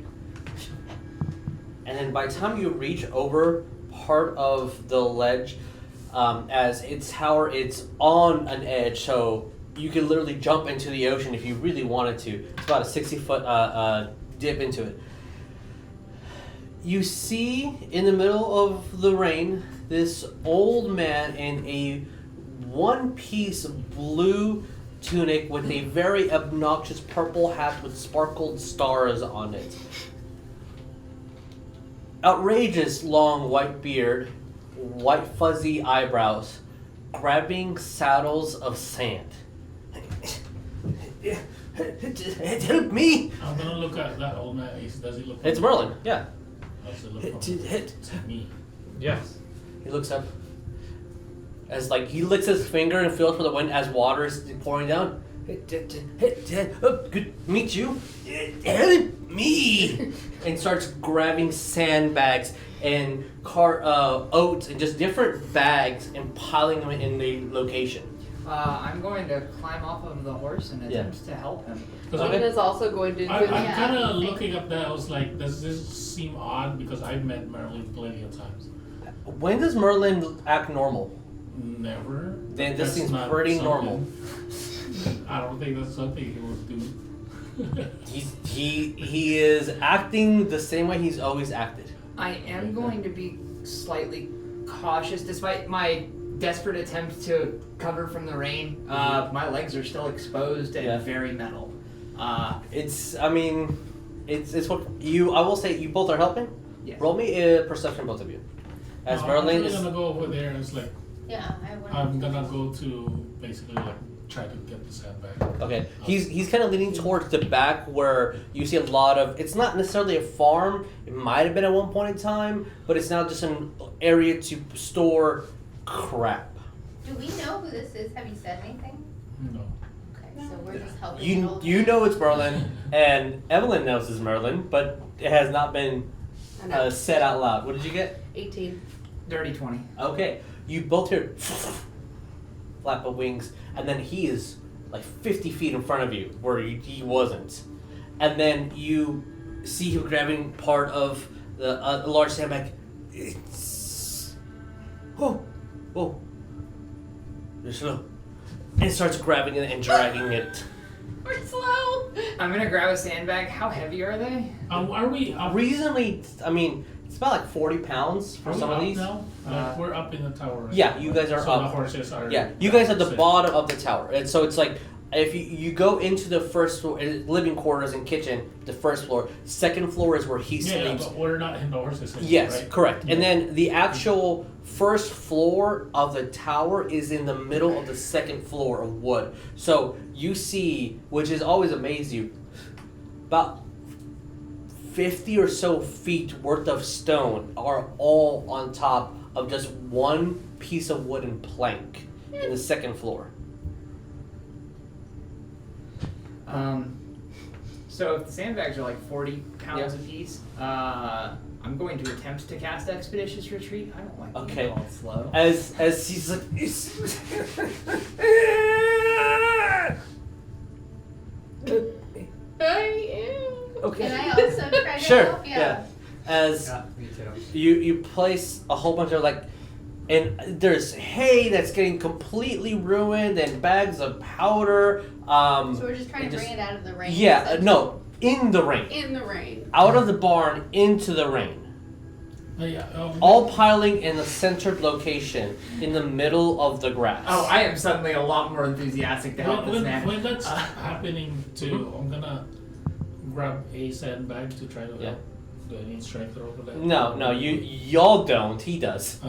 And then by the time you reach over part of the ledge, as its tower, it's on an edge, so you could literally jump into the ocean if you really wanted to. It's about a 60-foot dip into it. You see in the middle of the rain this old man in a one-piece blue tunic with a very obnoxious purple hat with sparkled stars on it. Outrageous long white beard, white fuzzy eyebrows, grabbing saddles of sand. Help me! I'm gonna look at that old man. Does he look? It's Merlin, yeah. Does it look like me? Yes. He looks up. As like he licks his finger and feels for the wind as water is pouring down. Good to meet you. Help me! And starts grabbing sandbags and oats and just different bags and piling them in the location. I'm going to climb off of the horse and attempt to help him. Logan is also going to. I'm kind of looking up that. I was like, does this seem odd? Because I've met Merlin plenty of times. When does Merlin act normal? Never. Then this seems pretty normal. I don't think that's something he would do. He is acting the same way he's always acted. I am going to be slightly cautious, despite my desperate attempt to cover from the rain. My legs are still exposed and very metal. It's what you. I will say you both are helping. Yes. Roll me a perception, both of you. As Merlin I'm is gonna go over there and it's like. Yeah, I'm gonna go to basically like try to get the sandbag. Okay, he's kind of leaning towards the back where you see a lot of. It's not necessarily a farm. It might have been at one point in time, but it's now just an area to store crap. Do we know who this is? Have you said anything? No. Okay, so we're just helping. You know it's Merlin, and Evelyn knows it's Merlin, but it has not been said out loud. What did you get? 18. Dirty 20. Okay, you both hear flap of wings, and then he is like 50 feet in front of you where he wasn't, and then you see him grabbing part of the large sandbag. Oh, you're slow. And starts grabbing it and dragging it. We're slow. I'm gonna grab a sandbag. How heavy are they? Are we reasonably? I mean, it's about like 40 pounds for some of these. Now? We're up in the tower. Right? Yeah, you guys are so up. The horses are. Yeah, you guys are at the bottom of the tower, and so it's like if you go into the first floor, living quarters and kitchen, the first floor. Second floor is where he sleeps. Yeah, but we're not in the horses. Yes, right? correct. And then the actual first floor of the tower is in the middle of the second floor of wood. So you see, which has always amazed you, about 50 or so feet worth of stone are all on top of just one piece of wooden plank in the second floor. So if the sandbags are like 40 pounds apiece, I'm going to attempt to cast Expeditious Retreat. I don't like being called slow. As he's like, Okay. Can I also try to sure. help? Yeah. As me too. you place a whole bunch of like, and there's hay that's getting completely ruined and bags of powder. So we're just trying to bring it out of the rain. Yeah. No. In the rain. In the rain. Out of the barn into the rain. All piling in a centered location in the middle of the grass. Oh, I am suddenly a lot more enthusiastic to help this man. When that's happening too, I'm gonna grab a sandbag to try to help. Do I need strength over that? No, y'all don't. He does.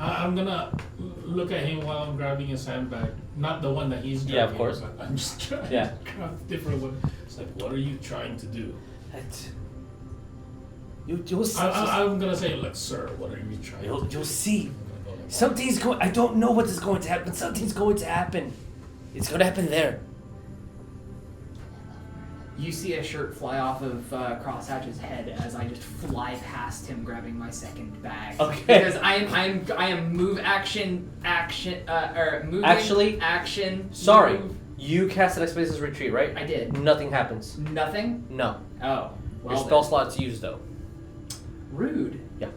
I'm gonna look at him while I'm grabbing a sandbag. Not the one that he's grabbing. Yeah, of course. But I'm just trying to grab a different one. It's like, what are you trying to do? I'm gonna say, like, sir, what are you trying to do? You'll see. Something's going. I don't know what is going to happen. Something's going to happen. It's going to happen there. You see a shirt fly off of Crosshatch's head as I just fly past him, grabbing my second bag. Okay. Because I am move action or moving action. Sorry. Move. You cast an Expeditious Retreat, right? I did. Nothing happens. Nothing? No. Oh. Well, your spell slot's used though. Rude. Yeah.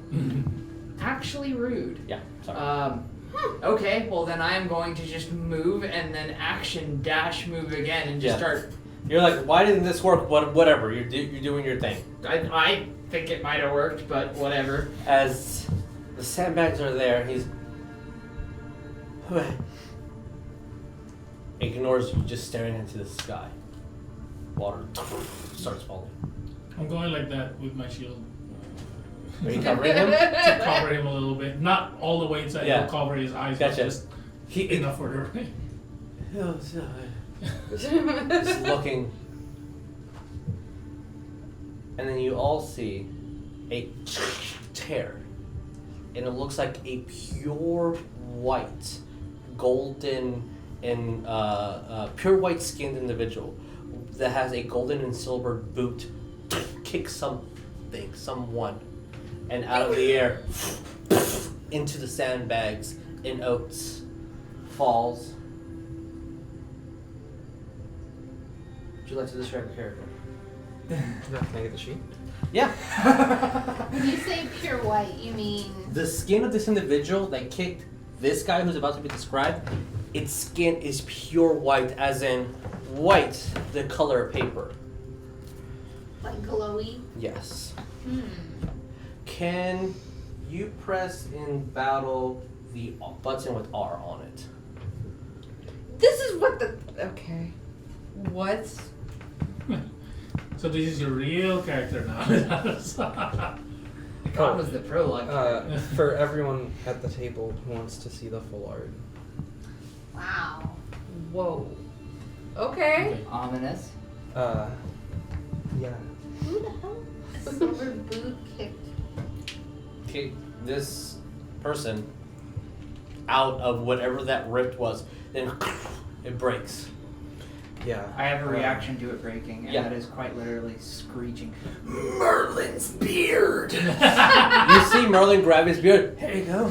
Actually rude. Yeah. Sorry. Okay. Well, then I am going to just move and then action dash move again and just start. You're like, why didn't this work? Whatever. You're doing your thing. I think it might have worked, but whatever. As the sandbags are there, he's ignores you, just staring into the sky. Water starts falling. I'm going like that with my shield. Are you covering him? To cover him a little bit. Not all the way inside, Yeah. to cover his eyes. Gotcha. Just enough for the rain. Just looking. And then you all see a tear. And it looks like a pure white, golden, and pure white skinned individual that has a golden and silver boot kicks someone, and out of the air into the sandbags and oats falls. Would you like to describe your character? Can I get the sheet? Yeah. When you say pure white, you mean The skin of this individual that kicked this guy who's about to be described, its skin is pure white, as in white, the color of paper. like glowy? Yes. Hmm. Can you press in battle the button with R on it? This is what the. Okay. What? So this is your real character now. God was the prologue. For everyone at the table who wants to see the full art. Wow. Whoa. Okay. Ominous. Yeah. Who the hell? Silver boot kicked. Kick this person out of whatever that rift was, then it breaks. Yeah. I have a reaction to it breaking, and Yeah. that is quite literally screeching. Merlin's beard! You see Merlin grab his beard. Here you go.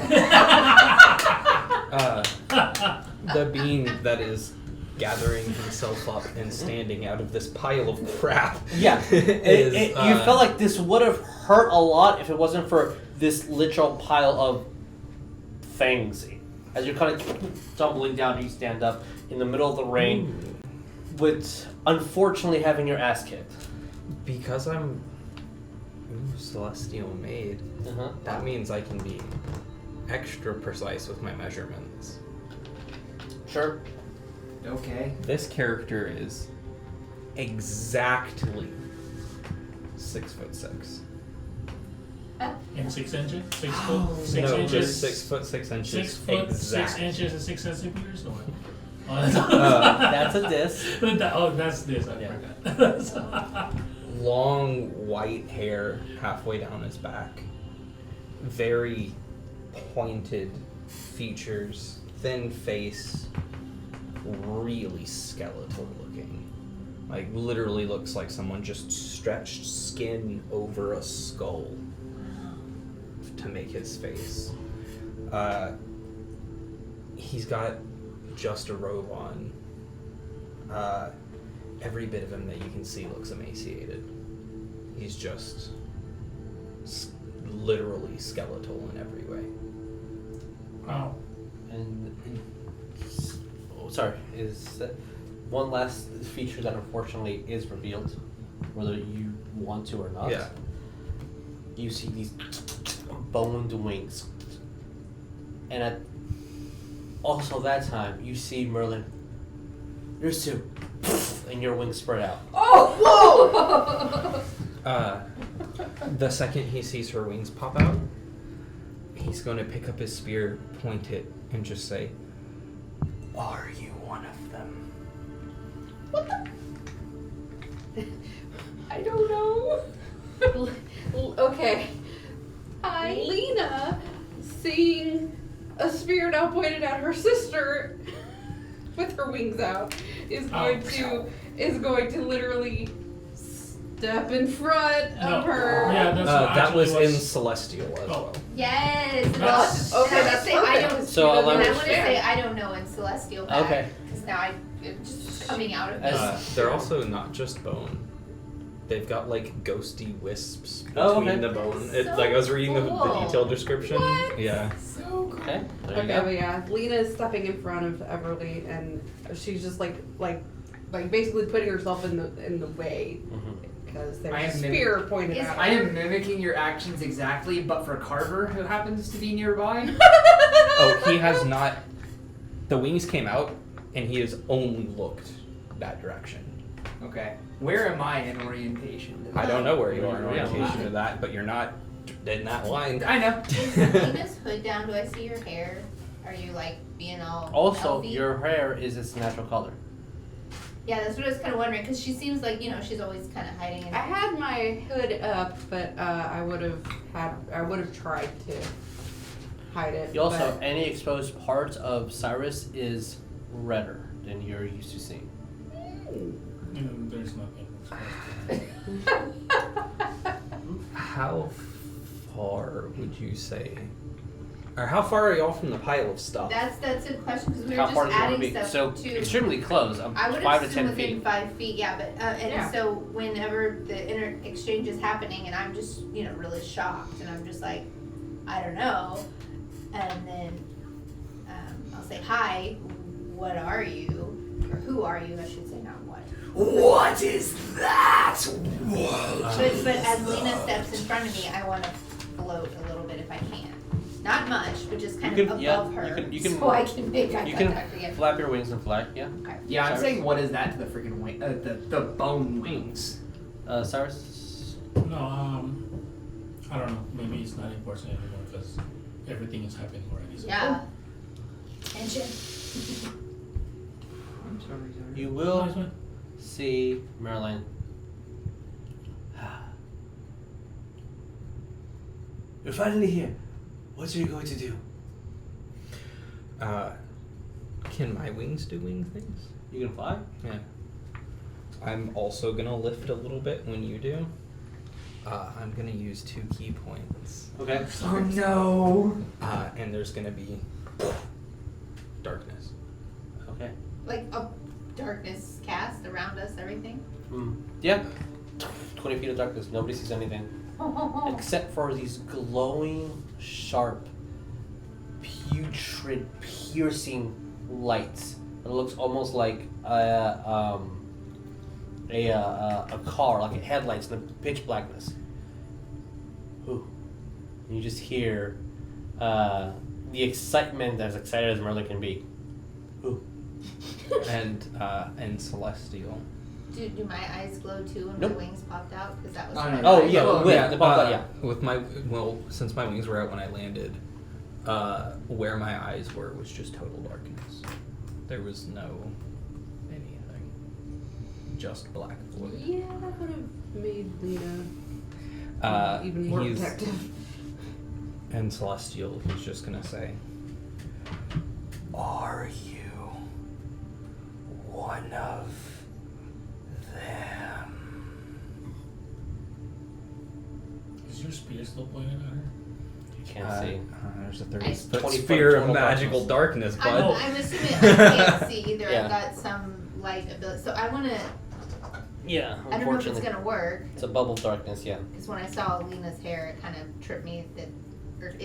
The being that is gathering himself up and standing out of this pile of crap. Yeah. is, You felt like this would have hurt a lot if it wasn't for this literal pile of fangs. As you're kind of tumbling down, you stand up in the middle of the rain with, unfortunately, having your ass kicked. Because I'm celestial made, that means I can be extra precise with my measurements. Sure. Okay. This character is exactly 6'6". In 6 inches? 6 foot? 6 No, inches? just 6 foot 6 inches. 6 foot, exact. 6 inches and 6 centimeters? Or what? That's a diss. Oh, that's this. I forgot. Long white hair halfway down his back. Very pointed features. Thin face. Really skeletal looking. Like, literally looks like someone just stretched skin over a skull to make his face. He's got just a robe on. Every bit of him that you can see looks emaciated. He's just literally skeletal in every way. Wow. And sorry, is that one last feature that unfortunately is revealed, whether you want to or not. Yeah. You see these boned wings, and at also that time you see Merlin. There's two, and your wings spread out. Oh, whoa! The second he sees her wings pop out, he's going to pick up his spear, point it, and just say, "Are you one of them?" What the? I don't know. Okay. Lena, seeing a spear now pointed at her sister with her wings out, is going to literally step in front of her. Yeah, that's that was in Celestial as well. Yes. That's- Well, okay, and I that's say I perfect. don't. So and I allow- want to say I don't know in Celestial. Okay. Because now it's just coming out of me. They're also not just bone. They've got like ghosty wisps between Oh, okay. the bone. So Like I was reading the cool. detailed description. What? Yeah. So cool. Okay. There you Okay, go. but yeah, Lena is stepping in front of Everlee, and she's just like basically putting herself in the way, because I there's a am spear pointed at I her. am mimicking your actions exactly, but for Carver, who happens to be nearby. Oh, he has not. The wings came out, and he has only looked that direction. Okay. Where am I in orientation? I don't know where you are in Yeah. orientation to that, but you're not in that line. I know. Is Lena's hood down? Do I see your hair? Are you like being all Also, elfy? your hair is its natural color. Yeah, that's what I was kind of wondering, because she seems like, she's always kind of hiding in I had my hood up, but I would have tried to hide it. You also, but- any exposed parts of Saerus is redder than you're used to seeing. There's nothing. How far would you say? Or how far are y'all from the pile of stuff? That's a question, because we How were far just does you want to adding be? stuff So to... extremely close, I would 5 to assume 10 within feet. 5 feet, yeah, but and so whenever the exchange is happening, and I'm just really shocked, and I'm just like, I don't know, and then I'll say, hi, what are you, or who are you? I should say, not what. What is that? But as Lena steps in front of me, I want to float a little bit if I can. Not much, but just kind of above her, so I can make eye contact again. Flap your wings and fly, yeah. Okay. Yeah, I'm Saerus? saying what is that to the freaking wing? The bone wings. Saerus? No, I don't know. Maybe it's not important anymore because everything is happening already. So. Yeah. Tension. I'm sorry. You will see Merlin. You're finally here. What are you going to do? Can my wings do wing things? You can fly? Yeah. I'm also gonna lift a little bit when you do. I'm gonna use 2 key points. Okay. Oh no! And there's gonna be darkness. Okay. Like a darkness cast around us, everything. Yeah. 20 feet of darkness. Nobody sees anything. Except for these glowing, sharp, putrid, piercing lights. It looks almost like a car, like headlights in the pitch blackness. Ooh. And you just hear the excitement, as excited as Merlin can be. Ooh. And celestial. Do my eyes glow too when Nope. my wings popped out? Because that was With my since my wings were out when I landed, where my eyes were was just total darkness. There was no anything, just black void. Yeah, that would have made Lena even more he's- protective. And celestial, he's just gonna say, Are you one of them? Is your spear still pointed at her? You can't see. There's a I- 30-foot sphere of magical darkness, bud. I'm assuming I can't see either. Yeah. I've got some light ability. So I want to... Yeah, I don't know if it's unfortunately. going to work. It's a bubble of darkness, yeah. Because when I saw Lena's hair, it kind of tripped me.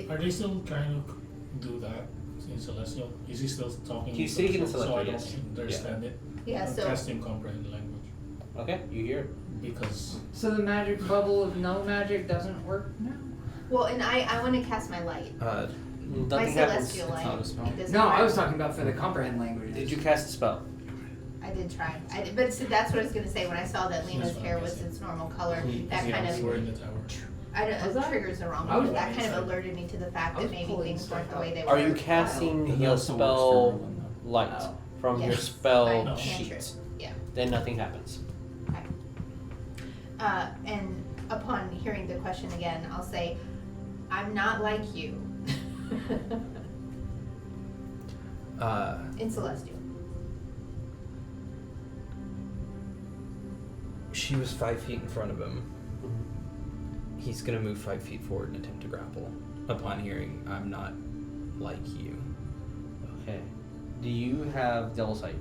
Are they still trying to do that in Celestial? Is he still talking? He's speaking in So I Celestial, don't yes. understand it. Yeah, I'm so- casting comprehend language. Okay, you hear it. Because So the magic bubble of no magic doesn't work now? Well, and I want to cast my light. Nothing My happens. celestial It's light. not a spell. It doesn't No, I work. was talking about for the comprehend language. Did you cast a spell? I did try. But so that's what I was going to say. When I saw that Lena's hair was its normal color, that kind of... we're in the tower. I don't know, triggers the wrong I was one, but that right kind of inside. alerted me to the fact that maybe things weren't the way they were. Are you casting your spell light from your Yes, spell my sheet? cantrip, yeah. Then nothing happens. And upon hearing the question again, I'll say, I'm not like you. In Celestial. she was 5 feet in front of him. He's gonna move 5 feet forward and attempt to grapple upon hearing, I'm not like you. Okay. Do you have devil sight?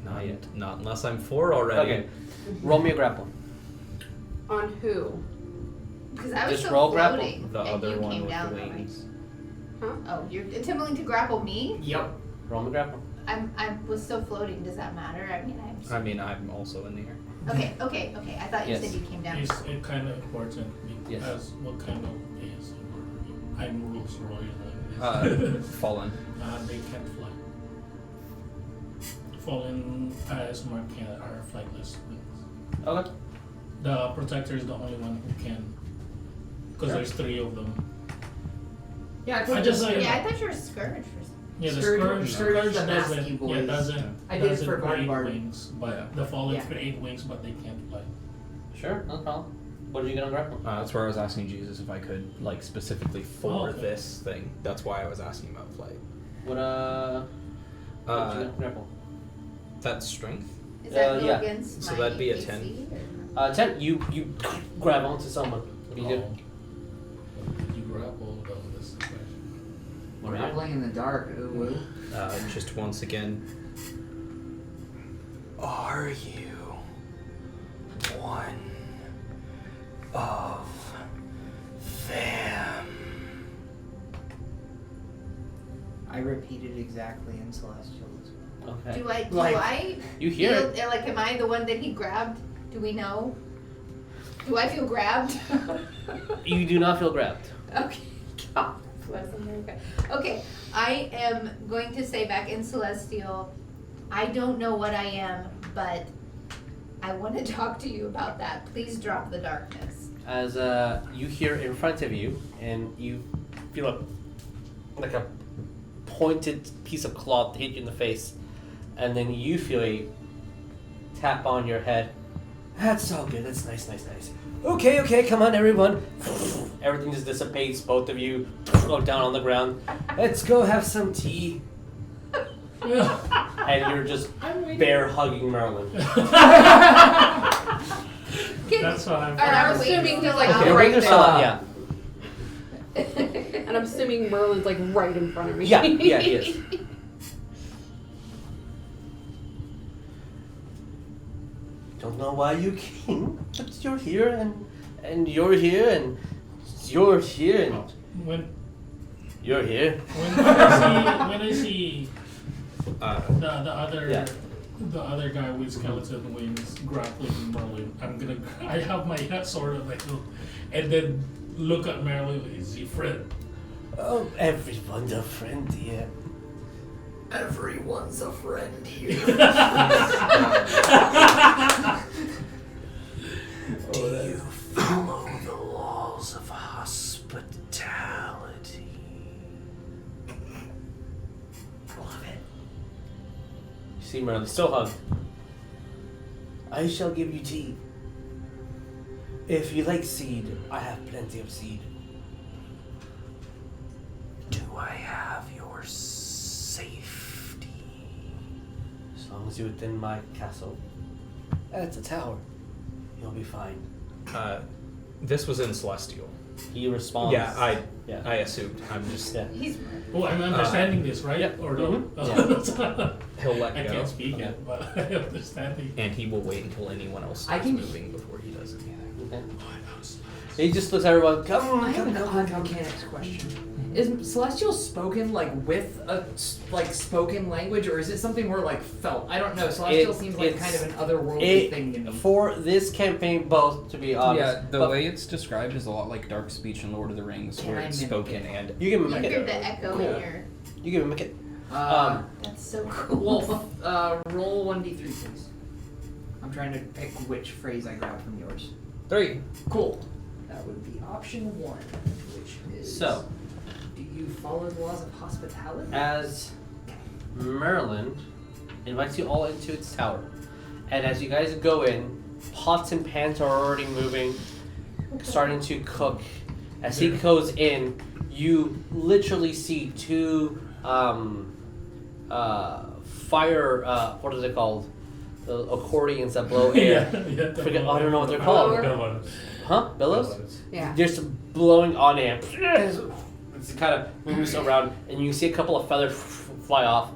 Not yet. Not unless I'm 4 already. Okay. Roll me a grapple. On who? Because I was Just still roll grapple. floating, The and other you one came with down the though, right? wings. Oh, you're attempting to grapple me? Yep. Roll me grapple. I was still floating. Does that matter? I'm also in the air. Okay. I thought you said you came down. It's kind of important because what kind of is I'm rules royal. Fallen. They can't fly. Fallen Aasimar are flightless wings. Okay. The protector is the only one who can, because there's 3 of them. Yeah, I thought you were Scourge for some. Yeah, the Scourge Scourge the doesn't. Masky boys. Yeah, doesn't. I did it doesn't for create Guard. wings, but the Fallen create wings, but they can't fly. Sure, no problem. What are you gonna grapple? That's where I was asking Jesus if I could, like, specifically for this thing. That's why I was asking about flight. What are you gonna grapple? That's strength. Is that go against so my that'd be a AC 10. 10. You grab onto someone. What do you do? You grapple though. This is the question. Grappling in the dark. Ooh. Just once again. Are you one of them? I repeated exactly in Celestial as well. Okay. Do I? You hear feel, it. Like, am I the one that he grabbed? Do we know? Do I feel grabbed? You do not feel grabbed. Okay. God bless America. Okay, I am going to say back in Celestial, I don't know what I am, but I want to talk to you about that. Please drop the darkness. As you hear in front of you, and you feel like a pointed piece of cloth hit you in the face, and then you feel a tap on your head. That's all good. That's nice. Okay, come on, everyone. Everything just dissipates. Both of you go down on the ground. Let's go have some tea. And you're just bear hugging Merlin. That's what I'm. And I'm assuming he's like Okay, right bring there. yourself. Yeah. And I'm assuming Merlin's like right in front of me. Yeah, he is. Don't know why you came, but you're here, and you're here, and you're here, and When you're here. when I see the other guy with skeleton wings grappling Merlin, I have my head sort of like, and then look at Merlin. Is he friend? Oh, everyone's a friend here. Everyone's a friend here. Do you follow the laws of hospitality? Love it. You see Merlin still hugged. I shall give you tea. If you like seed, I have plenty of seed. Do I have your safety? As long as you're within my castle. It's a tower. You'll be fine. This was in Celestial. He responds. Yeah, I assumed. I'm just. Yeah. He's Oh, I'm understanding this, right? yeah. Or no? He'll let I go. can't speak it, but I understand it. And he will wait until anyone else starts moving before he does anything. Okay. He just looks at everyone. Come. I have an odd mechanics question. Is Celestial spoken like with a spoken language, or is it something more like felt? I don't know. Celestial seems like kind of an otherworldly thing to me. For this campaign, both, to be honest. Yeah, the way it's described is a lot like Dark Speech in Lord of the Rings, Can where I it's mimic spoken it? and You can You mimic hear it. the echo Cool. in your. You can mimic it. That's so cool. Well, roll 1d3, please. I'm trying to pick which phrase I grabbed from yours. 3. Cool. That would be option 1, which is. So, do you follow the laws of hospitality? as Merlin invites you all into its tower, and as you guys go in, pots and pans are already moving, starting to cook. As he goes in, you literally see 2 fire. What are they called? The accordions that blow air. Forget. I don't know what they're called. Billows. Huh? Billows? Yeah. Just blowing on air. It's kind of moves around, and you see a couple of feathers fly off.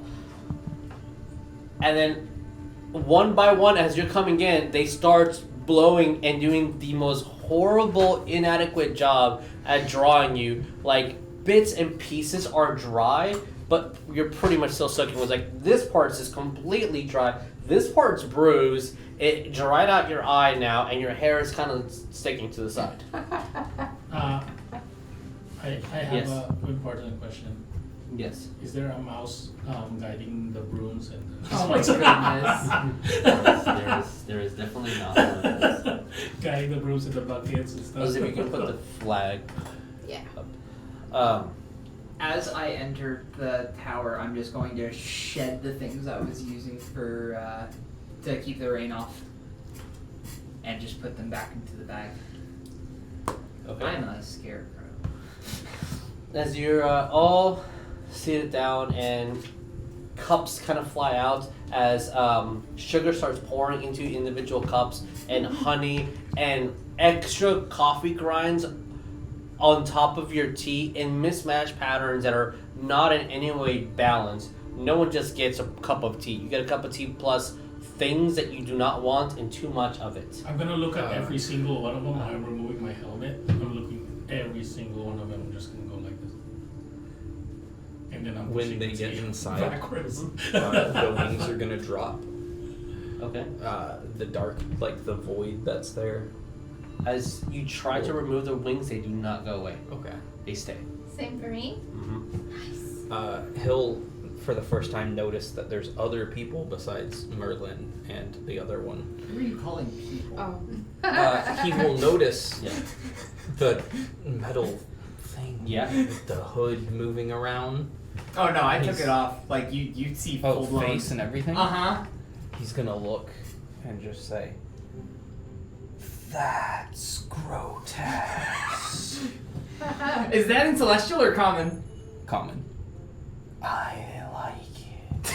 And then, one by one, as you're coming in, they start blowing and doing the most horrible, inadequate job at drawing you. Like, bits and pieces are dry, but you're pretty much still soaking with like this part's just completely dry. This part's bruised. It dried out your eye now, and your hair is kind of sticking to the side. I have Yes. a important question. Yes. Is there a mouse guiding the brooms and the Oh my goodness. there is definitely not. guiding the brooms and the buckets and stuff? As if you can put the flag. Yeah. As I enter the tower, I'm just going to shed the things I was using for to keep the rain off, and just put them back into the bag. Okay. I'm a scarecrow. As you're all seated down and cups kind of fly out as sugar starts pouring into individual cups and honey and extra coffee grinds on top of your tea in mismatched patterns that are not in any way balanced. No one just gets a cup of tea. You get a cup of tea plus things that you do not want and too much of it. I'm gonna look at every single one of them. I'm removing my helmet. I'm looking at every single one of them. I'm just gonna go like this. And then I'm When they get inside, backwards. the wings are gonna drop. Okay. The dark, like the void that's there. As you try to remove the wings, they do not go away. Okay. They stay. Same for me. Mm-hmm. He'll, for the first time, notice that there's other people besides Merlin and the other one. Who are you calling people? Oh. He will notice Yeah. the metal thing. Yeah. With the hood moving around. Oh no, I took it off. Like you see full blown face and everything? Uh-huh. He's gonna look and just say, "That's grotesque." Is that in Celestial or Common? Common. I like it.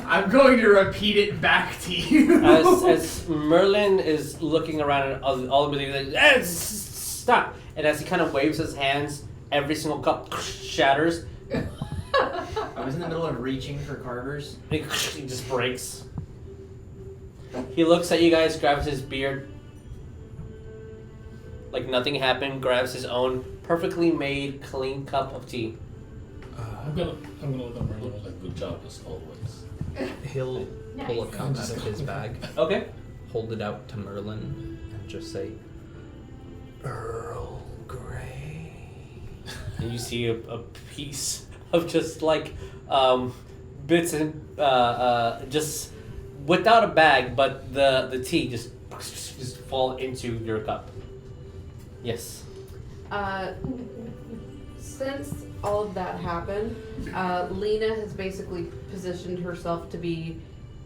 I'm going to repeat it back to you. As Merlin is looking around at all of them, like, stop! And as he kind of waves his hands, every single cup shatters. I was in the middle of reaching for Carver's. He just breaks. He looks at you guys, grabs his beard, like nothing happened, grabs his own perfectly made, clean cup of tea. I'm gonna look at Merlin and like, good job as always. He'll pull a cup out of his bag. Okay. Hold it out to Merlin and just say, "Earl Grey." And you see a piece of just like bits and just without a bag, but the tea just fall into your cup. Yes. Since all of that happened, Lena has basically positioned herself to be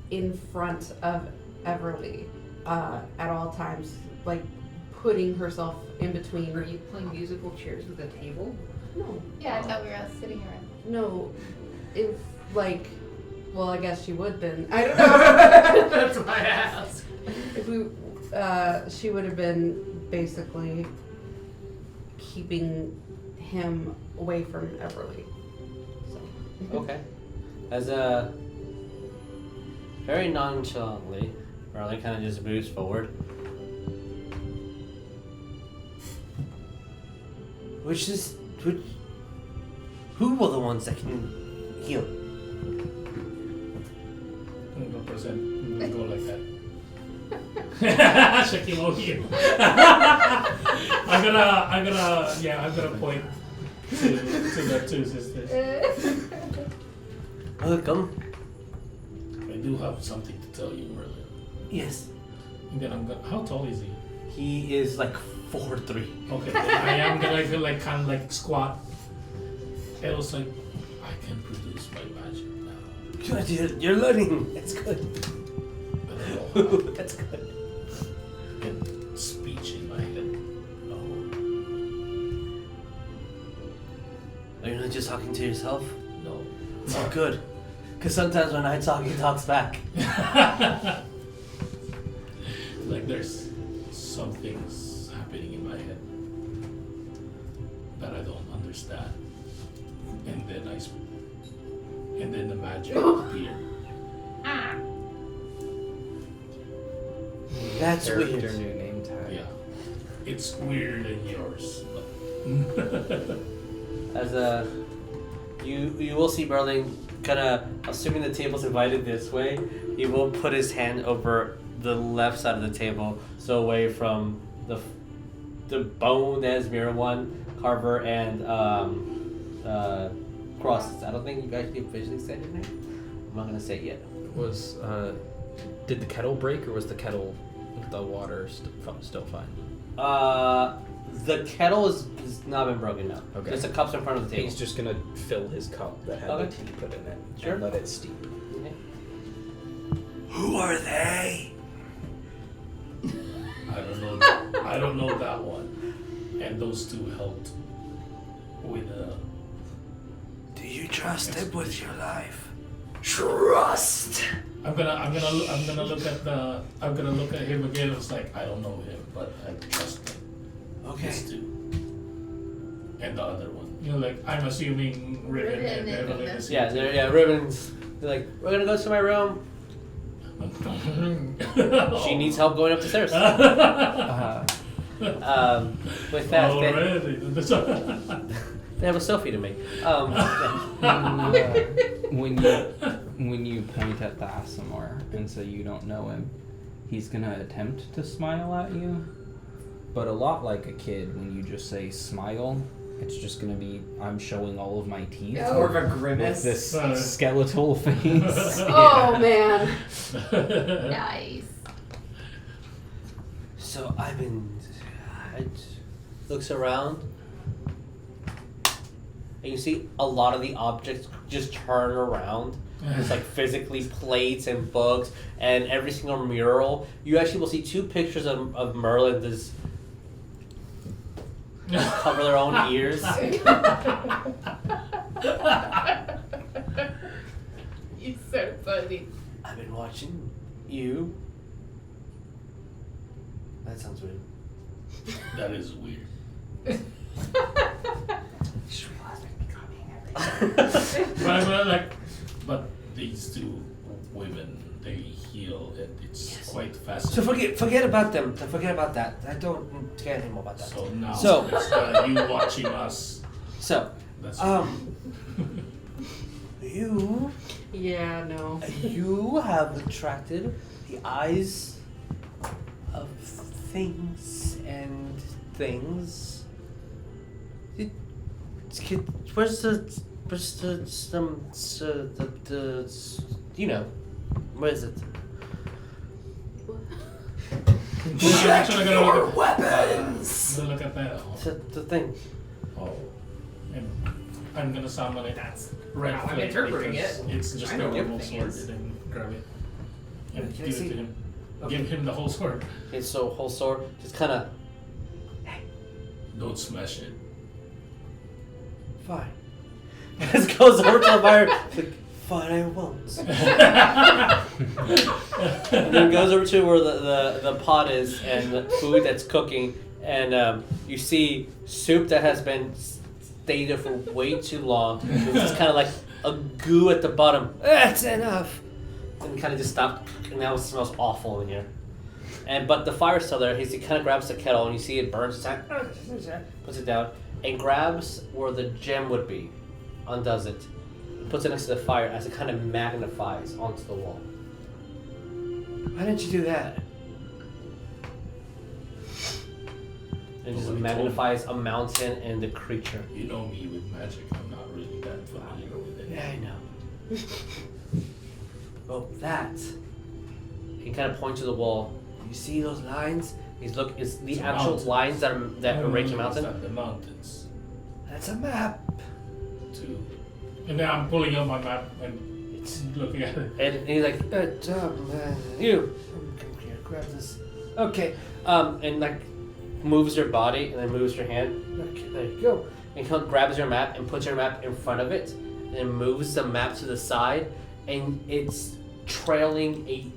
in front of Everlee at all times, like putting herself in between. Are you playing musical chairs with a table? No. Yeah, I thought we were all sitting around. No, if like, well, I guess she would then. I don't know. That's why I asked. If we, she would have been basically keeping him away from Everlee. So. Okay. As very nonchalantly, Merlin kind of just moves forward. Who were the ones that can heal? I'm gonna present. I'm gonna go like that. Shaking all here. I'm gonna point to the two sisters. Welcome. I do have something to tell you, Merlin. Yes. And then I'm gonna. How tall is he? He is like 4'3". Okay, then I am gonna feel like kind of like squat. It was like I can produce my magic now. Good, you're learning. It's good. That's good. And speech in my head. Are you not just talking to yourself? No. Oh, good. Because sometimes when I talk, he talks back. Like there's some things happening in my head that I don't understand, and then the magic appeared. That's Character weird. new name tag. Yeah, it's weirder than yours. But As you will see Merlin kind of, assuming the table's invited this way, he will put his hand over the left side of the table, so away from the bone that is Mirror One, Carver, and Cross. I don't think you guys can visually say it. I'm not gonna say it yet. Was did the kettle break, or was the kettle, the water still fine? The kettle has not been broken now. Okay. There's the cups in front of the table. He's just gonna fill his cup that had the tea put in it and let it steep. Okay. Who are they? I don't know. I don't know that one. And those two helped with Do you trust him with your life? Trust. I'm gonna look at him again. It's like I don't know him, but I trust him. Okay. These two. And the other one. You know, like I'm assuming Riven and Evelyn is Riven's like, we're gonna go to my room. She needs help going up the stairs. With that, they have a selfie to make. When you point at the Aasimar and say you don't know him, he's gonna attempt to smile at you, but a lot like a kid, when you just say smile, it's just gonna be, I'm showing all of my teeth. It's more of a grimace. With this skeletal face. Oh man. Nice. So looks around, and you see a lot of the objects just turn around. It's like physically plates and books, and every single mural. You actually will see two pictures of Merlin just cover their own ears. You're so funny. I've been watching you. That sounds weird. That is weird. But these two women, they heal, and it's quite So fascinating. forget about them. Forget about that. I don't care anymore about that. So now So it's you watching us. So That's you. Yeah, no. You have attracted the eyes of things and things. Where's the you know, where is it? You're actually gonna look at weapons. Look at that. The thing. Oh, and I'm gonna summon it. That's Right. how I'm interpreting because it. It's just I a know what normal the thing sword, is. and then grab it and Can I give see? it to him. Okay. Give him the whole sword. Okay, so whole sword, just kind of. Don't smash it. Fine. Just goes over to the fire. Like, fine, I won't. And then goes over to where the pot is and the food that's cooking, and you see soup that has been stayed there for way too long. It's just kind of like a goo at the bottom. That's enough. And kind of just stopped. And now it smells awful in here. But the fire's still there. He kind of grabs the kettle and you see it burns. Puts it down and grabs where the gem would be, undoes it, puts it next to the fire as it kind of magnifies onto the wall. Why didn't you do that? It just magnifies a mountain and the creature. You know me with magic. I'm not really that familiar with it. Yeah, I know. Oh, that. He kind of points to the wall. You see those lines? It's the It's a actual mountain. lines that arrange the mountain. It's not the mountains. That's a map. Too. And then I'm pulling up my map and it's looking at it. And he's like, you come here, grab this. Okay. And like moves your body and then moves your hand. Okay, there you go. And he grabs your map and puts your map in front of it, and then moves the map to the side, and it's trailing a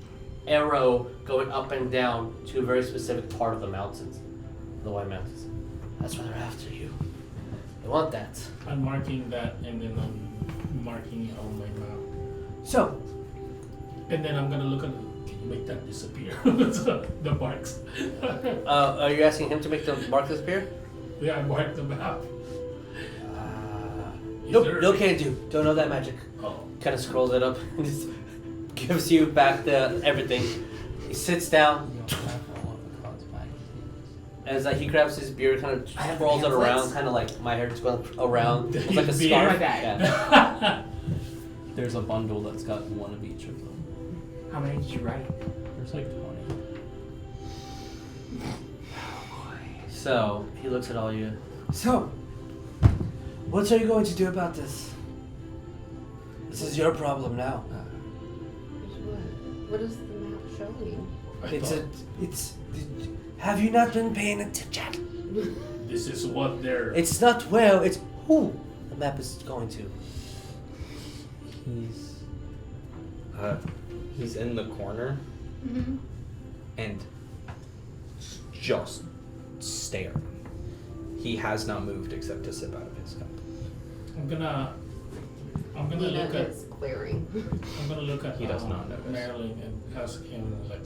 arrow going up and down to a very specific part of the mountains, the White Mountains. That's why they're after you. They want that. I'm marking that and then I'm marking it on my map. So. And then I'm gonna look at. Can you make that disappear? The marks. Are you asking him to make the mark disappear? Yeah, I marked the map. Nope, no can do. Don't know that magic. Oh. Kind of scrolls it up and just gives you back the everything. He sits down. As he grabs his beard, kind of swirls it around, kind of like my hair just going around. It's like a scarf. Yeah. There's a bundle that's got one of each of them. How many did you write? There's like 20. So he looks at all you. So, what are you going to do about this? This is your problem now. What is the map showing? It's. Have you not been paying attention? This is what they're. It's not where. It's who the map is going to. He's in the corner and just staring. He has not moved except to sip out of his cup. I'm gonna Lena look at. is glaring. I'm gonna look at. He does not notice. Merlin and ask him like,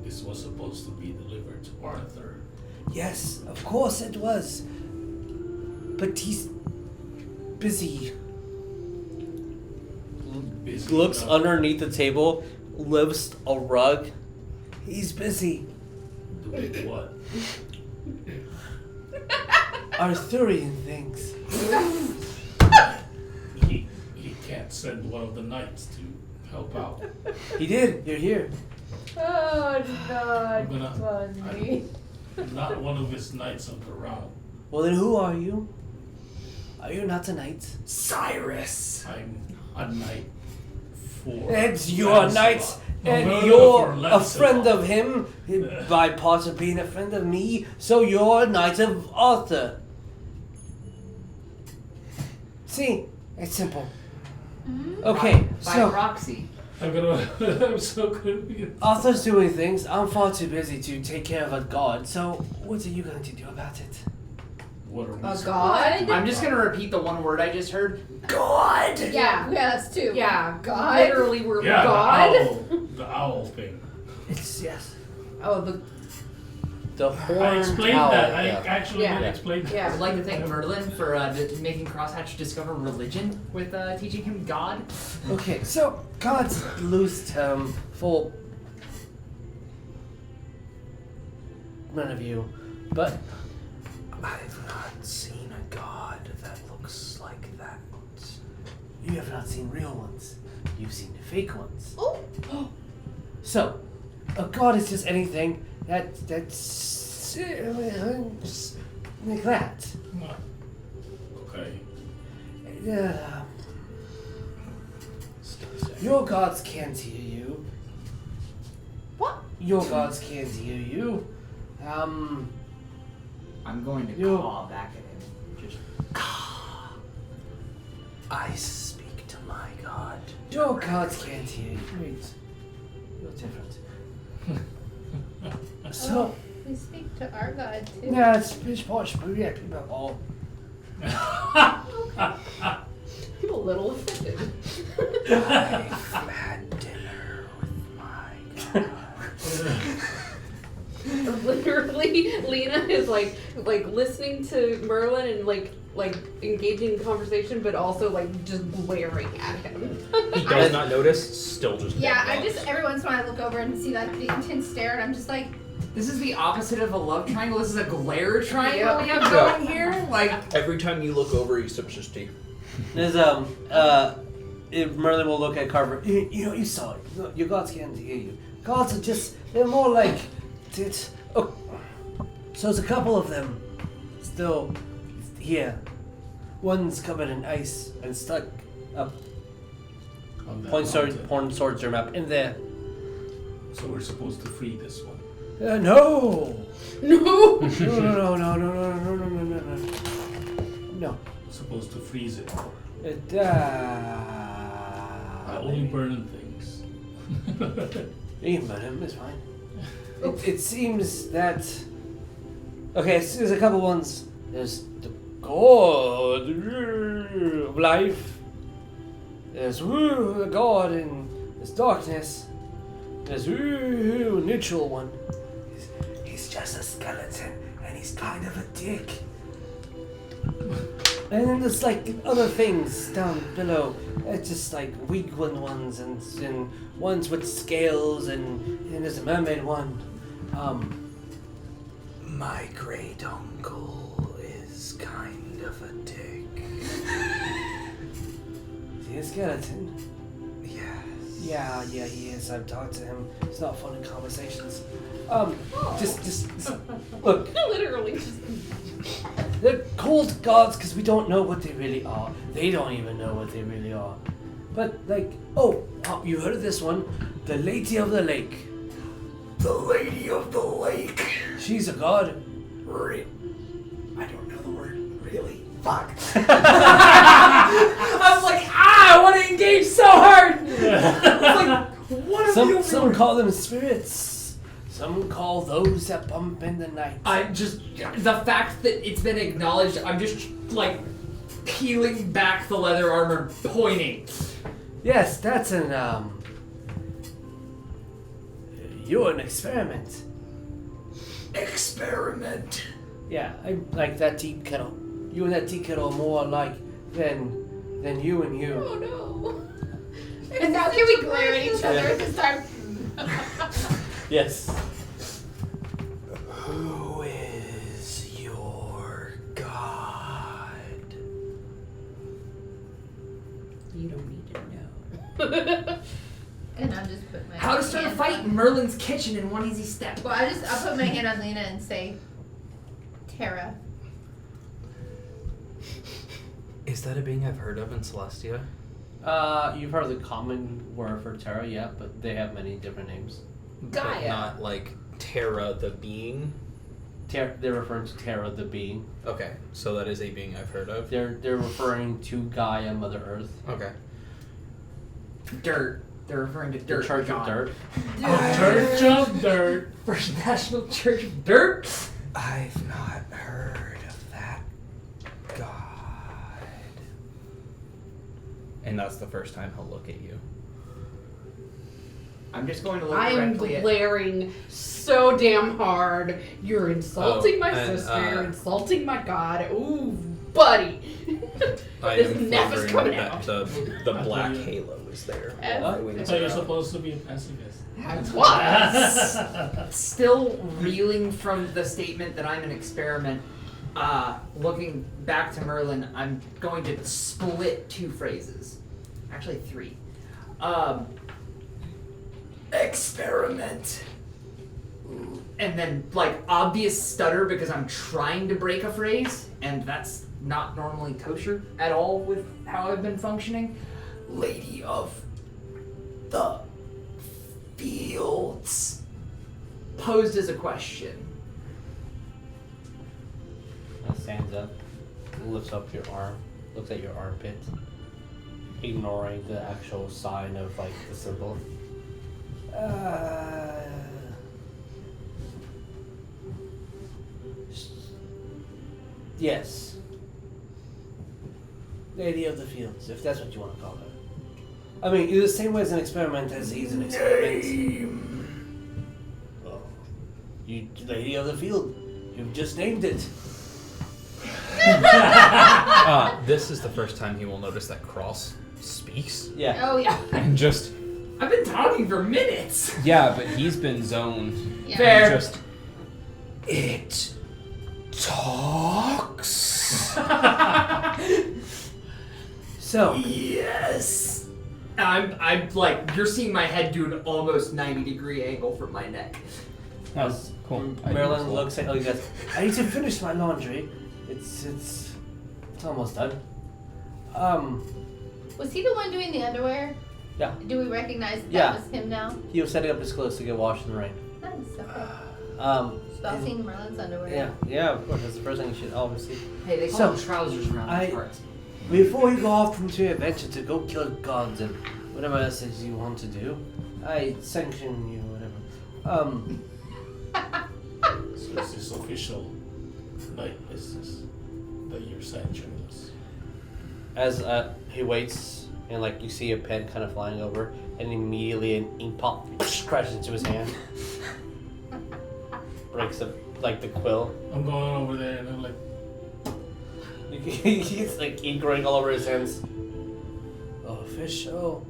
this was supposed to be delivered to Arthur. Yes, of course it was. But he's busy. Looks underneath the table, lifts a rug. He's busy. Doing what? Arthurian things. He can't send one of the knights to help out. He did. You're here. Oh, I'm not gonna- funny. Not one of his knights on the round. Well, then who are you? Are you not a knight? Saerus. I'm a knight for. And you're a knight, No, and no, you're for a Lancelot. friend of him by part of being a friend of me, so you're a knight of Arthur. See, it's simple. Okay, By so proxy. I'm so confused. Arthur's doing things. I'm far too busy to take care of a god. So what are you going to do about it? What are we A god? I'm just gonna repeat the one word I just heard. God. Yeah, Yes, too. yeah. God. Literally, we're Yeah, god. the owl thing. It's yes. Oh, the The horn I explained owl. that. I Yeah. actually Yeah. did explain that. I yeah. would like to thank Merlin for making Crosshatch discover religion with teaching him God. Okay, so God's loose term for none of you, but I've not seen a god that looks like that. You have not seen real ones. You've seen the fake ones. Oh. So, a god is just anything that's like that. Okay. Your gods can't hear you. What? Your gods can't hear you. I'm going to You- caw back at him. Just I speak to my god. Your gods can't hear you. Wait. You're different. So, We speak to our god too. yeah, it's pish posh, but yeah, people all. I'm a little offended. I've had dinner with my god. Literally, Lena is like listening to Merlin and like engaging in conversation, but also like just glaring at him. He does not notice, still just Yeah, I walks. just every once in a while I look over and see that the intense stare, and I'm just like, this is the opposite of a love triangle. This is a glare triangle Yep. we have going here. Like Every time you look over, he sips his tea. There's if Merlin will look at Carver. You saw it. Your gods can't hear you. Gods are they're more like it. Oh, so there's a couple of them still here. One's covered in ice and stuck up. On that Point mountain. swords are map in there. So we're supposed to free this one. No. No. No. Supposed to freeze it. It, I only burn things. You can burn him, it's fine. It seems that. Okay, so there's a couple ones. There's the god of life. There's the god in this darkness. There's neutral one. He's just a skeleton, and he's kind of a dick. And then there's like other things down below. It's just like wiggled ones and ones with scales and there's a mermaid one. My great uncle is kind of a dick. Is he a skeleton? Yes. Yeah, he is. I've talked to him. It's not fun in conversations. Just look. Literally just. They're called gods because we don't know what they really are. They don't even know what they really are. But like, you heard of this one? The Lady of the Lake. The Lady of the Lake. She's a god. I don't know the word. Really? Fuck. I was like, I want to engage so hard. Some call them spirits. Some call those that bump in the night. The fact that it's been acknowledged, I'm just like peeling back the leather armor, pointing. Yes, that's you're an experiment. Experiment? Yeah, I like that tea kettle. You and that tea kettle are more alike than you and you. Oh no. And now can we glare at each other at this time? Yes. Who is your god? You don't need to know. And I'll just put my How to start a hand fight in Merlin's kitchen in one easy step. Well, I'll put my hand on Lena and say, Terra. Is that a being I've heard of in Celestia? You've heard of the common word for Terra, yeah, but they have many different names. But not like Terra the being? They're referring to Terra the being. Okay, so that is a being I've heard of. They're referring to Gaia, Mother Earth. Okay. Dirt. They're referring to dirt. The Church of Dirt. Church of Dirt. First National Church of Dirt. I've not heard of that god. And that's the first time he'll look at you. I'm just going to look I am directly at... glaring so damn hard. You're insulting my and, sister. You're insulting my god. Ooh, buddy. I This am neck is favoring coming that out. the black halo is there. while my wings So are you're out. supposed to be a pacifist. What? Still reeling from the statement that I'm an experiment, looking back to Merlin, I'm going to split two phrases. Actually, three. Experiment. And then, like, obvious stutter because I'm trying to break a phrase, and that's not normally kosher at all with how I've been functioning. Lady of the Fields. Posed as a question. Stands up, lifts up your arm, looks at your armpit, ignoring the actual sign of like the symbol. Yes. Lady of the Fields, if that's what you want to call her. I mean, it's the same way as an experiment as he's an experiment. Oh, you, Lady of the Field, you've just named it. This is the first time he will notice that Cross speaks. Yeah. Oh, yeah. And just... I've been talking for minutes. Yeah, but he's been zoned. Yeah. Fair. Just... It talks. So. Yes. I'm like, you're seeing my head do an almost 90-degree angle from my neck. That's cool. Marilyn looks at you guys. I need to finish my laundry. It's almost done. Was he the one doing the underwear? Yeah. Do we recognize that Yeah. was him now? He was setting up his clothes to get washed in the rain. Nice, okay. His- Seeing Merlin's underwear. Yeah, of course. That's the first thing you should obviously. Hey, they call them trousers around these parts. Before you go off into your adventure to go kill gods and whatever else it is you want to do, I sanction you, whatever. So is this official, like, business that you're sanctioning this? As he waits and like you see a pen kind of flying over, and immediately an ink pop crashes into his hand, breaks up like the quill. I'm going over there and I'm like, You He's like ink running all over his hands. Official.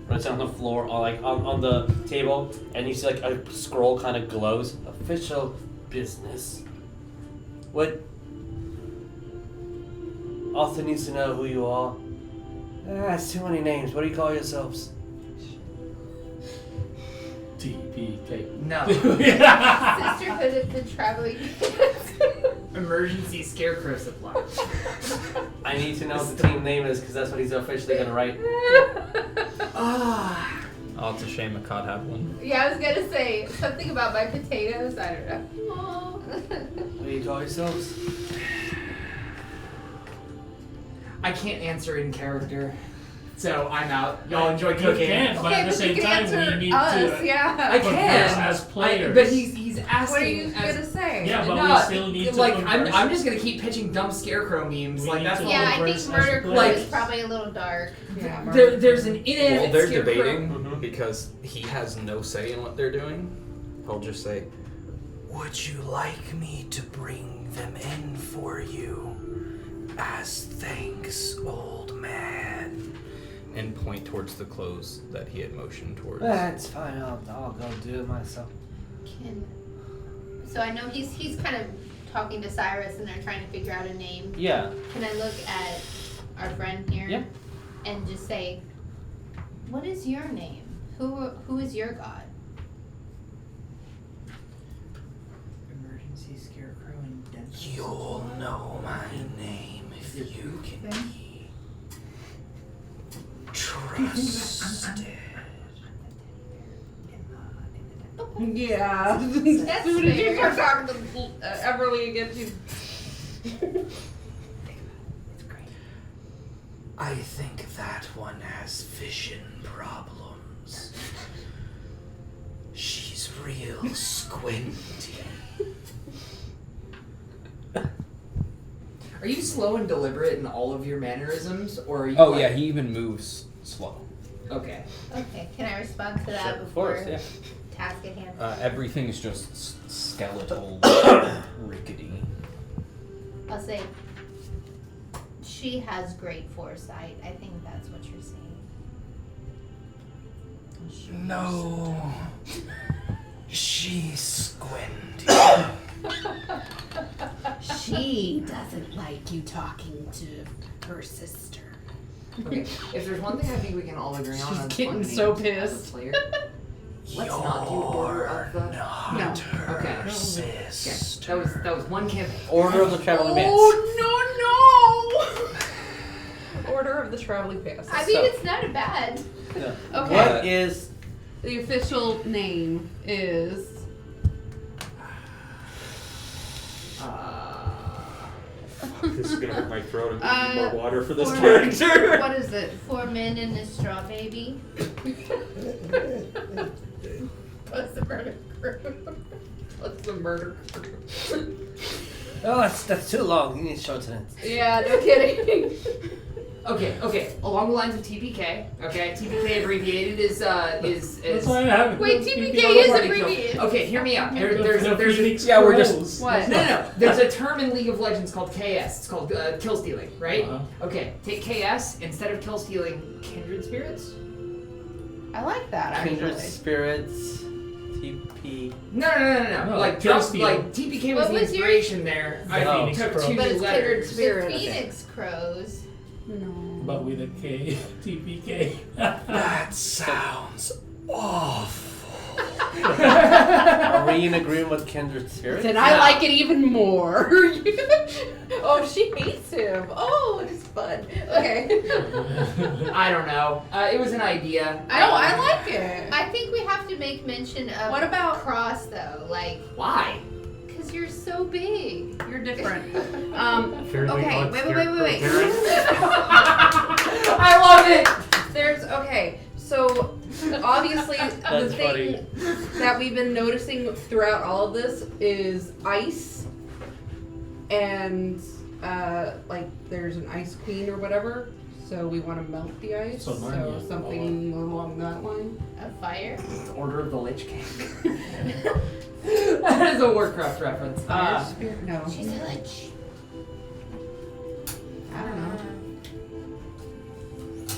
It's on the floor, or like on the table, and you see like a scroll kind of glows. Official business. What? Arthur needs to know who you are. It's too many names. What do you call yourselves? TPK. No. Sisterhood of the Traveling Emergency Scarecrow Supply. I need to know what the team name is because that's what he's officially gonna write. Ah. Oh, it's a shame I can't have one. Yeah, I was gonna say something about my potatoes. I don't know. What do you call yourselves? I can't answer in character, so I'm out. Y'all enjoy You cooking. can, but at the same time, we need to. Yeah. I put can. us as players. But he's asking. What are you as, gonna say? Yeah, but no, we still need to. like converse. I'm just gonna keep pitching dumb scarecrow memes. We Like need that's to what. Yeah, I converse think as Murder Crow players. is probably a little dark. Yeah. There's an inanimate While they're scarecrow. debating, because he has no say in what they're doing, I'll just say, Would you like me to bring them in for you? As thanks, old man. and point towards the clothes that he had motioned towards. That's fine. I'll go do it myself. So I know he's kind of talking to Saerus and they're trying to figure out a name. Yeah. Can I look at our friend here? Yeah. And just say, what is your name? Who is your god? Emergency scarecrow and dense. You'll know my name if you can be trusted. Yeah. That's As soon as you fair. start talking to Everlee again, she's. I think that one has vision problems. She's real squinty. Are you slow and deliberate in all of your mannerisms, or are you? Oh like- yeah, he even moves slow. Okay. Okay, can I respond to that Sure, of before course, yeah. task at hand? Everything's just skeletal, rickety. I'll say, she has great foresight. I think that's what you're saying. No, she's squinty. She doesn't like you talking to her sister. Okay. If there's one thing I think we can all agree on, She's as getting one so name as a pissed. player, let's not do order of the. Not her Okay. sister. Okay. That was one campaign. Order of the Traveling Pants. Oh no! Order of the Traveling Pants. I mean, it's not a bad. No. Okay. What is The official name is. This is gonna hurt my throat. I'm gonna need more water for this for- character. What is it? 4 men and a straw baby. What's the murder crew? What's the murder crew? Oh, that's too long. You need shorten it. Yeah, no kidding. Okay. Along the lines of TPK. Okay, TPK abbreviated is. That's why I have it. Wait, Let's TPK keep it is on. abbreviated. Okay, hear me out. The There's Phoenix yeah, we're Crows. just What? no. There's a term in League of Legends called KS. It's called kill stealing, right? Uh-huh. Okay, take KS instead of kill stealing. Kindred spirits. I like that Kindred actually. spirits. TP. No. No, Like kill just steal. like TPK was What the was your- inspiration there. I Oh. Phoenix took Crow. two But it's kindred letters. spirit. The Phoenix Crows. No. But with a K, TPK. That sounds awful. Are we in agreement with kindred spirits? And I like it even more. Oh, she hates him. Oh, it's fun. Okay. I don't know. It was an idea. I like it. I think we have to make mention of What about- Cross though? Like, Why? because you're so big. You're different. Fairly Okay, odd wait. scarecrow I love it. There's okay. So obviously the That's thing that we've been noticing throughout all of this is ice, and like there's an ice queen or whatever. So we want to melt the ice. So Narnia. Something along that line. A fire. Order of the Lich King. That is a Warcraft reference. Spirit? No. She's a lich.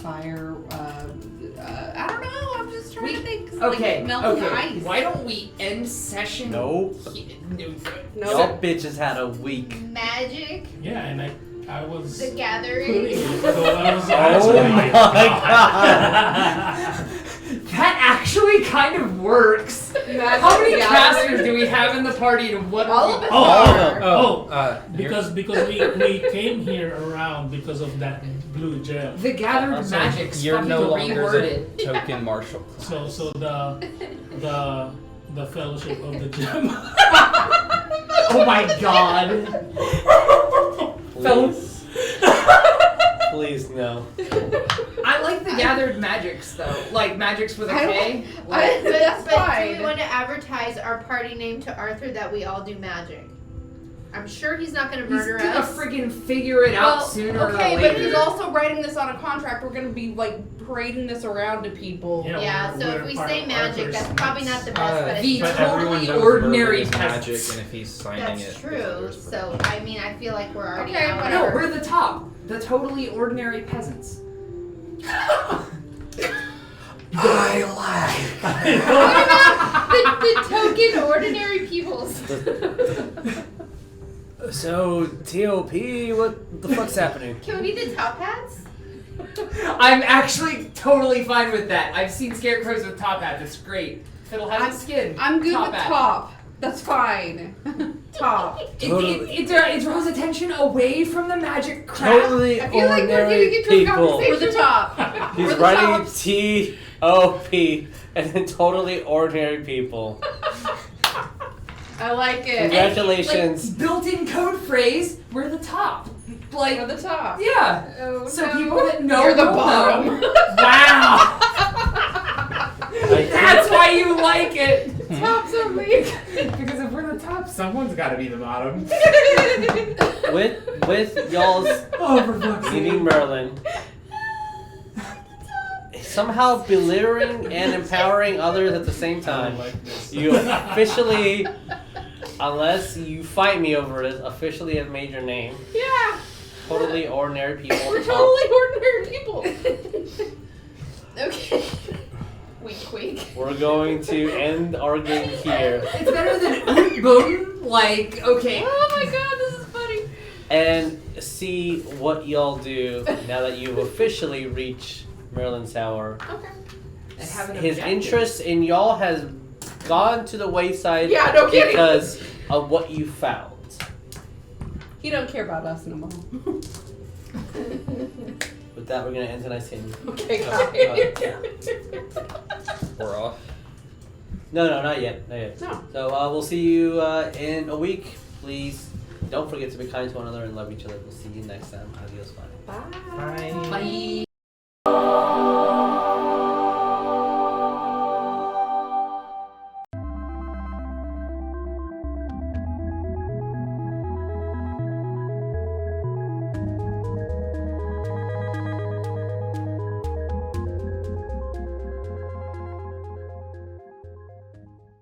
fire. I don't know. I'm just trying to think. Okay, Like melting okay. ice. Why don't we end session? Nope. No. Y'all bitches had a week. Magic. Yeah, and I was The gathering. putting it, so I was Oh my god! That actually kind of works. How many casters do we have in the party and what All of us are? because we came here around because of that blue gem. The gathered magic's You're fucking no longer reworded. the token marshal. So the fellowship of the gem. Oh my god. Please. Please, no. I like the gathered magics though. Like magics with a K. But do fine. we want to advertise our party name to Arthur that we all do magic? I'm sure he's not going to He's murder gonna us. friggin' figure it out sooner or okay, later. but he's also writing this on a contract. We're gonna be like parading this around to people. Yeah, so if we say magic, that's probably not the best, but the it's totally knows ordinary murder is magic, peasants. and if he's signing That's it, true. So I mean, I feel like we're already Okay, out. No, we're the top. The totally ordinary peasants. I like. What about the token ordinary peoples? So, TOP, what the fuck's happening? Can we be the top hats? I'm actually totally fine with that. I've seen scarecrows with top hats. It's great. Fiddle has a skin. I'm good top with hat. top. That's fine. Top. It draws attention away from the magic crap. Totally I feel like we're ordinary getting into a people. conversation. We're the top. He's We're the writing tops. T-O-P and then totally ordinary people. I like it. Congratulations. Like, built-in code phrase, we're the top. Like, We're the top. yeah. Oh, So no. people that know You're the will bottom. know. Wow. That's why you like it. Tops are weak. Because if we're the top, someone's got to be the bottom. With y'all's Oh, for fuck's sake. meeting Merlin, somehow belittling and empowering others at the same time, you officially, unless you fight me over it, officially have made your name. Yeah. Totally ordinary people. We're totally ordinary people. Okay. Wink, wink. We're going to end our game here It's better than oot boom. Like, okay. Oh my god, this is funny. and see what y'all do now that you've officially reached Merlin's Tower. Okay. And have an His objective. interest in y'all has gone to the wayside Yeah, no kidding. because of what you found. He don't care about us no more. With that, we're gonna end tonight's game. Okay, we're off. No, not yet. No. So we'll see you in a week. Please don't forget to be kind to one another and love each other. We'll see you next time. Adios. Bye. Bye. Bye.